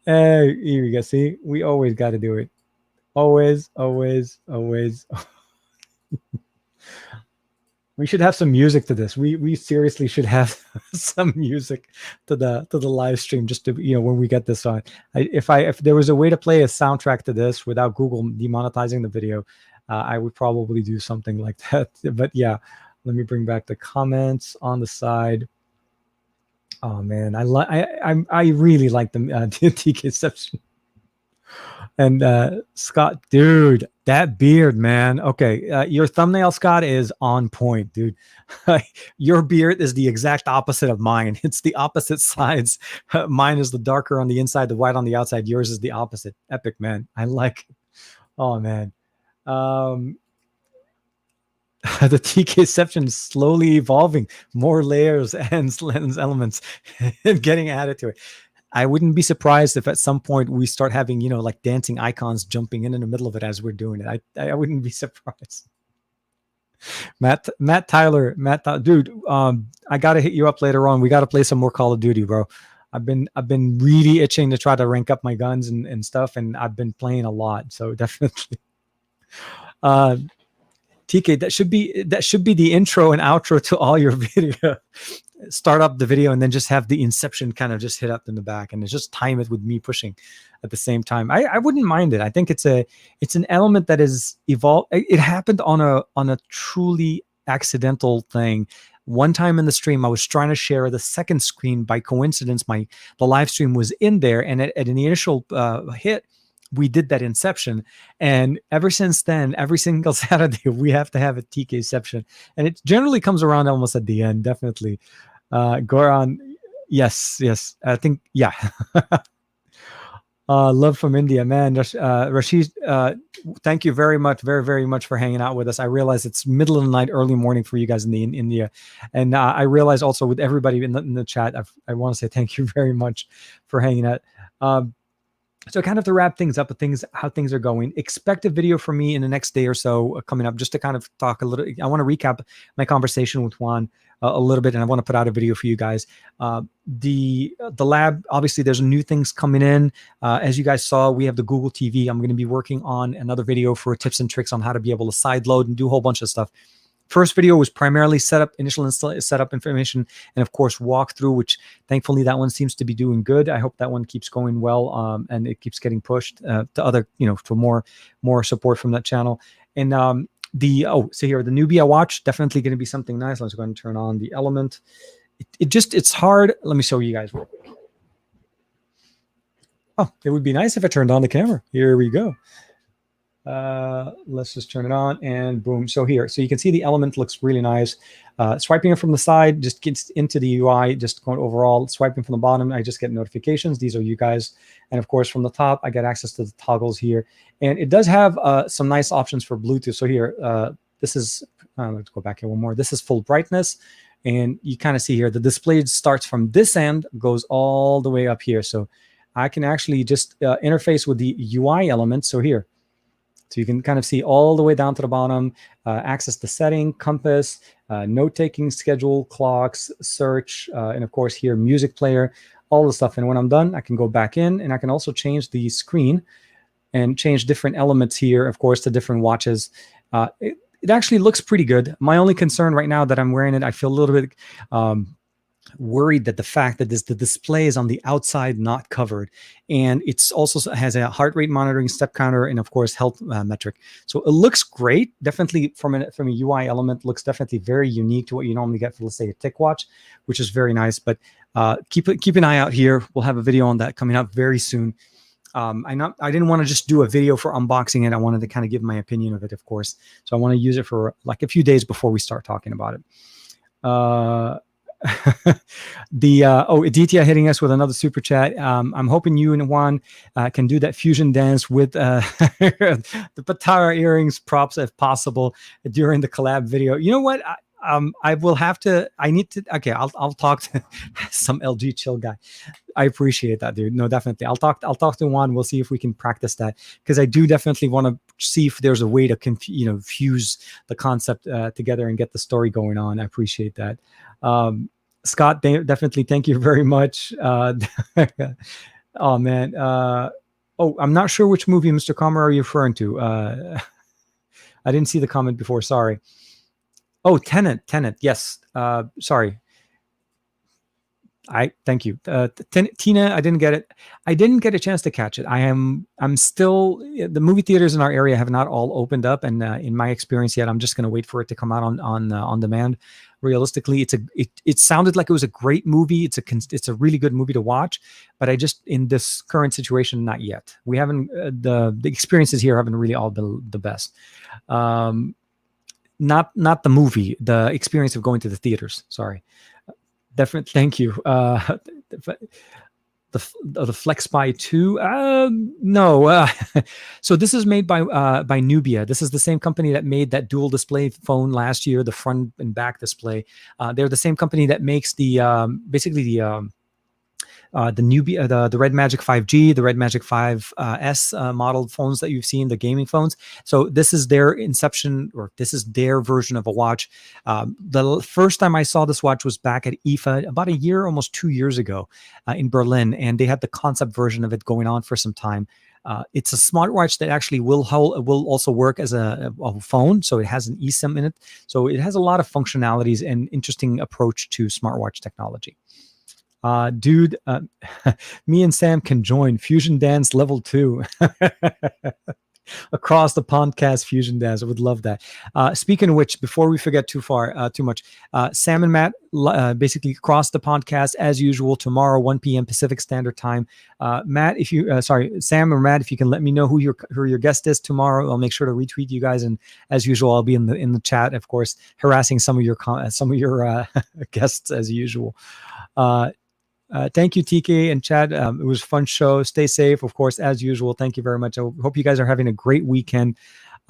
Hey, here we go. See, we always got to do it. Always, always, always. We should have some music to this. We seriously should have some music to the live stream just to when we get this on. If there was a way to play a soundtrack to this without Google demonetizing the video, I would probably do something like that. But yeah, let me bring back the comments on the side. Oh man, I really like the TK and Scott, dude, that beard, man. Okay, your thumbnail, Scott, is on point, dude. Your beard is the exact opposite of mine. It's the opposite sides. Mine is the darker on the inside, the white on the outside. Yours is the opposite. Epic, man. I like it. Oh man. The TK-ception is slowly evolving, more layers and lens elements getting added to it. I wouldn't be surprised if at some point we start having, like dancing icons jumping in the middle of it as we're doing it. I wouldn't be surprised. Matt Tyler, dude, I gotta hit you up later on. We gotta play some more Call of Duty, bro. I've been really itching to try to rank up my guns and stuff, and I've been playing a lot. So definitely. TK, that should be the intro and outro to all your video. Start up the video and then just have the inception kind of just hit up in the back and just time it with me pushing at the same time. I wouldn't mind it. I think it's an element that is evolved. It happened on a truly accidental thing. One time in the stream, I was trying to share the second screen. By coincidence, the live stream was in there, and at an initial hit, we did that inception, and ever since then, every single Saturday we have to have a TK-ception, and it generally comes around almost at the end. Definitely, Goran, yes, I think, yeah. Love from India, man. Rashid, thank you very much, very, very much for hanging out with us. I realize it's middle of the night, early morning for you guys in India, and I realize also with everybody in the chat, I want to say thank you very much for hanging out. So kind of to wrap things up, how things are going, expect a video from me in the next day or so coming up, just to kind of talk a little. I want to recap my conversation with Juan a little bit, and I want to put out a video for you guys. The lab, obviously there's new things coming in. As you guys saw, we have the Google TV. I'm going to be working on another video for tips and tricks on how to be able to side load and do a whole bunch of stuff. First video was primarily initial setup information, and of course walkthrough, which thankfully that one seems to be doing good. I hope that one keeps going well, and it keeps getting pushed to other, for more support from that channel. And so here, the Nubia watch, definitely going to be something nice. Let's go ahead and turn on the element. It's hard. Let me show you guys real quick. Oh, it would be nice if I turned on the camera. Here we go. Let's just turn it on and boom. So you can see the element looks really nice. Swiping it from the side just gets into the UI, just going overall. Swiping from the bottom, I just get notifications. These are you guys. And of course, from the top, I get access to the toggles here. And it does have some nice options for Bluetooth. So here, this is, let's go back here one more. This is full brightness. And you kind of see here, the display starts from this end, goes all the way up here. So I can actually just interface with the UI elements. So here, so you can kind of see all the way down to the bottom, access the setting, compass, note-taking, schedule, clocks, search, and of course here, music player, all the stuff. And when I'm done, I can go back in, and I can also change the screen and change different elements here, of course, to different watches. It actually looks pretty good. My only concern right now that I'm wearing it, I feel a little bit worried that the fact that the display is on the outside, not covered, and it's also has a heart rate monitoring, step counter, and of course health metric. So it looks great. Definitely from a UI element, looks definitely very unique to what you normally get for, let's say, a Tick watch, which is very nice. But keep an eye out here. We'll have a video on that coming up very soon. I didn't want to just do a video for unboxing it. I wanted to kind of give my opinion of it, of course. So I want to use it for like a few days before we start talking about it. Aditya hitting us with another super chat. I'm hoping you and Juan can do that fusion dance with the Patara earrings props if possible during the collab video. You know what? I'll talk to some LG chill guy. I appreciate that, dude. No, definitely. I'll talk to Juan. We'll see if we can practice that, because I do definitely want to see if there's a way to fuse the concept together and get the story going on. I appreciate that. Scott, definitely thank you very much. Oh man. I'm not sure which movie, Mr. Comer, are you referring to? I didn't see the comment before. Sorry. Oh, Tenet. Yes. Sorry. Thank you. Tina, I didn't get it. I didn't get a chance to catch it. I'm still, the movie theaters in our area have not all opened up, and in my experience yet, I'm just going to wait for it to come out on demand. Realistically, it sounded like it was a great movie. It's a really good movie to watch, but I just, in this current situation, not yet. We haven't the experiences here haven't really all been the best. Not the movie, the experience of going to the theaters. Sorry. Definitely, thank you. The FlexPy 2, no. So this is made by Nubia. This is the same company that made that dual display phone last year, the front and back display. They're the same company that makes basically the Nubia, the Red Magic 5G, the Red Magic 5 S model phones that you've seen, the gaming phones. So this is their inception, or this is their version of a watch. The first time I saw this watch was back at IFA about a year, almost 2 years ago, in Berlin, and they had the concept version of it going on for some time. It's a smartwatch that actually will also work as a phone, so it has an eSIM in it. So it has a lot of functionalities and interesting approach to smartwatch technology. Dude, me and Sam can join Fusion Dance Level 2 across the podcast. Fusion Dance, I would love that. Speaking of which, before we forget too much, Sam and Matt basically cross the podcast as usual tomorrow, 1 p.m. Pacific Standard Time. Matt, if you Sam or Matt, if you can let me know who your guest is tomorrow, I'll make sure to retweet you guys, and as usual, I'll be in the chat, of course, harassing some of your guests as usual. Thank you, TK and Chad. It was a fun show. Stay safe, of course, as usual. Thank you very much. I hope you guys are having a great weekend.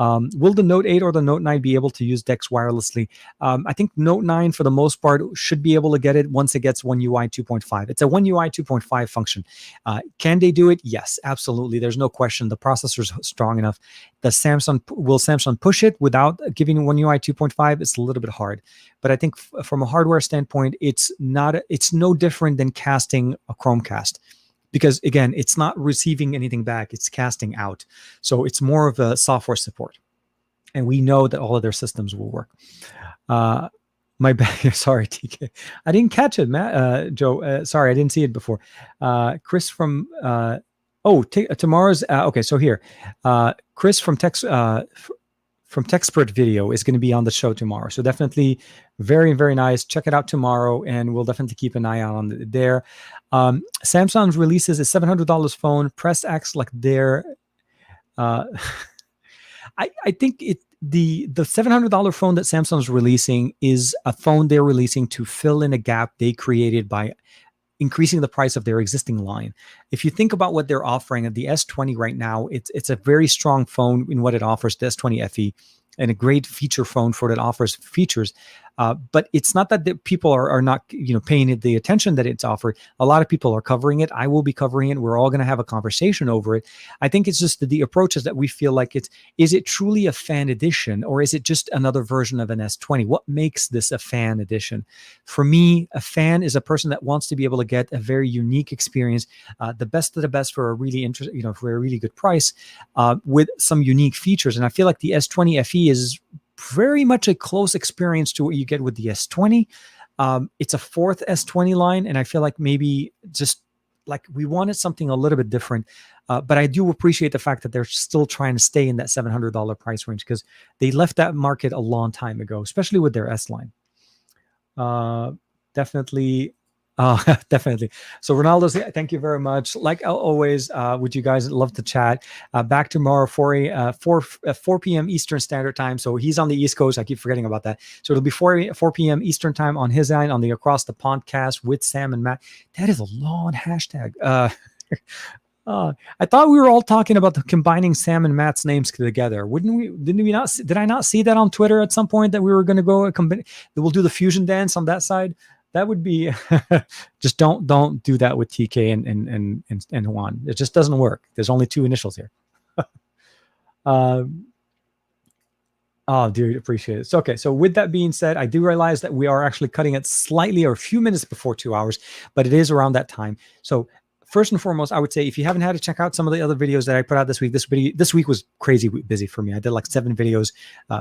Will the Note 8 or the Note 9 be able to use DeX wirelessly? I think Note 9, for the most part, should be able to get it once it gets One UI 2.5. It's a One UI 2.5 function. Can they do it? Yes, absolutely. There's no question. The processor is strong enough. Will Samsung push it without giving One UI 2.5? It's a little bit hard. But I think from a hardware standpoint, it's no different than casting a Chromecast. Because again, it's not receiving anything back, it's casting out. So it's more of a software support. And we know that all of their systems will work. My bad. Sorry, TK. I didn't catch it, Matt. Joe, sorry, I didn't see it before. Chris from tomorrow's okay, so here. Chris from TechSpert Video is going to be on the show tomorrow. So definitely very, very nice. Check it out tomorrow, and we'll definitely keep an eye out on it there. Samsung releases a $700 phone. Press acts like they're I think the $700 phone that Samsung's releasing is a phone they're releasing to fill in a gap they created by increasing the price of their existing line. If you think about what they're offering at the S20 right now, it's a very strong phone in what it offers, the S20 FE, and a great feature phone for that offers features. But it's not that the people are not paying it the attention that it's offered. A lot of people are covering it. I will be covering it. We're all going to have a conversation over it. I think it's just the approaches that we feel like is it truly a fan edition, or is it just another version of an S20? What makes this a fan edition? For me, a fan is a person that wants to be able to get a very unique experience, the best of the best for a really for a really good price, with some unique features. And I feel like the S20 FE is very much a close experience to what you get with the S20. It's a fourth S20 line, and I feel like maybe just like we wanted something a little bit different. But I do appreciate the fact that they're still trying to stay in that $700 price range, because they left that market a long time ago, especially with their S line. Definitely. Definitely. So Ronaldo's, thank you very much. Like always, would you guys love to chat? Back tomorrow, 4 p.m. Eastern Standard Time. So he's on the East Coast. I keep forgetting about that. So it'll be 4 p.m. Eastern Time on his end, on the Across the Podcast with Sam and Matt. That is a long hashtag. I thought we were all talking about combining Sam and Matt's names together. Did I not see that on Twitter at some point, that we were going to go combine? We'll do the fusion dance on that side. That would be just don't do that with TK and Juan. It just doesn't work. There's only two initials here. Oh, dude, appreciate it. So, okay. So, with that being said, I do realize that we are actually cutting it slightly or a few minutes before 2 hours, but it is around that time. So, first and foremost, I would say if you haven't had to check out some of the other videos that I put out this week, this week was crazy busy for me. I did like 7 videos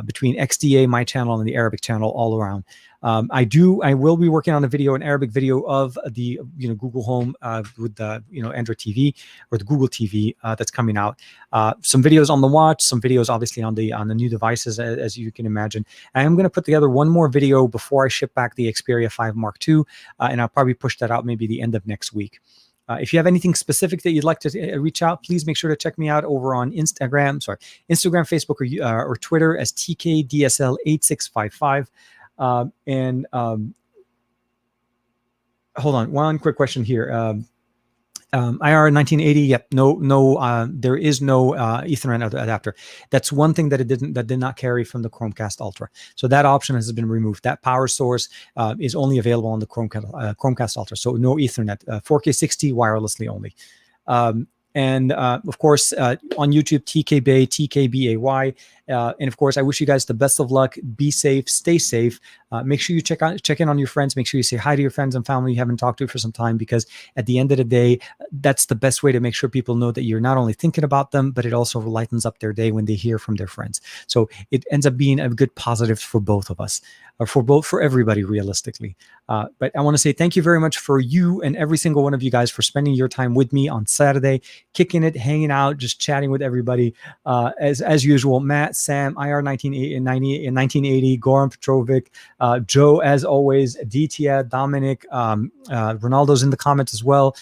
between XDA, my channel, and the Arabic channel all around. I will be working on a video, an Arabic video of the Google Home with the Android TV or the Google TV that's coming out. Some videos on the watch, some videos obviously on the new devices, as you can imagine. I am going to put together one more video before I ship back the Xperia 5 Mark II, and I'll probably push that out maybe the end of next week. If you have anything specific that you'd like to reach out, please make sure to check me out over on Instagram, Facebook, or Twitter as TKDSL8655. Hold on, one quick question here. IR 1980. Yep. No. There is no Ethernet adapter. That's one thing that did not carry from the Chromecast Ultra. So that option has been removed. That power source is only available on the Chromecast Ultra. So no Ethernet. 4K 60 wirelessly only. And of course, on YouTube, TKBay, TKBAY. And of course, I wish you guys the best of luck. Be safe, stay safe. Make sure you check in on your friends. Make sure you say hi to your friends and family you haven't talked to for some time, because at the end of the day, that's the best way to make sure people know that you're not only thinking about them, but it also lightens up their day when they hear from their friends. So it ends up being a good positive for both of us, or for everybody realistically. But I want to say thank you very much for you and every single one of you guys for spending your time with me on Saturday, kicking it, hanging out, just chatting with everybody. As usual, Matt, Sam, IR 1980, Goran Petrovic, Joe, as always, Aditya, Dominic, Ronaldo's in the comments as well.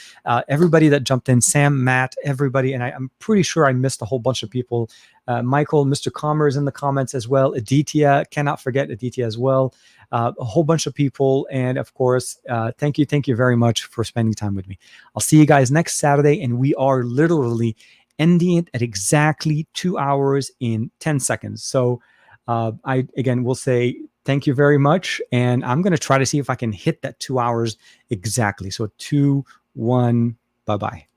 Everybody that jumped in, Sam, Matt, everybody. And I'm pretty sure I missed a whole bunch of people. Michael, Mr. Comer is in the comments as well. Aditya, cannot forget Aditya as well. A whole bunch of people. And of course, thank you very much for spending time with me. I'll see you guys next Saturday. And we are literally ending it at exactly 2 hours in 10 seconds. So I, again, will say thank you very much. And I'm going to try to see if I can hit that 2 hours exactly. So 2, 1, bye-bye.